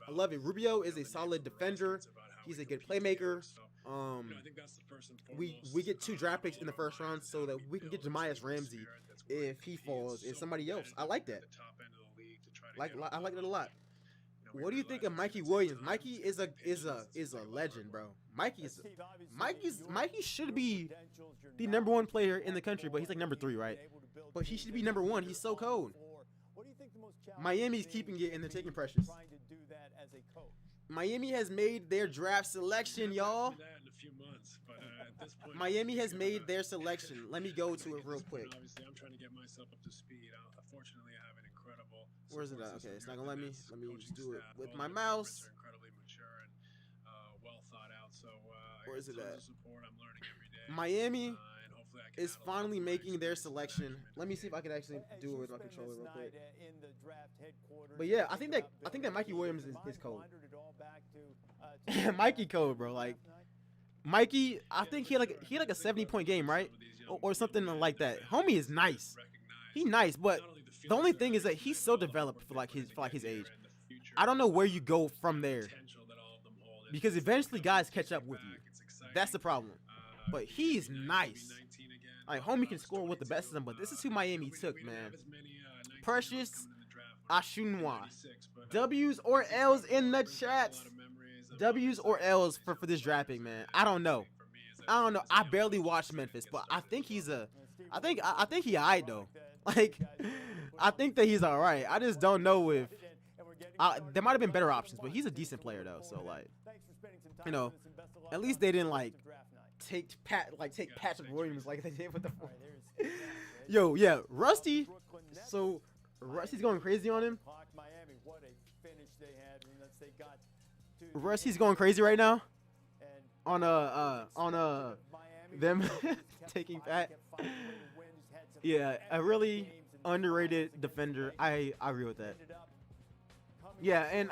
I love it. Rubio is a solid defender. He's a good playmaker. We get 2 draft picks in the first round so that we can get Jamias Ramsey if he falls and somebody else. I like that. I like it a lot. What do you think of Mikey Williams? Mikey is a legend, bro. Mikey should be the #1 player in the country, but he's like #3, right? But he should be #1. He's so cold. Miami's keeping it and they're taking Precious. Miami has made their draft selection, y'all. Miami has made their selection. Let me go to it real quick. Obviously, I'm trying to get myself up to speed. Unfortunately, I have an incredible. Where is it at? Okay, it's not gonna let me. Let me just do it with my mouse. Incredibly mature and well thought out. So where is it at? Support. I'm learning every day. Miami is finally making their selection. Let me see if I can actually do it with my controller real quick. But yeah, I think that Mikey Williams is cold. Mikey cold, bro. Like, Mikey, I think he had like a 70-point game, right? Or something like that. Homie is nice. He nice, but the only thing is that he's so developed for his age. I don't know where you go from there, because eventually guys catch up with you. That's the problem. But he's nice. Like, homie can score with the best of them, but this is who Miami took, man. Precious Achunwa. W's or L's in the chat. W's or L's for this draft pick, man. I don't know. I barely watched Memphis, but I think he alright though. Like, I think that he's alright. I just don't know if There might have been better options, but he's a decent player though. So like, you know, at least they didn't like take Patrick Williams like they did with the. Yo, yeah, Rusty. So Rusty's going crazy on him. Rusty's going crazy right now. On them taking Pat. Yeah, a really underrated defender. I agree with that. Yeah, and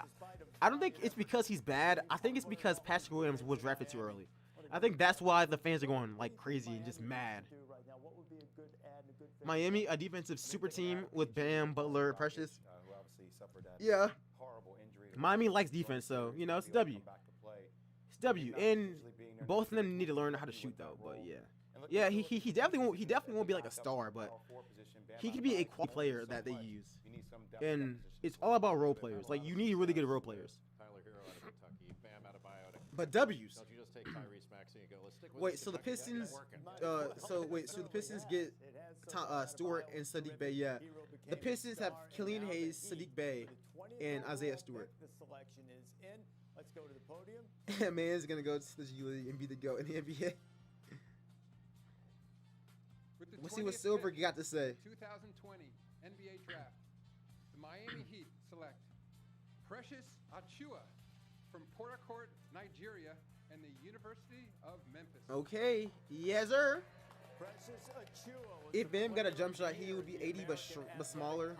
I don't think it's because he's bad. I think it's because Patrick Williams was drafted too early. I think that's why the fans are going like crazy and just mad. Miami, a defensive super team with Bam, Butler, Precious. Yeah. Miami likes defense, so you know it's a W. It's a W, and both of them need to learn how to shoot though. But yeah, he definitely won't be like a star, but he could be a quality player that they use. And it's all about role players. Like you need really good role players. But W's. Wait, so the Pistons. So the Pistons get Stewart and Sadiq Bey. Yeah, the Pistons have Killian Hayes, Sadiq Bey, and Isaiah Stewart. Man's gonna go to the G League and be the GOAT in the NBA. We'll see what Silver got to say. 2020 NBA Draft. The Miami Heat select Precious Achiuwa from Port Harcourt, Nigeria, and the University of Memphis. Okay, yes sir. If Bam got a jump shot, he would be 80 but smaller.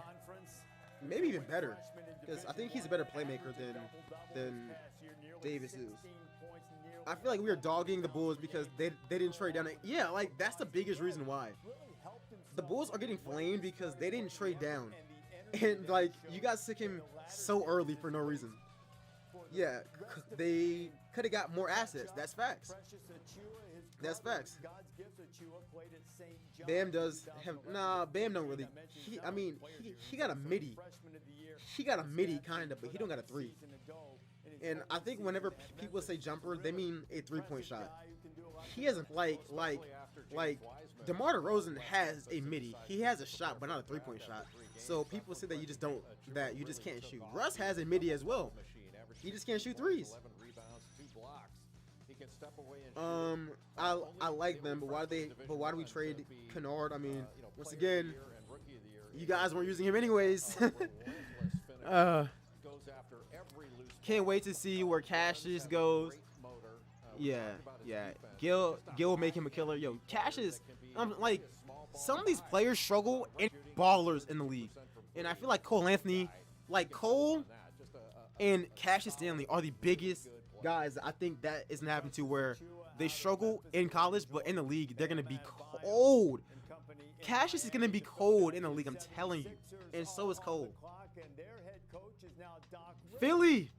Maybe even better, because I think he's a better playmaker than Davis is. I feel like we are dogging the Bulls because they didn't trade down. Yeah, like that's the biggest reason why. The Bulls are getting flamed because they didn't trade down. And like you guys took him so early for no reason. Yeah, they could have got more assets. That's facts. That's facts. Bam does have Bam don't really. He got a midi. He got a midi kind of, but he don't got a three. And I think whenever people say jumper, they mean a 3-point shot. He hasn't like DeMar DeRozan has a midi. He has a shot, but not a 3-point shot. So people say that you just can't shoot. Russ has a midi as well. He just can't shoot threes. I like them, but why do we trade Kennard? I mean, once again, you guys weren't using him anyways. Can't wait to see where Cassius goes. Yeah. Gil will make him a killer. Yo, Cassius, like some of these players struggle and ballers in the league, and I feel like Cole and Cassius Stanley are the biggest guys. I think that isn't happening to where they struggle in college, but in the league they're gonna be cold. Cassius is gonna be cold in the league, I'm telling you, and so is Cole. Philly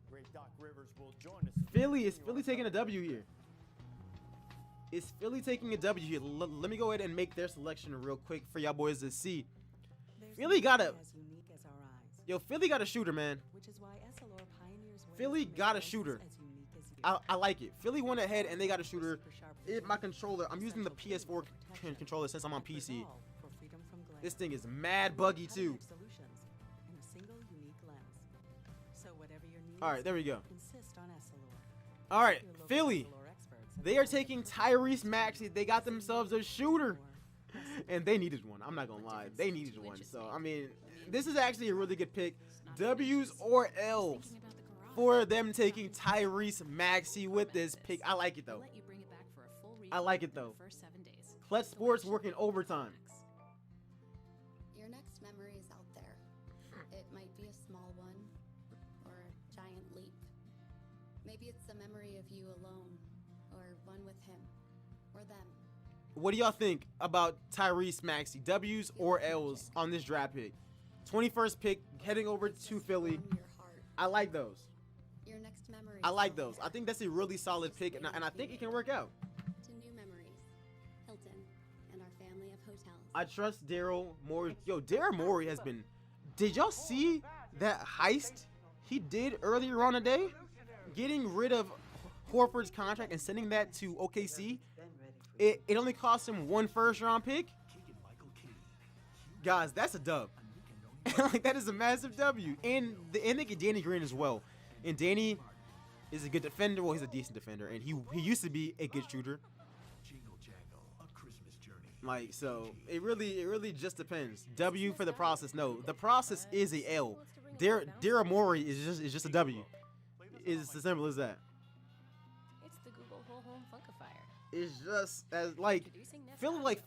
is Philly taking a W here? Is Philly taking a W here? Let me go ahead and make their selection real quick for y'all boys to see. Philly got a shooter, man. Philly got a shooter. I like it. Philly went ahead and they got a shooter. My controller, I'm using the PS4 controller since I'm on PC. This thing is mad buggy too. All right, there we go. All right, Philly. They are taking Tyrese Maxey. They got themselves a shooter. And they needed one. I'm not going to lie. They needed one. So, I mean, this is actually a really good pick. W's or L's for them taking Tyrese Maxey with this pick. I like it, though. I like it, though. Clutch Sports working overtime. Your next memory is out there. It might be a small one or a giant leap. Maybe it's a memory of you alone or one with him or them. What do y'all think about Tyrese Maxey? W's or L's on this draft pick? 21st pick heading over to Philly. I like those. Your next memory. I like those. I think that's a really solid pick, and I think it can work out. To new memories, Hilton and our family of hotels. I trust Daryl Morey. Yo, Daryl Morey has been. Did y'all see that heist he did earlier on today? Getting rid of Horford's contract and sending that to OKC. It only cost him 1 first-round pick. Guys, that's a dub. Like, that is a massive W. And they get Danny Green as well. And Danny is a good defender. Well, he's a decent defender. And he used to be a good shooter. Like, so it really just depends. W for the process. No, the process is a L. Daryl Morey is just a W. It's as simple as that. It's the Google whole home funkifier. It's just as like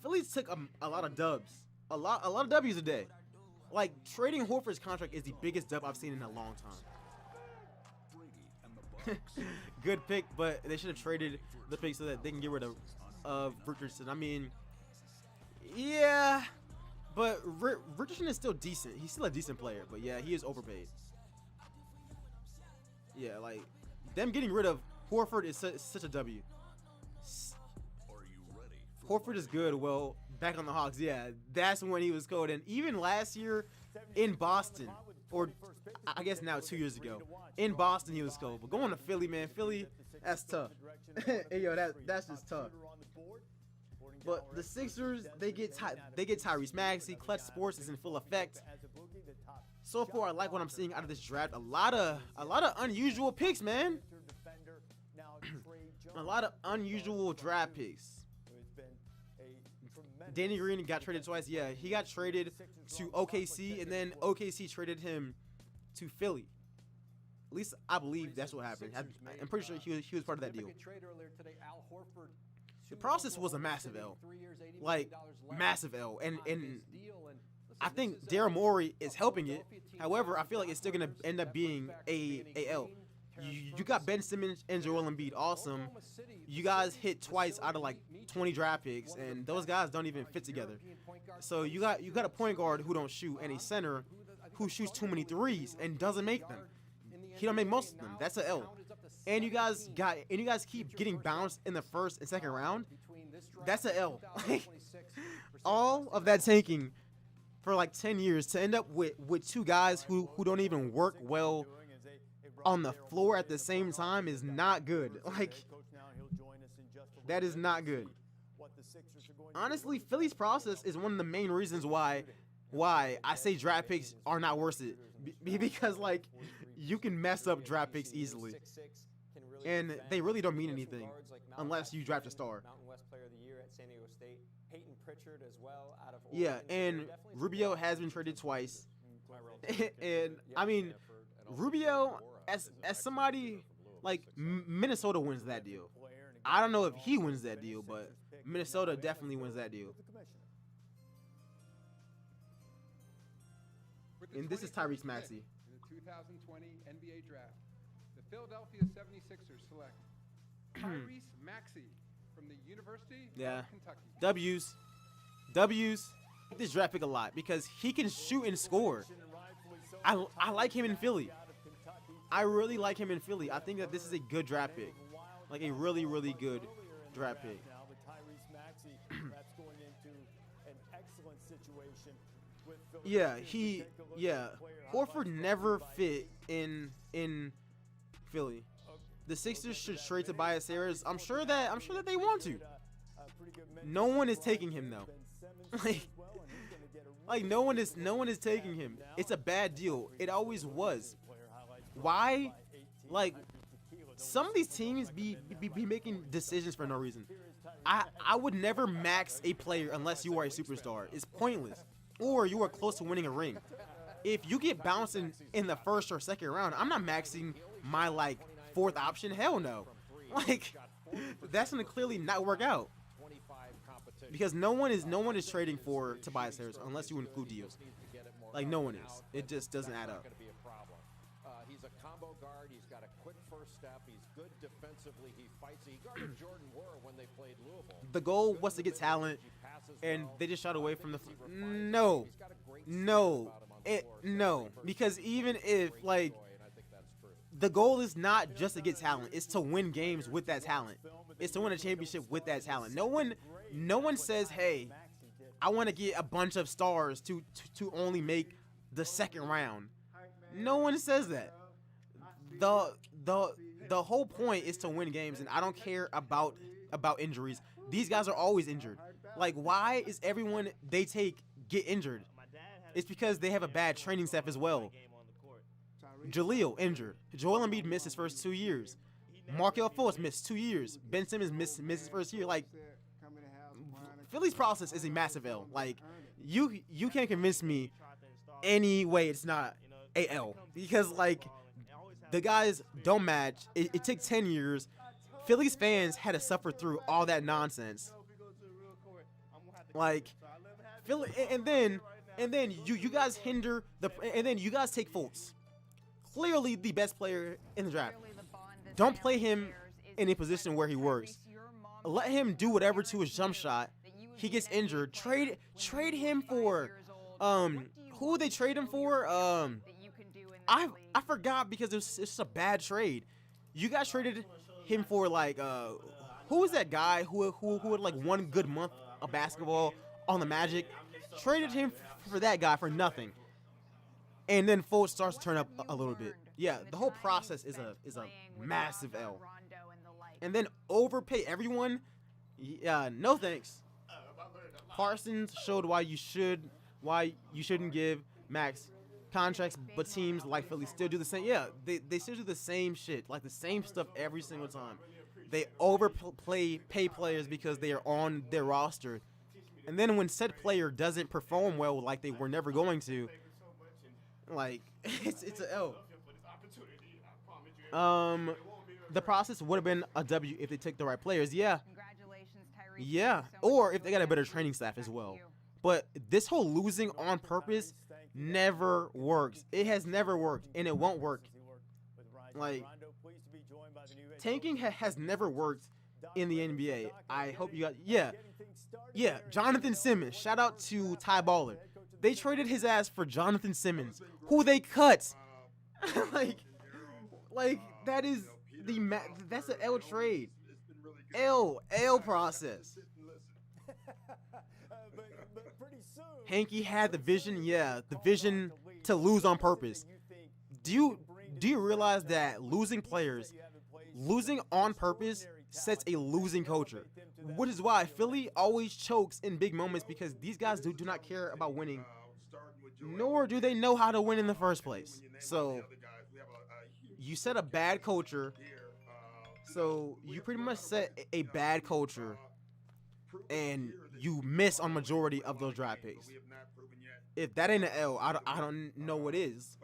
Phillies took a lot of dubs, a lot of W's a day. Like, trading Horford's contract is the biggest dub I've seen in a long time. Good pick, but they should have traded the pick so that they can get rid of Richardson. I mean, yeah, but Richardson is still decent. He's still a decent player, but yeah, he is overpaid. Yeah, like, them getting rid of Horford is such a W. Horford is good. Well, back on the Hawks, yeah, that's when he was cold. And even last year in Boston, or I guess now 2 years ago, in Boston he was cold. But going to Philly, man, Philly, that's tough. Hey, yo, that's just tough. But the Sixers, they get Tyrese Maxey. Clutch Sports is in full effect. So far, I like what I'm seeing out of this draft. A lot of unusual picks, man. A lot of unusual draft picks. Danny Green got traded twice. Yeah, he got traded to OKC, and then OKC traded him to Philly. At least I believe that's what happened. I'm pretty sure he was part of that deal. The process was a massive L. Like, massive L. And I think Daryl Morey is helping it. However, I feel like it's still going to end up being a L. You got Ben Simmons and Joel Embiid. Awesome. You guys hit twice out of like 20 draft picks, and those guys don't even fit together. So you got a point guard who don't shoot and a center who shoots too many threes and doesn't make them. He don't make most of them. That's an L. And you guys keep getting bounced in the first and second round. That's an L. All of that tanking for like 10 years to end up with two guys who don't even work well on the floor at the same time is not good. Like, that is not good. Honestly, Philly's process is one of the main reasons why I say draft picks are not worth it. Because, like, you can mess up draft picks easily. And they really don't mean anything unless you draft a star. Yeah, and Rubio has been traded twice. And, I mean, Rubio, as somebody, like, Minnesota wins that deal. I don't know if he wins that deal, but Minnesota definitely wins that deal. And this is Tyrese Maxey. In the 2020 NBA Draft, the Philadelphia 76ers select Tyrese Maxey from the University of Kentucky. W's. I like this draft pick a lot because he can shoot and score. I like him in Philly. I really like him in Philly. I think that this is a good draft pick. Like, a really, really good draft pick. Yeah, Horford never fit in Philly. The Sixers should trade Tobias Harris. I'm sure that they want to. No one is taking him though. Like no one is taking him. It's a bad deal. It always was. Why? Like, some of these teams be making decisions for no reason. I would never max a player unless you are a superstar. It's pointless. Or you are close to winning a ring. If you get bounced in the first or second round, I'm not maxing my, like, fourth option. Hell no. Like, that's gonna clearly not work out. Because no one is trading for Tobias Harris unless you include deals. Like, no one is. It just doesn't add up. He's a combo guard. He's got a quick first step. He's good defensively. He fights. He guarded Jordan Moore when they played Louisville. The goal was to get talent, and they just shot away from the. No. Because even if, like, the goal is not just to get talent, it's to win games with that talent. It's to win a championship with that talent. No one says, hey, I want to get a bunch of stars to only make the second round. No one says that. The whole point is to win games, and I don't care about injuries. These guys are always injured. Like, why is everyone they take get injured? It's because they have a bad training staff as well. Jaleel injured. Joel Embiid missed his first 2 years. Markelle Fultz missed 2 years. Ben Simmons missed his first year. Like, Philly's process is a massive L. Like, you can't convince me any way it's not a L, because like the guys don't match. It took 10 years. Philly's fans had to suffer through all that nonsense. Like, Philly, and then you guys hinder and then you guys take Fultz, clearly the best player in the draft. Don't play him in a position where he works. Let him do whatever to his jump shot. He gets injured. Trade him for who would they trade him for? I forgot, because it's just a bad trade. You guys traded him for like who was that guy who had like 1 good month of basketball on the Magic? Traded him for that guy for nothing. And then Fultz starts to turn up a little bit. Yeah, the whole process is a massive L. And then overpay everyone. Yeah, no thanks. Parsons showed why you shouldn't give max contracts, but teams like Philly still do the same. Yeah, they still do the same shit, like the same stuff every single time. They pay players because they are on their roster, and then when said player doesn't perform well, like they were never going to, like it's an L. The process would have been a W if they took the right players. Yeah. Yeah, or if they got a better training staff as well. But this whole losing on purpose never works. It has never worked, and it won't work. Like, tanking has never worked in the NBA. I hope you got, yeah, Jonathan Simmons. Shout out to Ty Baller. They traded his ass for Jonathan Simmons, who they cut. like that is that's an L trade. L process. Hanky had the vision, the vision to lose on purpose. Do you realize that losing on purpose sets a losing culture? Which is why Philly always chokes in big moments, because these guys do not care about winning, nor do they know how to win in the first place. So you set a bad culture. So you pretty much set a bad culture, and you miss on majority of those draft picks. If that ain't an L, I don't know what is.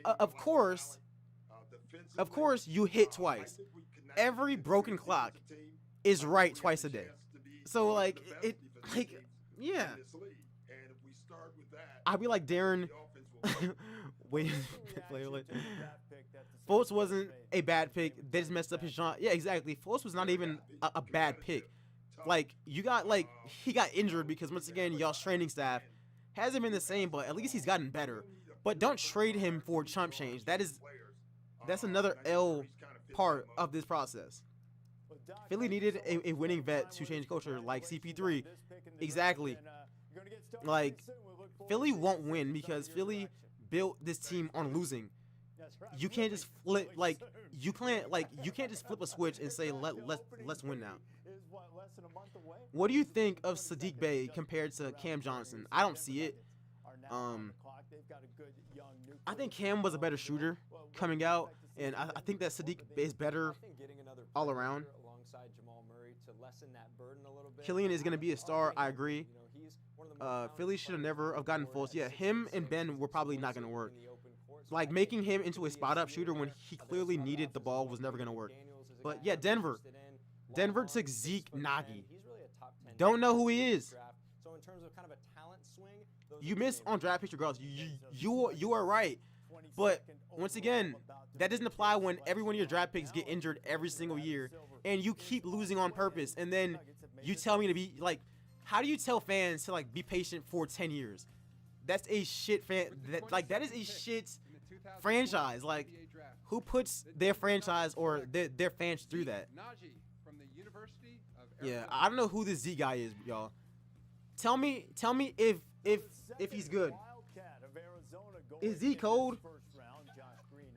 Of course, you hit twice. Every broken clock is right twice a day. So yeah. I'd be like Darren. Wait, Fultz wasn't a bad pick. They just messed up his shot. Yeah, exactly. Fultz was not even a bad pick. Like, he got injured because, once again, y'all's training staff hasn't been the same, but at least he's gotten better. But don't trade him for chump change. That's another L part of this process. Philly needed a winning vet to change culture, like CP3. Exactly. Like, Philly won't win because Philly built this team on losing. You can't just flip you can't just flip a switch and say let's win now. What do you think of Sadiq Bey compared to Cam Johnson? I don't see it. I think Cam was a better shooter coming out, and I think that Sadiq is better all around. Killian is going to be a star. I agree. Philly should have never have gotten Fultz. Yeah, him and Ben were probably not going to work. Like, making him into a spot-up shooter when he clearly needed the ball was never going to work. But, yeah, Denver took Zeke Nagy. Don't know who he is. You miss on draft picks regardless. You are right. But, once again, that doesn't apply when every one of your draft picks get injured every single year, and you keep losing on purpose, and then you tell me to be, like, how do you tell fans to, like, be patient for 10 years? That's a shit fan. That is a shit franchise. Like, who puts their franchise or their fans through that? Yeah, I don't know who this Z guy is, y'all. Tell me if he's good. Is he cold?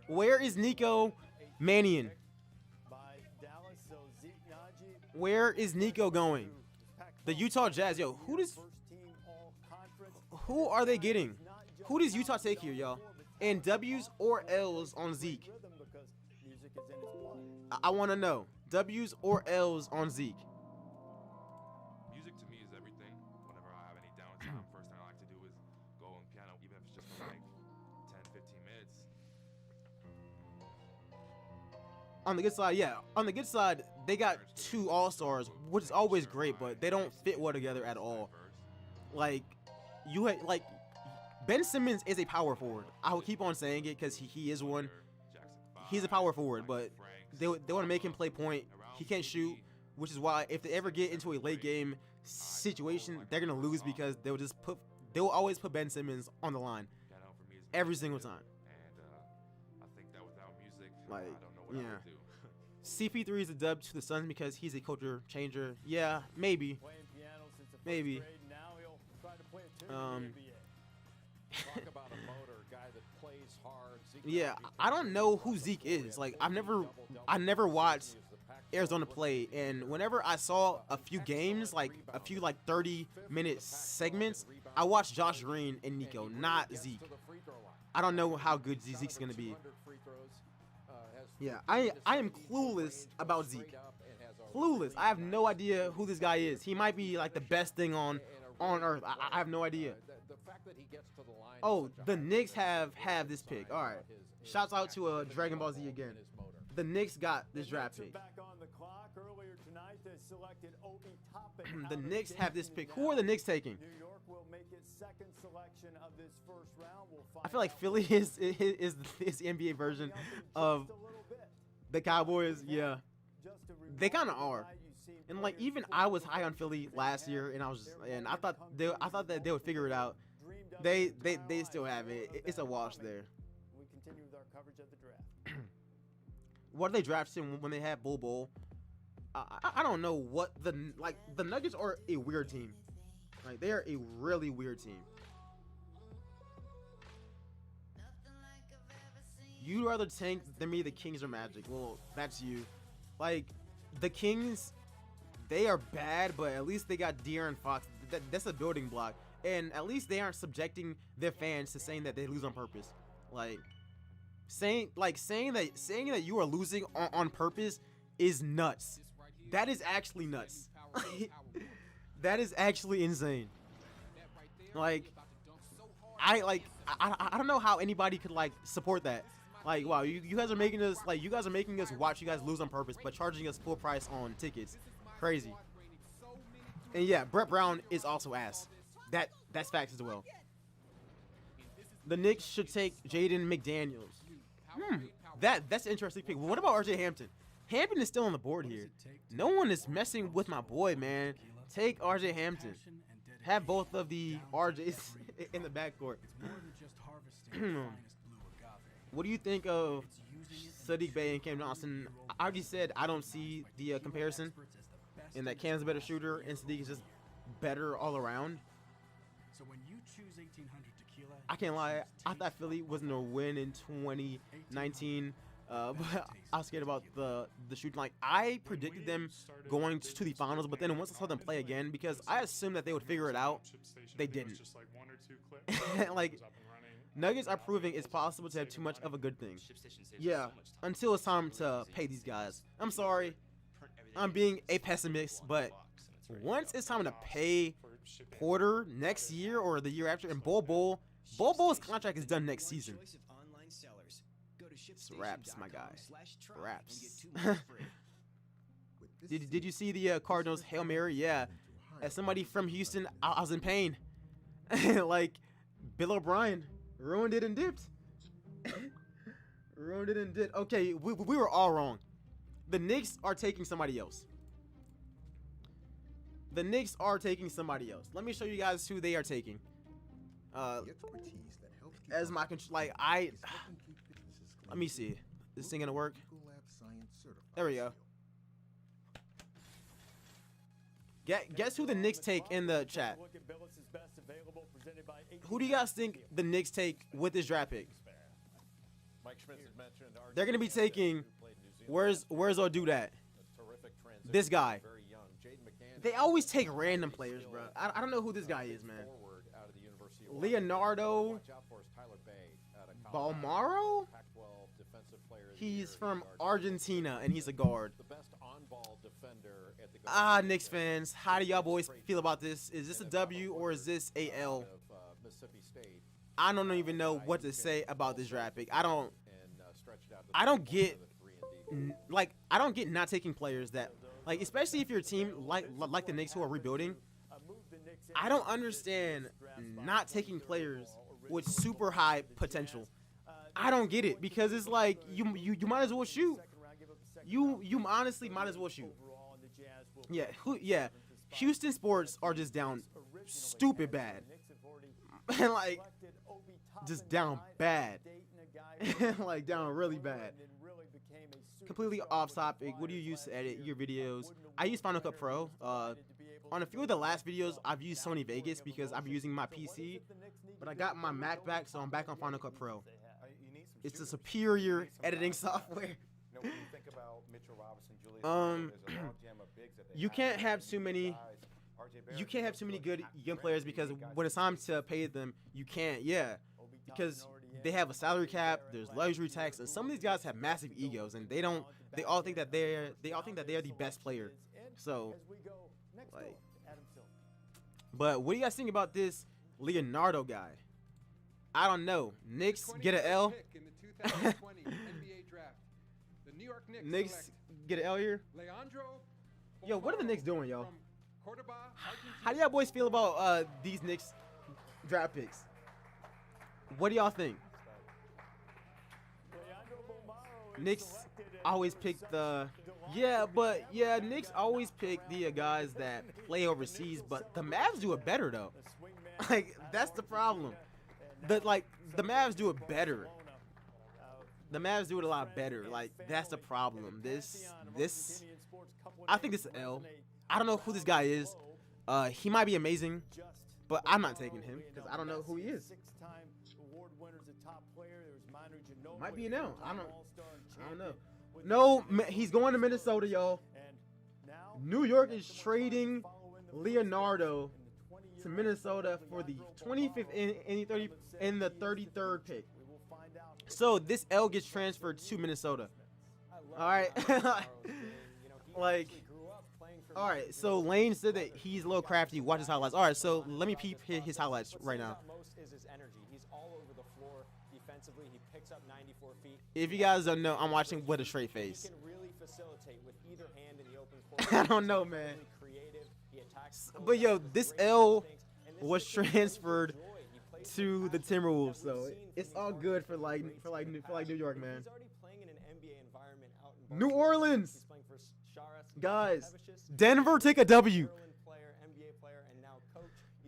Where is Nico Mannion? Where is Nico going? The Utah Jazz, yo, who are they getting? Who does Utah take here, y'all? And W's or L's on Zeke? I want to know. W's or L's on Zeke? Music to me is everything. Whenever I have any downtime, first thing I like to do is go on piano, even if it's just for like 10, 15 minutes. On the good side, yeah. On the good side, they got 2 All-Stars, which is always great, but they don't fit well together at all. Like, Ben Simmons is a power forward. I will keep on saying it because he is one. He's a power forward, but they want to make him play point. He can't shoot, which is why if they ever get into a late game situation, they're gonna lose because they'll always put Ben Simmons on the line every single time. And I think that without music, Like, I don't know what I would do. CP3 is a dub to the Suns because he's a culture changer. Yeah, maybe. Maybe. Talk about a motor, guy that plays hard. Yeah, I don't know who Zeke is. Like, I never watched Arizona play, and whenever I saw a few games, like a few 30-minute segments, I watched Josh Green and Nico, not Zeke. I don't know how good Zeke's gonna be. Yeah, I am clueless about Zeke. Clueless. I have no idea who this guy is. He might be like the best thing on earth. I have no idea. Oh, the Knicks have this pick. All right. Shouts out to Dragon Ball Z again. The Knicks got this draft pick. The Knicks have this pick. Who are the Knicks taking? I feel like Philly is the NBA version of the Cowboys. Yeah, they kind of are. And like even I was high on Philly last year, and I thought that they would figure it out. They still have it. It's a wash there. We continue with our coverage of the draft. What are they drafting when they have Bull? I don't know what the Nuggets are a weird team. Like they are a really weird team. You'd rather tank than me the Kings or Magic. Well, that's you. Like the Kings, they are bad, but at least they got De'Aaron Fox. That's a building block. And at least they aren't subjecting their fans to saying that they lose on purpose. Like saying that you are losing on purpose is nuts. That is actually nuts. That is actually insane. Like I don't know how anybody could support that. Like, wow, you guys are making us watch you guys lose on purpose, but charging us full price on tickets. Crazy. And yeah, Brett Brown is also ass. That's facts as well. The Knicks should take Jaden McDaniels. That's an interesting pick. What about RJ Hampton? Hampton is still on the board here. No one is messing with my boy, man. Take RJ Hampton. Have both of the RJs in the backcourt. What do you think of Sadiq Bey and Cam Johnson? I already said I don't see the comparison, and that Cam's a better shooter and Sadiq is just better all around. So when you choose 1800 tequila, I can't lie, I thought Philly was gonna win in 2019, but I was scared about the shooting. Like I predicted them going to the finals, but then once I saw them play again, because I assumed that they would figure it out, they didn't. Like Nuggets are proving it's possible to have too much of a good thing. Yeah, until it's time to pay these guys. I'm sorry, I'm being a pessimist, but once it's time to pay Porter next year or the year after, and Bol's contract is done next season. It's raps, my guy. Raps. Did you see the Cardinals Hail Mary? Yeah. As somebody from Houston, I was in pain. Like Bill O'Brien ruined it and dipped. Ruined it and dipped. Okay, we were all wrong. The Knicks are taking somebody else. The Knicks are taking somebody else. Let me show you guys who they are taking. As my let me see. Is this thing gonna work? There we go. Guess who the Knicks take in the chat? Who do you guys think the Knicks take with this draft pick? They're gonna be taking. Where's O'Do at? This guy. They always take random players, bro. I don't know who this guy is, man. Leonardo Watch out for is Tyler Bay out of Balmaro. Pac-12 defensive player of the He's year, from guard. Argentina, and he's a guard. The best on-ball defender at the Knicks fans, how do y'all boys feel about this? Is this a W or is this a L? Mississippi State. I don't even know what to say about this draft pick. I don't get I don't get not taking players that like, especially if your team like the Knicks who are rebuilding. I don't understand not taking players with super high potential. I don't get it because it's like you might as well shoot. You honestly might as well shoot. Yeah. Houston sports are just down stupid bad. And like just down bad. Like down really bad. Completely off topic. What do you use to edit your videos? I use Final Cut Pro. On a few of the last videos, I've used Sony Vegas because I'm using my PC, but I got my Mac back, so I'm back on Final Cut Pro. It's a superior editing software. You can't have too many. You can't have too many good young players because when it's time to pay them, you can't. Yeah, because they have a salary cap. There's luxury tax, and some of these guys have massive egos, and they all think that they're the best player. So, like, but what do you guys think about this Leonardo guy? I don't know. Knicks get an L. Knicks get an L here. Yo, what are the Knicks doing, yo? How do y'all boys feel about these Knicks draft picks? What do y'all think? Knicks always pick the Knicks always pick the guys that play overseas, but the Mavs do it better though. Like that's the problem. The Mavs do it better. The Mavs do it a lot better. Like that's the problem. This I think this is L. I don't know who this guy is. He might be amazing, but I'm not taking him because I don't know who he is. Might be an L. I don't know. No, he's going to Minnesota, y'all. New York is trading Leonardo to Minnesota for the 25th and the 33rd pick. So this L gets transferred to Minnesota. All right. Like, all right. So Lane said that he's a little crafty. Watch his highlights. All right. So let me peep his highlights right now. If you guys don't know, I'm watching with a straight face. I don't know, man. But yo, this L was transferred to the Timberwolves, so it's all good for New York, man. New Orleans, guys. Denver take a W.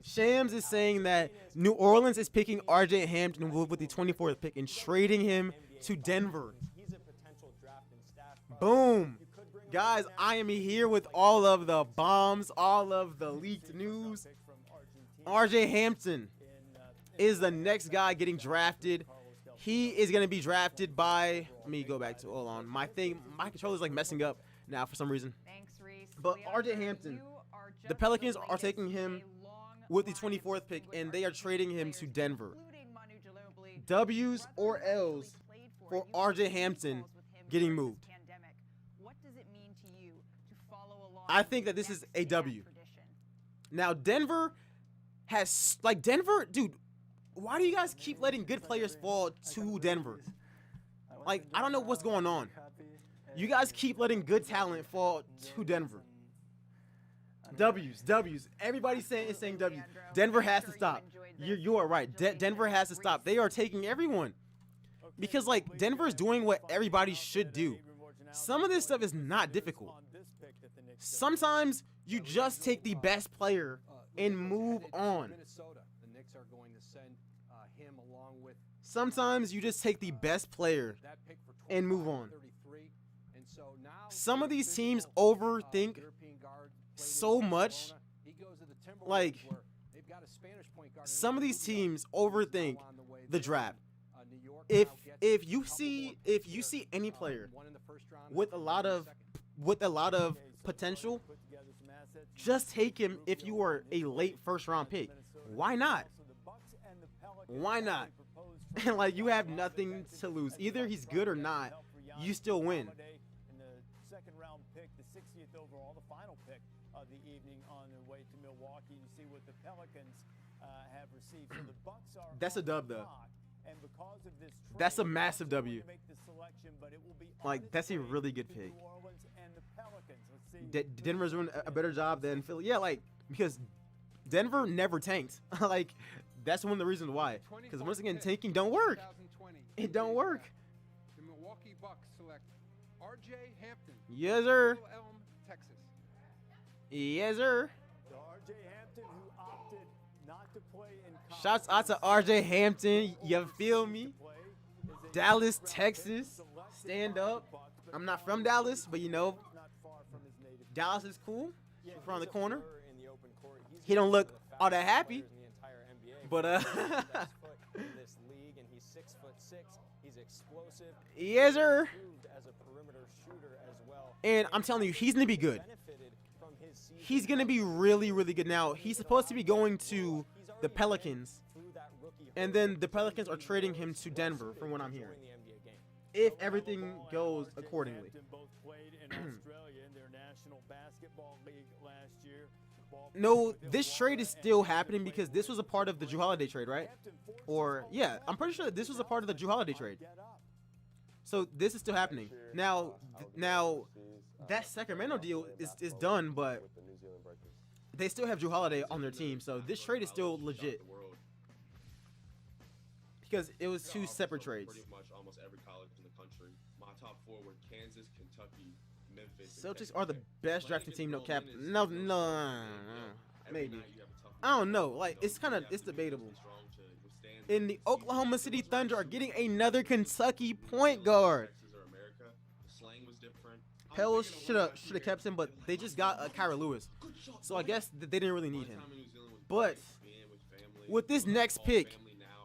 Shams is saying that New Orleans is picking RJ Hampton with the 24th pick and trading him to Denver. Boom. Guys, I am here with all of the bombs, all of the leaked news. RJ Hampton is the next guy getting drafted. He is going to be drafted by, let me go back to, hold on. My controller's like messing up now for some reason. Thanks, Reese. But RJ Hampton, the Pelicans are taking him with the 24th pick, and they are trading him to Denver. W's or L's for RJ Hampton getting moved. I think that this is a W. Now, Denver has, dude, why do you guys keep letting good players fall to Denver? Like, I don't know what's going on. You guys keep letting good talent fall to Denver. W's. Everybody's saying W. Denver has to stop. You are right. Denver has to stop. They are taking everyone. Because, like, Denver is doing what everybody should do. Some of this stuff is not difficult. Sometimes you just take the best player and move on. Sometimes you just take the best player and move on. Some of these teams overthink so much. Like, some of these teams overthink the draft. If you see any player with a lot of potential, just take him if you are a late first round pick. Why not? Why not? And like you have nothing to lose. Either he's good or not, you still win. In the second round pick, the 60th overall, the final pick of the evening on their way to Milwaukee. You see what the Pelicans have received. So the Bucks are That's a dub though. And because of this trade, That's a massive W. make the selection, but it will be Like that's a really good pick. New Orleans and the Pelicans. Let's see. Denver's doing a better job than Philly. Yeah, like because Denver never tanked. Like that's one of the reasons why. Because once again, tanking don't work. It don't work. The Milwaukee Bucks select R.J. Hampton. Yes, sir. Little Elm, Texas. Yes, sir. R.J. Hampton, who opted not to play in college. Shouts out to R.J. Hampton. You feel me? Dallas, Texas. Stand up. I'm not from Dallas, but you know, Dallas is cool. From the corner. He don't look all that happy. But in this league, and he's 6'6". He's explosive. Yes, sir. As a perimeter shooter as well. And I'm telling you, he's gonna be good. He's gonna be really, really good. Now he's supposed to be going to the Pelicans, and then the Pelicans are trading him to Denver, from what I'm hearing. If everything goes accordingly. Both played in Australia in their National Basketball League last year. No, this trade is still happening because this was a part of the Drew Holiday trade, right? Or yeah, I'm pretty sure this was a part of the Drew Holiday trade. So this is still happening. Now that Sacramento deal is done, but they still have Drew Holiday on their team. So this trade is still legit because it was two separate trades. Pretty much almost every college in the country. My top four were Kansas, Kentucky, Memphis. Celtics are the best drafting team. No cap. No. Maybe. I don't know. Like it's debatable. And the Oklahoma City Thunder are getting another Kentucky point guard. Pels should have kept him, but they just got Kyra Lewis, so I guess they didn't really need him. But with this next pick,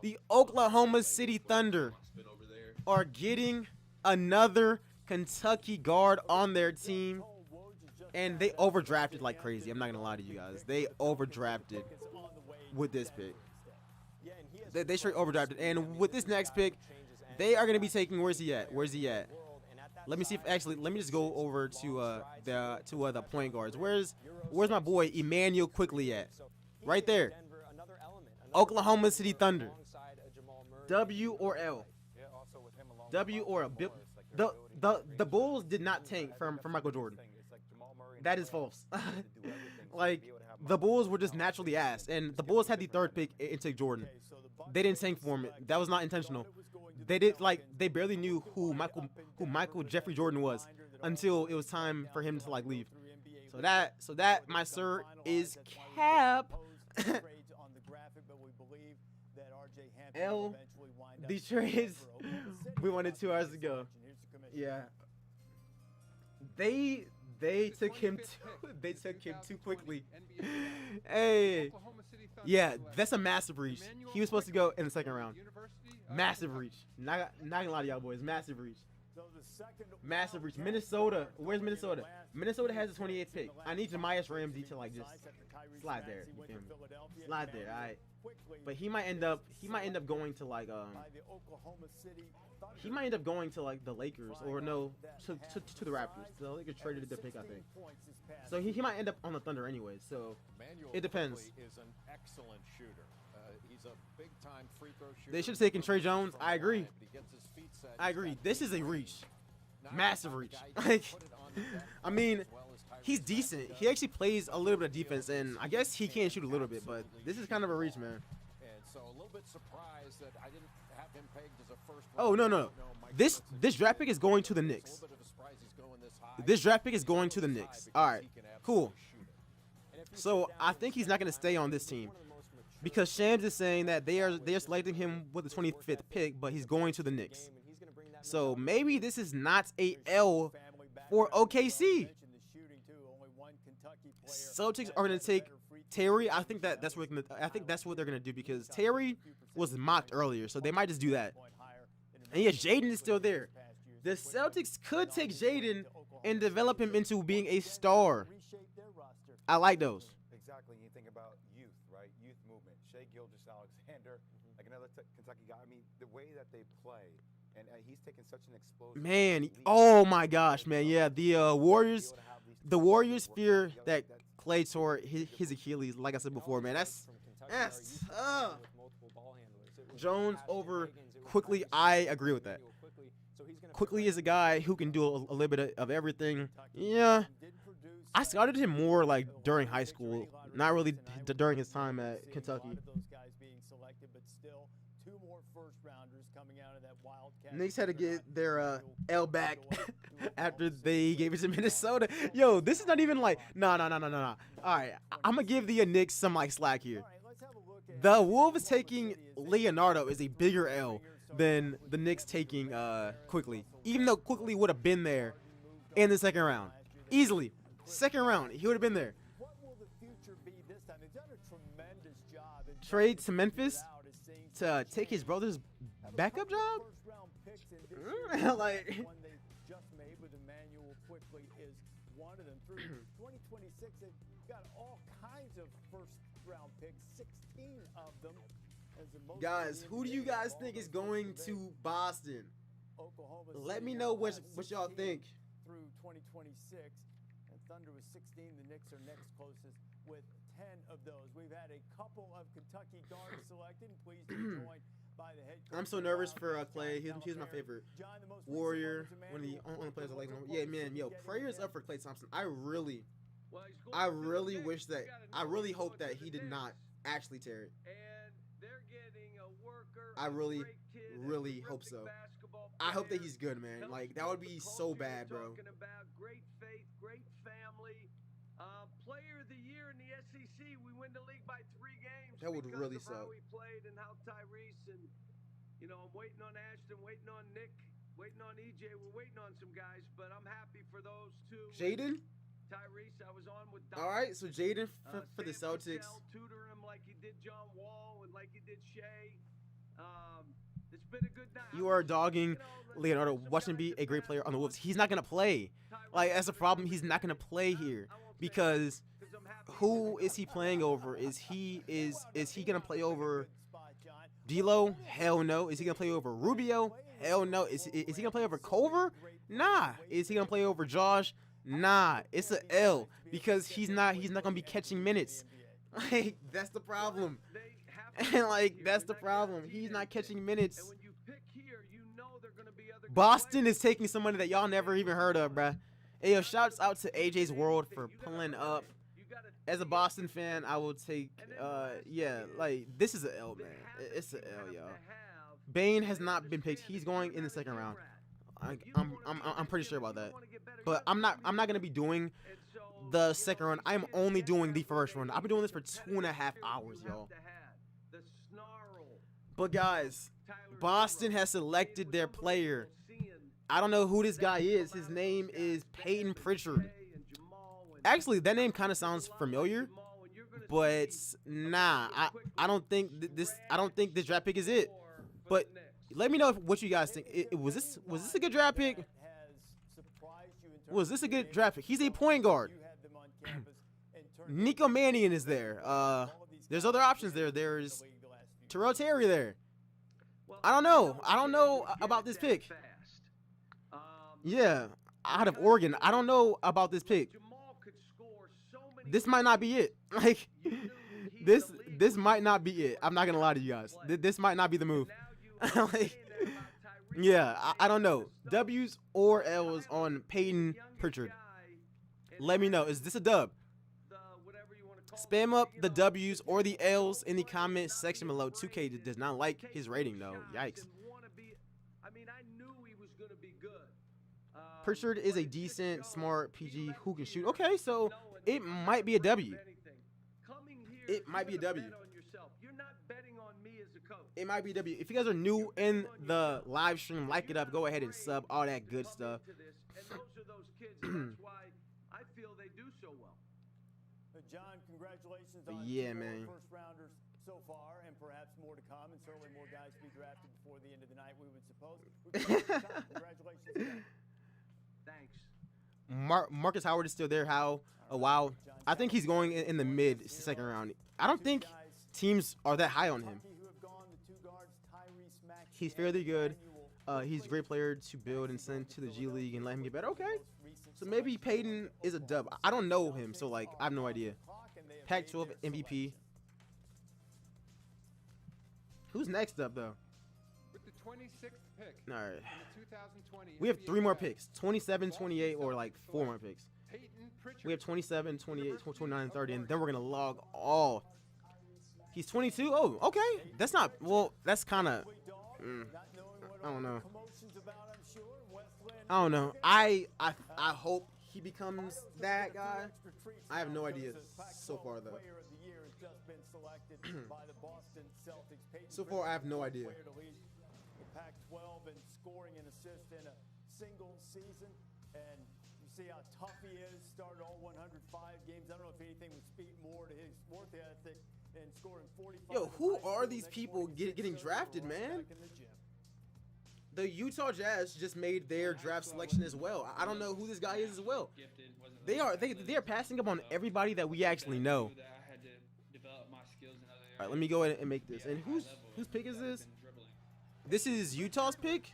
the Oklahoma City Thunder are getting another Kentucky guard on their team, and they overdrafted like crazy. I'm not gonna lie to you guys. They overdrafted with this pick. They straight overdrafted, and with this next pick, they are gonna be taking. Where's he at? Let me see if let me just go over to the point guards. Where's my boy Emmanuel Quickly at? Right there. Oklahoma City Thunder. W or L? W or L? The Bulls did not tank from Michael Jordan. That is false. Like the Bulls were just naturally ass, and the Bulls had the third pick and took Jordan. They didn't tank for him. That was not intentional. They barely knew who Michael Jeffrey Jordan was until it was time for him to leave. So that my sir is cap. L, these trades we wanted 2 hours ago. Yeah. They took him too quickly. Hey. Yeah, that's a massive reach. He was supposed to go in the second round. Massive reach. Not gonna lie to y'all boys. Massive reach. Massive reach. Minnesota. Where's Minnesota? Minnesota has the 28th pick. I need Jamias Ramsey to just slide there. You feel me? Slide there. All right. But he might end up going to he might end up going to the Lakers or no to the Raptors. The Lakers traded the pick, I think. So he might end up on the Thunder anyway. So it depends. Is an excellent shooter. He's a big-time free throw shooter. They should have taken Trey Jones. I agree. This is a reach. Massive reach. I mean, he's decent. He actually plays a little bit of defense, and I guess he can shoot a little bit, but this is kind of a reach, man. And so a little bit surprised that I didn't have him pegged as a first. Oh, no. This draft pick is going to the Knicks. This draft pick is going to the Knicks. All right, cool. So I think he's not going to stay on this team because Shams is saying that they are selecting him with the 25th pick, but he's going to the Knicks. So maybe this is not a L for OKC. Celtics are going to take Terry. I think that's what they're going to do because Terry was mocked earlier, so they might just do that. And yeah, Jaden is still there. The Celtics could take Jaden and develop him into being a star. I like those. Exactly. You think about youth, right? Youth movement. Shai Gilgeous-Alexander, like another Kentucky guy. I mean, the way that they play, and he's taking such an explosive. Man, oh my gosh, man, yeah, the Warriors fear that Klay tore his Achilles. Like I said before, man, that's Jones over Quickly. I agree with that. Quickly is a guy who can do a little bit of everything. Yeah, I scouted him more like during high school, not really during his time at Kentucky. Knicks had to get their L back after they gave it to Minnesota. Yo, this is not even like no. All right, I'm gonna give the Knicks some like slack here. The Wolves taking Leonardo is a bigger L than the Knicks taking Quickly, even though Quickly would have been there in the second round easily. Second round, he would have been there. Trade to Memphis to take his brother's backup job. Like, one they just made with Emmanuel Quickly is one of them. Through 2026, they've got all kinds of first-round picks, 16 of them. Guys, who do you guys think is going to Boston? Let me know what y'all think. Through 2026, and Thunder was 16. The Knicks are next closest with 10 of those. We've had a couple of Kentucky guards selected. Pleased to be joined by the head coach. I'm so nervous for Klay. He's my favorite Warrior. One of the only players I like. Yeah, man. Yo, prayers up for Klay Thompson. I really wish that. I really hope that he did not actually tear it. I really hope so. I hope that he's good, man. Like, that would be so bad, bro. Great faith, great family. Player of the year in the SEC. We win the league by 3 games. That would really suck. How we played and how Tyrese and, you know, I'm waiting on Ashton, waiting on Nick, waiting on EJ. We're waiting on some guys, but I'm happy for those two. Jaden? Tyrese, I was on with All right, so Jaden for the Celtics. Tutor him like he did John Wall and like he did Shea. It's been a good night. You are dogging Leonardo. Watch him be a great player on the Wolves. He's not going to play. Like, that's a problem. He's not going to play here because who is he playing over? Is he going to play over D'Lo? Hell no. Is he going to play over Rubio? Hell no. Is he going to play over Culver? Nah. Is he going to play over Josh? Nah. It's an L because he's not going to be catching minutes. Like, that's the problem. And, like, that's the problem. He's not catching minutes. Boston is taking somebody that y'all never even heard of, bruh. Hey, yo, shouts out to AJ's World for pulling up. As a Boston fan, I will take, yeah, like, this is an L, man. It's an L, y'all. Bane has not been picked. He's going in the second round. I'm pretty sure about that. But I'm not gonna be doing the second round. I'm only doing the first round. I've been doing this for 2.5 hours, y'all. But guys, Boston has selected their player. I don't know who this guy is. His name is Peyton Pritchard. Actually, that name kind of sounds familiar, but nah, I don't think this draft pick is it. But let me know what you guys think. Was this a good draft pick? Was this a good draft pick? He's a point guard. Nico Mannion is there. There's other options there. There's Terrell Terry there. I don't know about this pick. Yeah, out of Oregon. I don't know about this pick. This might not be it. Like, this might not be it. I'm not gonna lie to you guys. This might not be the move. Like, yeah, I don't know. W's or L's on Peyton Pritchard. Let me know. Is this a dub? Spam up the W's or the L's in the comment section below. 2K does not like his rating, though. Yikes. Pritchard is a decent, smart PG who can shoot. Okay, so it might be a W. It might be a W. It might be a W. If you guys are new in the live stream, like it up, go ahead and sub, all that good stuff. John, congratulations on yeah, man. First rounders so far, and perhaps more to come, and certainly more guys to be drafted before the end of the night, we would suppose. Congratulations again. Thanks. Marcus Howard is still there. How? Oh, wow. I think he's going in the mid second round. I don't think teams are that high on him. He's fairly good. He's a great player to build and send to the G League and let him get better. Okay. So maybe Peyton is a dub. I don't know him, so like I have no idea. Pac-12 MVP. Who's next up though? With the 26th pick. All right. in the 2020 We have NBA 3 more draft, picks. 27, 28, or like 4 more picks. Peyton Pritchard. We have 27, 28, 29, 30, and then we're going to log all. He's 22? Oh, okay. That's not, well, that's kind of, I don't know. I don't know. I hope he becomes that guy. I have no idea so far, though. So far, I have no idea. Pac-12 and scoring an assist in a single season, and you see how tough he is. Started all 105 games. I don't know if anything would speak more to his work ethic and scoring 45. Yo, who are these people getting drafted, man? The Utah Jazz just made their draft selection as well. I don't know who this guy is as well. They are passing up on everybody that we actually know. All right, let me go ahead and make this. And whose pick is this? This is Utah's pick?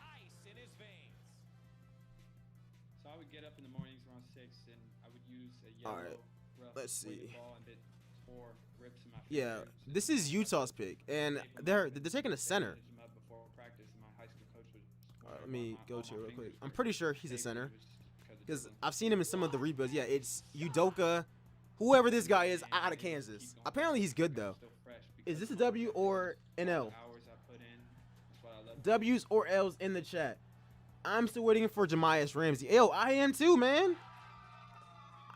So I would get up in the mornings around 6 and I would use a yellow, All right, let's see. ball and hit 4 rips in my Yeah, fingers. this is Utah's pick, and they're taking a center. Before practice, and my high school coach would All right, let me go to it real quick. I'm pretty sure he's a center because I've seen him in some of the rebuilds. Yeah, it's Udoka, whoever this guy is, out of Kansas. Apparently he's good though. Is this a W or an L? W's or L's in the chat. I'm still waiting for Jemias Ramsey. Yo, I am too, man.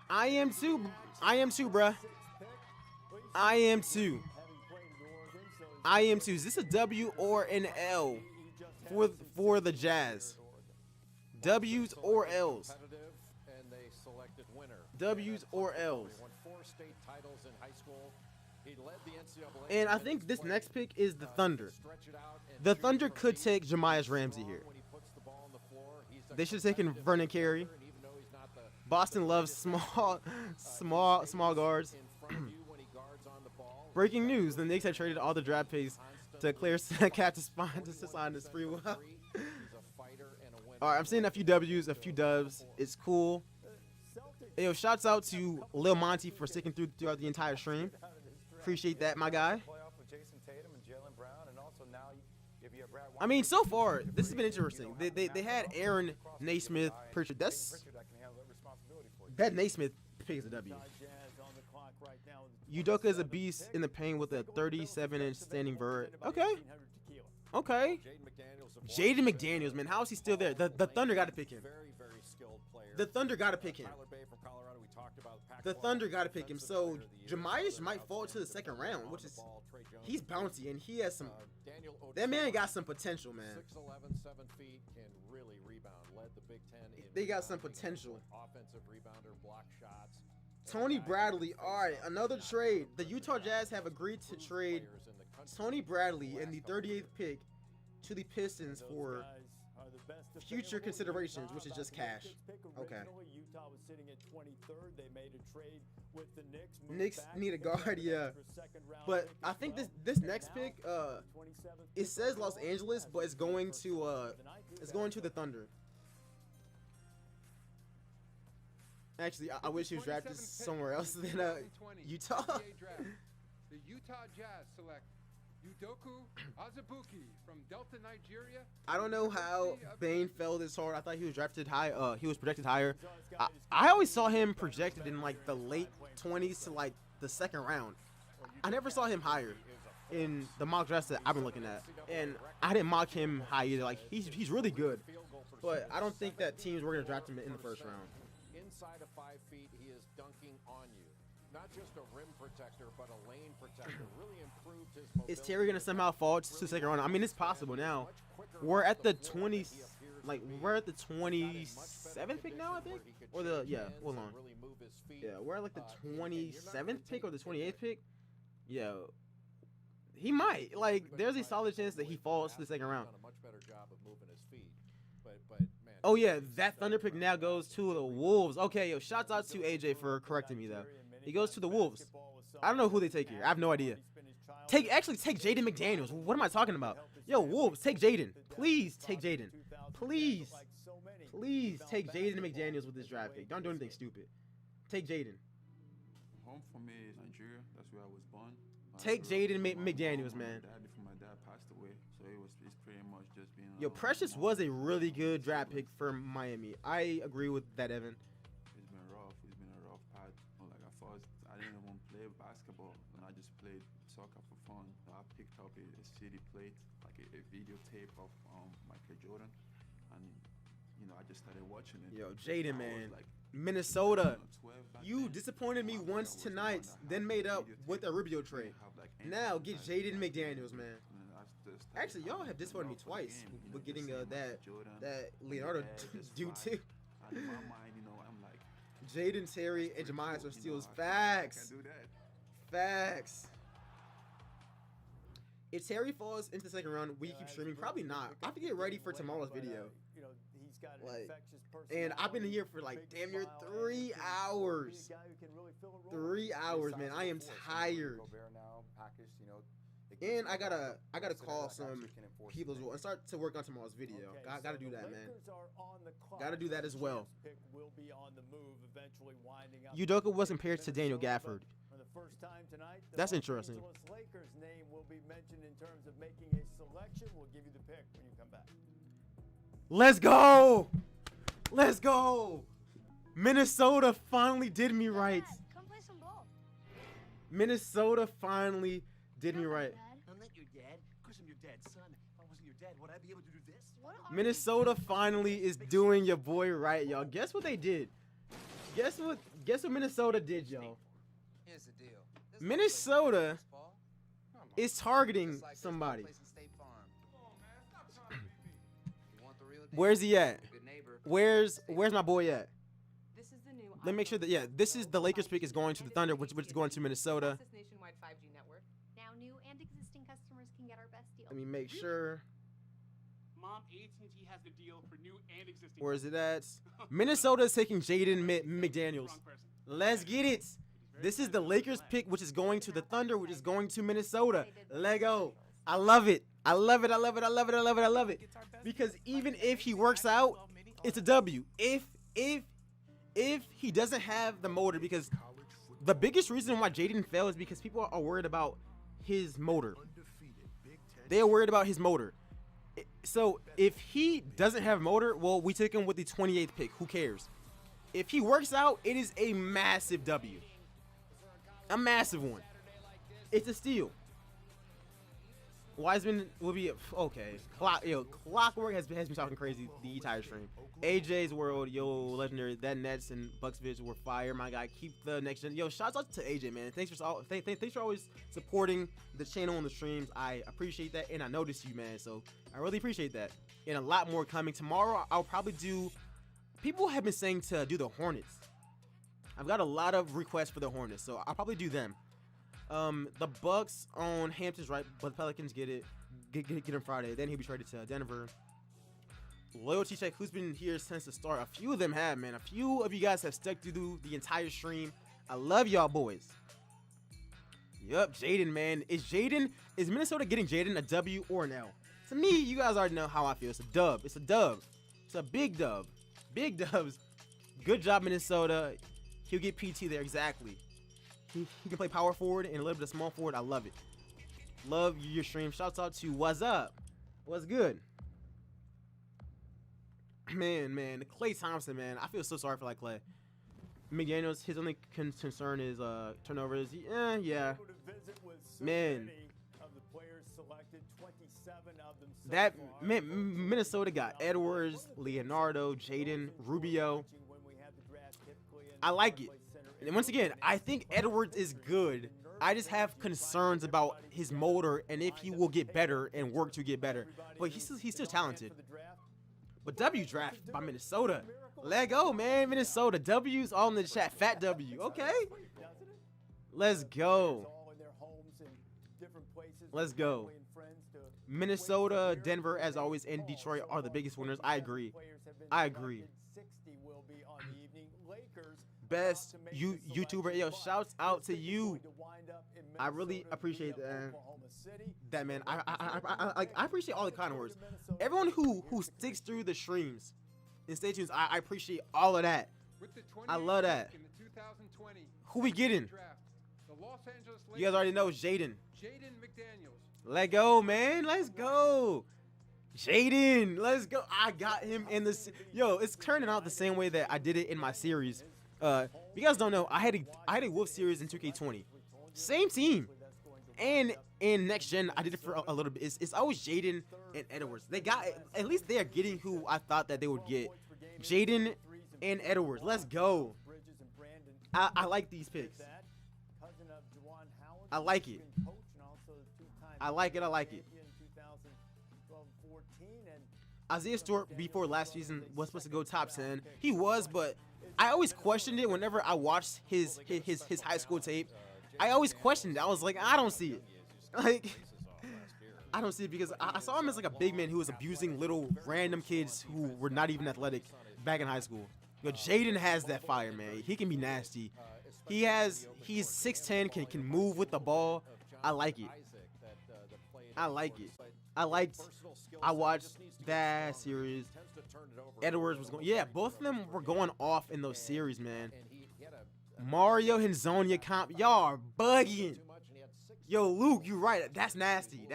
I am too, bruh. I am too. I am too. Is this a W or an L for the Jazz? W's or L's? And they selected winner. W's or L's? He won 4 state titles in high school. He led the NCAA. And I think this next pick is the Thunder. The Thunder could take Jemias Ramsey here. They should have taken Vernon Carey. Boston loves small guards. Breaking news: the Knicks have traded all the draft picks to clear cap to sign this free will. All right, I'm seeing a few W's, a few dubs. It's cool. Yo, shouts out to Lil Monty for sticking throughout the entire stream. Appreciate that, my guy. I mean, so far, this has been interesting. They had Aaron Naismith, Pritchard. That Naismith pick is a W. Udoka is a beast in the paint with a 37-inch standing vert. Okay. Okay. Jaden McDaniels, man. How is he still there? The Thunder got to pick him. The Thunder got to pick him. The Thunder got to pick him. So Jemias might fall to the second round, which is he's bouncy and he has some. That man got some potential, man. 6'11", 7 feet, can really rebound. Led the Big Ten in they got some potential. Offensive rebounder, block shots. Tony Bradley. All right, another trade. The Utah Jazz have agreed to trade Tony Bradley in the 38th pick to the Pistons for future considerations, which is just cash. Okay. Utah was sitting at 23rd. They made a trade with the Knicks. Knicks need a guard, yeah. But I think this next pick, it says Los Angeles, but it's going to the Thunder. Actually, I wish he was drafted somewhere else than Utah. The Utah Jazz select Udoka Azubuike from Delta, Nigeria. I don't know how Bane fell this hard. I thought he was drafted high. He was projected higher. I always saw him projected in like the late 20s to like the second round. I never saw him higher in the mock drafts that I've been looking at, and I didn't mock him high either. Like he's really good, but I don't think that teams were gonna draft him in the first round. Inside of 5 feet, he is dunking on you. Not just a rim protector, but a lane protector. Really improved his mobility. Is Terry gonna somehow fall to the second round? I mean, it's possible now. We're at the 27th pick now, I think. Or the hold on. Yeah, we're at like the 27th pick or the 28th pick. Yeah, he might. Like, there's a solid chance that he falls to the second round. Oh yeah, that Thunder pick now goes to the Wolves. Okay, yo, shouts out to AJ for correcting me though. He goes to the Wolves. I don't know who they take here. I have no idea. Take Jaden McDaniels. What am I talking about? Yo, Wolves, take Jaden. Please take Jaden. Please. Please take Jaden McDaniels with this draft pick. Don't do anything stupid. Take Jaden. Home for me is Nigeria. That's where I was born. Take Jaden McDaniels, man. My dad passed away, so it's pretty much just being. Yo, Precious was a really good draft pick for Miami. I agree with that, Evan. It's been rough. It's been a rough path. Like at first, I didn't even play basketball, and I just played soccer for fun. I picked up a CD plate, like a videotape of Michael Jordan, and I just started watching it. Yo, Jaden, man. Minnesota, you disappointed me once tonight, then made up with a Rubio trade. Now get Jaden McDaniels, man. Actually, y'all have disappointed me twice with getting that Leonardo dude too. In my mind, I'm like, Jaden, Terry, and Jemias are steals. Facts. Facts. If Terry falls into the second round, we keep streaming? Probably not. I have to get ready for tomorrow's video. And I've been here for like damn near 3 hours. 3 hours, man. I am tired. And I gotta call some people as well and start to work on tomorrow's video. Gotta do that, man. Gotta do that as well. Udoka was compared to Daniel Gafford. That's interesting. Lakers name will be mentioned in terms of making a selection. We'll give you the pick when you come back. Let's go! Let's go! Minnesota finally did me right. Come play some ball. Minnesota finally did me right. I'm not your dad. Of course I'm your dad's son. If I wasn't your dad, would I be able to do this? Minnesota finally is doing your boy right, y'all. Guess what they did? Guess what Minnesota did, y'all? Here's the deal. Minnesota is targeting somebody. Where's he at? Where's my boy at? Let me make sure that this is the Lakers pick is going to the Thunder, which is going to Minnesota. Nationwide 5G network. Now new and existing customers can get our best deal. Let me make sure. Mom, AT&T has the deal for new and existing. Where is it at? Minnesota is taking Jaden McDaniels. Let's get it. This is the Lakers pick, which is going to the Thunder, which is going to Minnesota. Lego. I love it. I love it. I love it. I love it. I love it. I love it. Because even if he works out, it's a W. If he doesn't have the motor, because the biggest reason why Jaden fell is because people are worried about his motor. They are worried about his motor. So if he doesn't have motor, well, we took him with the 28th pick. Who cares? If he works out, it is a massive W. A massive one. It's a steal. Wiseman will be okay. Clockwork has been talking crazy the entire stream. AJ's World, legendary. That Nets and Bucks vids were fire. My guy, keep the next gen. Shouts out to AJ, man. Thanks for always supporting the channel and the streams. I appreciate that, and I noticed you, man. So I really appreciate that. And a lot more coming tomorrow. I'll probably do. People have been saying to do the Hornets. I've got a lot of requests for the Hornets, so I'll probably do them. The Bucks on Hampton's right, but the Pelicans get him Friday. Then he'll be traded to Denver. Loyalty check. Who's been here since the start? A few of them have, man. A few of you guys have stuck through the entire stream. I love y'all boys. Yup, Jaden, man. Is Minnesota getting Jaden a W or an L? To me, you guys already know how I feel. It's a dub. It's a dub. It's a big dub. Big dubs. Good job, Minnesota. He'll get PT there, exactly. He can play power forward and a little bit of small forward. I love it. Love your stream. Shouts out to What's Up. What's good? Man, Klay Thompson, man. I feel so sorry for Klay. McDaniels, his only concern is turnovers. Yeah. Man. That Minnesota got Edwards, Leonardo, Jaden, Rubio. I like it. And once again, I think Edwards is good. I just have concerns about his motor and if he will get better and work to get better. But he's still talented. But W draft by Minnesota. Let go, man. Minnesota. W's all in the chat. Fat W. Okay. Let's go. Let's go. Minnesota, Denver, as always, and Detroit are the biggest winners. I agree. best YouTuber. Yo, shouts out to you. I really appreciate that, man. I appreciate all the kind words. Everyone who sticks through the streams and stay tuned. I appreciate all of that. I love that. Who we getting? You guys already know Jaden. Let go, man. Let's go. Jaden, let's go. I got him in the... Yo, it's turning out the same way that I did it in my series. If you guys don't know, I had a Wolf series in 2K20. Same team. And in Next Gen, I did it for a little bit. It's always Jaden and Edwards. They got... At least they are getting who I thought that they would get. Jaden and Edwards. Let's go. I like these picks. I like it. I like it. I like it. Isaiah Stewart before last season was supposed to go top 10. He was, but I always questioned it whenever I watched his high school tape. I always questioned it. I was like, I don't see it. Like, I don't see it because I saw him as like a big man who was abusing little random kids who were not even athletic back in high school. Yo, Jaden has that fire, man. He can be nasty. He's 6'10", can move with the ball. I like it. I like it. I watched that series. Edwards was going. Yeah, both of them were going off in those series, man. Mario and Zonia comp, y'all are bugging. Yo, Luke, you're right. That's nasty.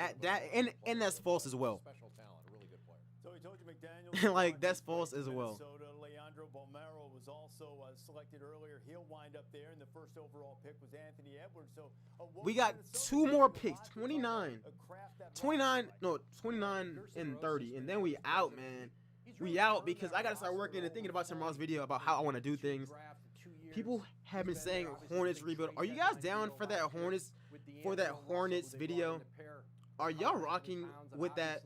And that's false as well. Like that's false as well. Was also selected earlier. He'll wind up there, and the first overall pick was Anthony Edwards. So we got two more picks, 29 and 30, and then we out, man. We out because I gotta start working and thinking about tomorrow's video about how I want to do things. People have been saying Hornets rebuild. Are you guys down for that Hornets video? Are y'all rocking with that?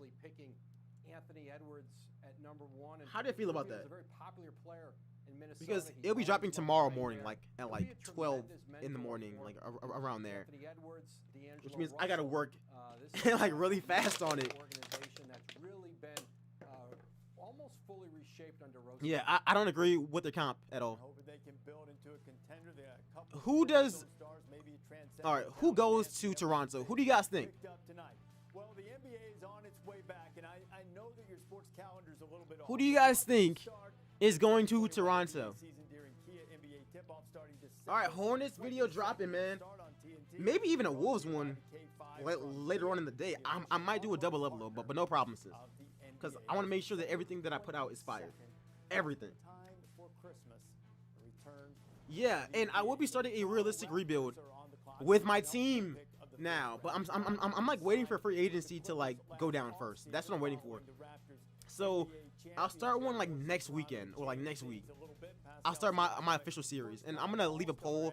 How do you feel about that? Because it'll be dropping tomorrow morning, like at like 12 in the morning, like around there. Which means I gotta work like really fast on it. Yeah, I don't agree with the comp at all. Who does? All right, who goes to Toronto? Who do you guys think? Well, the NBA is on its way back, and I know that your sports calendar is a little bit off. Who do you guys think is going to Toronto? All right, Hornets video dropping, man. Maybe even a Wolves one later on in the day. I might do a double level, but no promises. Because I want to make sure that everything that I put out is fire. Everything. Yeah, and I will be starting a realistic rebuild with my team now. But I'm like waiting for free agency to like go down first. That's what I'm waiting for. So I'll start one like next weekend or like next week. I'll start my official series, and I'm gonna leave a poll.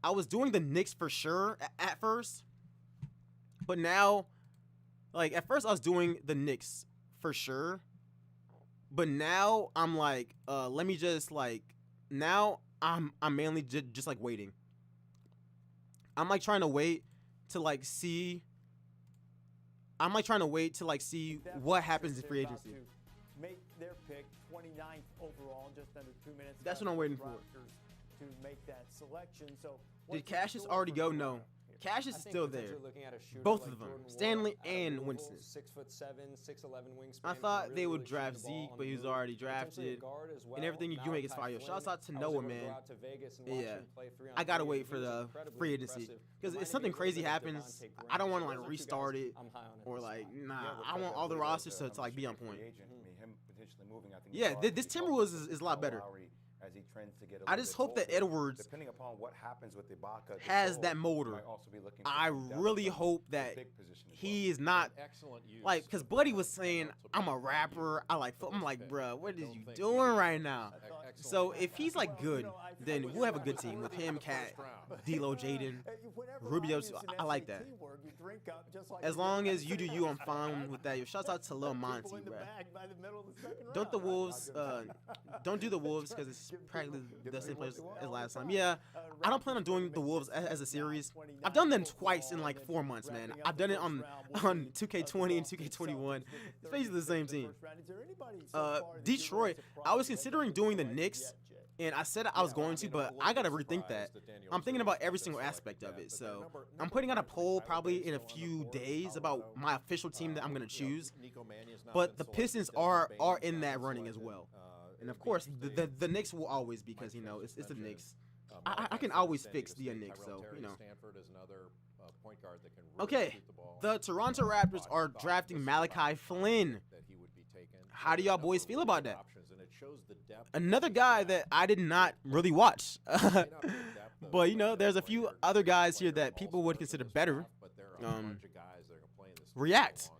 I was doing the Knicks for sure at first, but now, like at first I was doing the Knicks for sure, but now I'm like, let me just like, now I'm mainly just like waiting. I'm like trying to wait to like see. I'm like trying to wait to like see what happens in free agency. Make their pick 29th overall in just under 2 minutes. That's what I'm waiting for. To make that selection. So did Cassius already go? No. Cassius is still there. Both of them, Stanley and Winston. 6'7", 6'11" wingspan. I thought they would draft Zeke, but he was already drafted. And everything you make is fire. Shouts out to Noah, man. Yeah, I gotta wait for the free agency because if something crazy happens, I don't want to like restart it or like I want all the rosters to like be on point. Yeah, this Timberwolves is a lot better. As he trends to get I just hope that Edwards, depending upon what happens with Ibaka, has that motor. I really hope that he is not like, because Buddy was saying I'm a rapper. I'm like, bruh, what is you doing right now? So if he's like good, then we'll have a good team with him, Cat, D'Lo, Jaden, Rubio. I like that. As long as you do you, I'm fine with that. Yo, shouts out to Lil Monty, bruh. Don't the Wolves? Don't do the Wolves because it's practically the same place as last time. Yeah, I don't plan on doing the Wolves as a series. I've done them twice in like 4 months, man. I've done it on 2K20 and 2K21. It's basically the same team. Detroit, I was considering doing the Knicks And I said I was going to, but I gotta rethink that. I'm thinking about every single aspect of it. So I'm putting out a poll probably in a few days about my official team that I'm gonna choose. But the Pistons are in that running as well. And of course, the Knicks will always, because you know it's the Knicks. I can always fix the Knicks, so you know. Okay, the Toronto Raptors are drafting Malachi Flynn. How do y'all boys feel about that? Another guy that I did not really watch. But, you know, there's a few other guys here that people would consider better. React.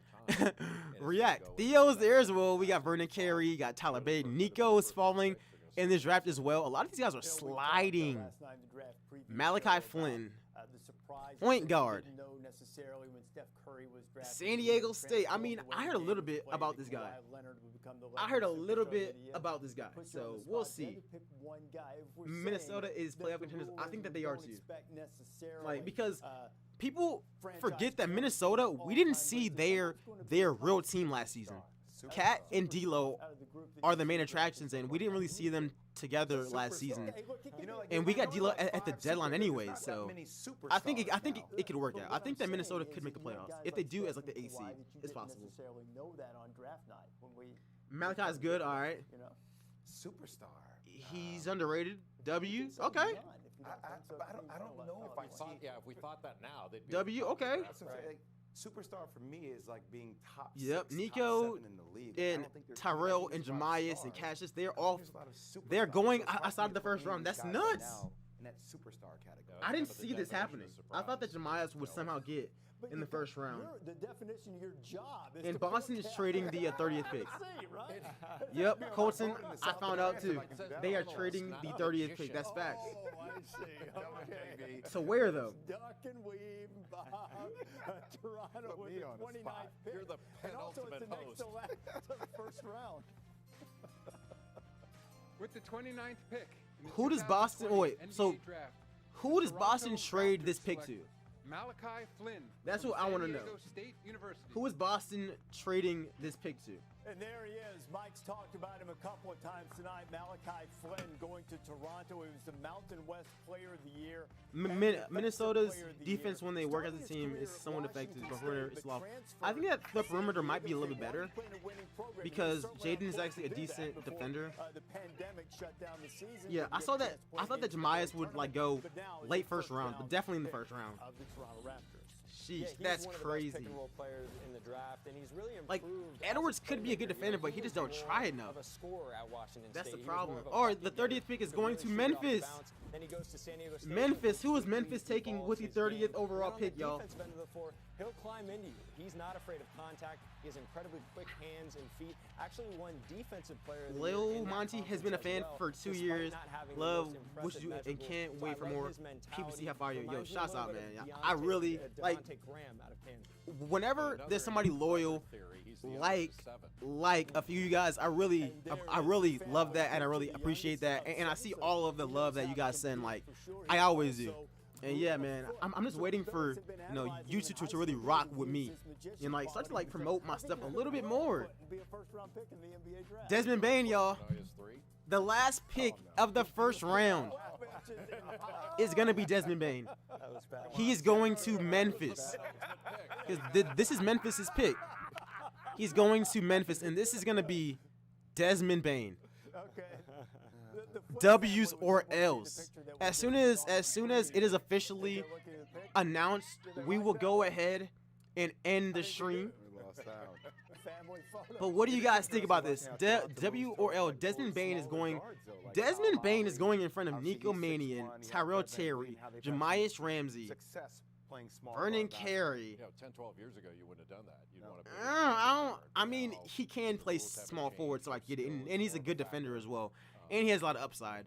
React. Theo's there as well. We got Vernon Carey, got Tyler Bay. Nico is falling in this draft as well. A lot of these guys are sliding. Malachi Flynn, point guard. San Diego State. I mean, I heard a little bit about this guy. So we'll see. Minnesota is playoff contenders. I think that they are too. Like, because people forget that Minnesota, we didn't see their real team last season. Cat and D'Lo are the main attractions, and we didn't really see them together last season. And we got D'Lo at the deadline anyway, so I think it could work out. I think that Minnesota could make the playoffs. If they do as like the 8th seed, it's possible. Malachi's good, all right. Superstar. He's underrated. W, okay. I don't know if we thought that now, they'd be W, okay. Superstar for me is like being top Yep, 6, Nico top 7 in the league. and Tyrell and Jemias and Cassius, they're going outside of the first round. That's nuts. In that superstar category. I didn't see this happening. I thought that Jemias would somehow get in the first round. The definition of your job is And Boston is trading the 30th pick. Yep, Colton, I found out too. They are trading the 30th pick. That's facts. Oh, I see. Okay. So where though? Duck and weave, Bob. Toronto with the 29th pick. You're the penultimate host. To the first round. With the 29th pick. Who does Boston? Oh wait, so who does Boston trade this pick to? Malachi Flynn. That's what I want to know. State University. Who is Boston trading this pick to? And there he is. Mike's talked about him a couple of times tonight. Malachi Flynn going to Toronto. He was the Mountain West Player of the Year. Minnesota's defense when they work as a team is somewhat effective, but perimeter is slow. I think that the perimeter might be a little bit better because Jaden is actually a decent defender. The pandemic shut down the season. Yeah, I thought that Jemias would like go late first round, but definitely in the first round. Of the Toronto Raptors. Sheesh, Yeah, that's one of crazy. the best pick and roll players in the draft, and he's really Like, improved Edwards as a could be a good playmaker. defender, but he just don't try enough. Of a scorer at Washington That's State. the He was problem. more of a Or bucket the getter. 30th pick is Could going really to shoot off the Memphis. bounce. Then he goes to San Diego State. Memphis, who is Completely Memphis the taking balls with the his 30th game. overall And on the pick, y'all? defensive end of the floor, he'll climb into you. He's not afraid of contact. He has incredibly quick hands and feet. Actually won defensive player of the year Lil in that Monty has been a conference fan as well, for 2 despite years. not having the Love, most wishes you, impressive and can't measurables. wait So for I like more his mentality. people see how far you. Yo, Reminds me a shouts little out, bit man. of I Deontay- really like. Deontay Graham out of Kansas. Whenever there's somebody loyal, like a few of you guys, I really love that, and I really appreciate that, and I see all of the love that you guys send. Like I always do. And yeah, man, I'm just waiting for YouTube to really rock with me and like start to like promote my stuff a little bit more. Desmond Bane, y'all. The last pick of the first round is gonna be Desmond Bane. He is going to Memphis. This is Memphis's pick. He's going to Memphis, and this is gonna be Desmond Bane. W's or L's. As soon as it is officially announced, we will go ahead and end the stream. But what do you guys think about this? W or L? Desmond Bane is going in front of Nico Mannion, Tyrell Terry, Jemias Ramsey, Vernon Carey. 10, 12 years ago, you wouldn't have done that. You'd want to I mean, he can play small forward, so I get it, and he's a good defender as well, and he has a lot of upside.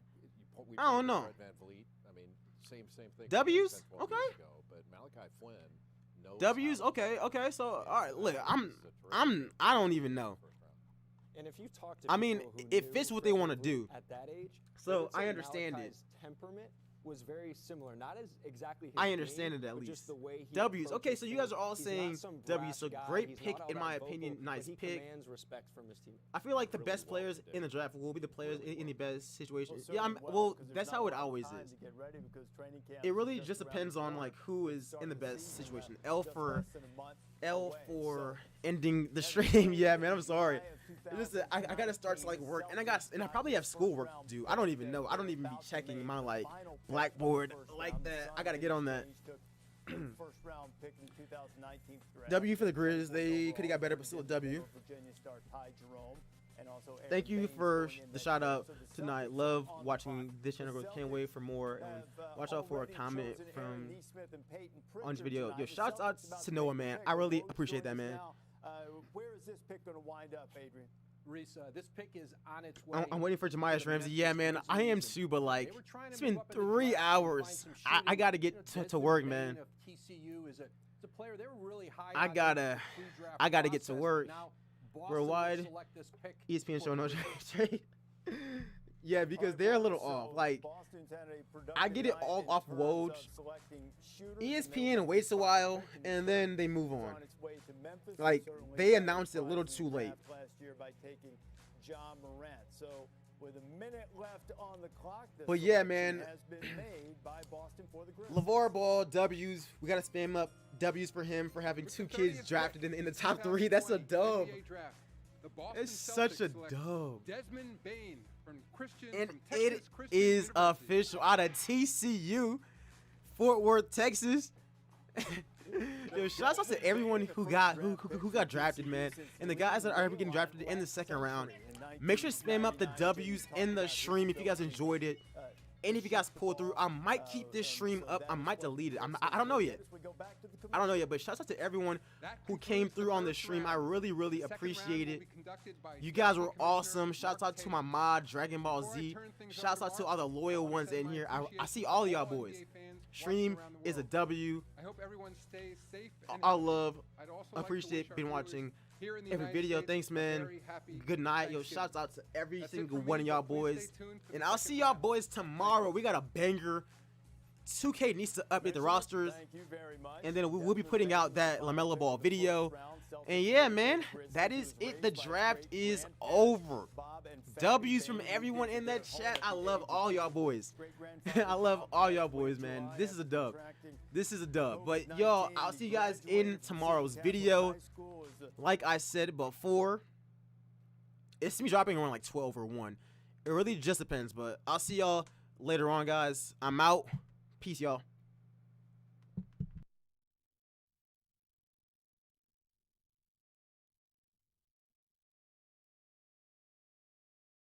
I don't know. I mean, same thing. W's? 10, 12 Okay. years ago, but Malachi Flynn knows W's? how to Okay. So, all right, look, I don't even know. And if you talk to I mean, people who it knew fits what they want to Fred do. at that age, So they would say I understand it. Malachi's temperament was very similar. Not as exactly his I understand game, it at but least. just the way he W's. Okay, approaches so you guys are things. all He's saying not some W. brash So guy. great He's pick not in out my vocal, opinion. but Nice he pick. commands respect from his team. I feel like the Really best well players today. in the draft will be the players in the best situation. Well, Yeah, certainly well, 'cause there's that's not how a it lot of always time is. to get ready because training camp It is really just just around depends the on corner. like who is Start in the of the best season, situation. just L less for than a month L away. for So, ending the as stream. we Yeah, go man, I'm into sorry. July of Listen, I gotta start to like work, and I probably have schoolwork to do. I don't even know. I don't even be checking my like Blackboard like that. I gotta get on that. First round pick in 2019 draft. W for the Grizz. They could have got better, but still a W. Virginia star Ty Jerome, and also Thank Aaron you Baines for going in the next shout year. out So the tonight. Celtics Love on the watching clock. this channel growth. Can't wait for more. And Have, watch out for a already comment chosen from Aaron Neesmith and Peyton on this Pritchard video. tonight. Yo, The shouts out Celtics about to Noah, man. pick. I really Woj appreciate that, joins us man. now. Where is this pick going to wind up, Adrian? Reese, this pick is on its way. I'm waiting for Jemias to the Ramsey. Memphis Yeah, man, I am Grizzlies. too, but like, They were trying to it's move been up in the 3 draft to hours. find some I shooting. gotta You get know, to Desmond work, Bain man. of TCU is a player they were really high I on in gotta, the pre-draft I gotta get to process. work. Now, Boston will Worldwide, select this pick ESPN for show no Grizzlies. trade. Yeah, because they're a little off. Like, Boston's had a productive I get it night all in off terms Woj. of selecting shooters, and ESPN they'll waits a find while pick in and the then they move It's on. its way to Memphis. Like, Certainly they had announced it a little surprise too in the late. draft last year by taking John Morant. So with a minute left on the clock, the But yeah, selection man. has been made by Boston for the Grizzlies. LeVar Ball, W's. We gotta spam up W's for him for having 2 kids drafted in the top 3. That's a dub. NBA draft. The Boston It's such a Celtics select dub. Desmond Bain from Christian And from it Texas Christian is University. official out of TCU, Fort Worth, Texas. Yo, shouts out to everyone who got drafted, man, and the guys that are getting drafted in the second round. Make sure to spam up the W's in the stream if you guys enjoyed it, and if you guys pulled through. I might keep this stream up. I might delete it. I don't know yet. I don't know yet, but shouts out to everyone who came through on the stream. I really appreciate it. You guys were awesome. Shouts out to my mod, Dragon Ball Z. Shouts out to all the loyal ones in here. I see all y'all boys. Stream is a W. I hope everyone stays safe. and I healthy. love, I'd also like to appreciate wish our been viewers watching here in the every United video. States Thanks, a man. very happy Good night. Yo, Thanksgiving. shouts out to every That's it single for one me, of y'all but please boys. stay tuned for And the I'll second see y'all round. boys tomorrow. We got a banger. 2K needs to update the rosters. And then we'll be putting out that Lamelo Ball video. And yeah, man, that is it. The draft is over. W's from everyone in that chat. I love all y'all boys. I love all y'all boys, man. This is a dub. This is a dub. But y'all, I'll see you guys in tomorrow's video. Like I said before, it's me dropping around like 12 or 1. It really just depends. But I'll see y'all later on, guys. I'm out. Peace, y'all.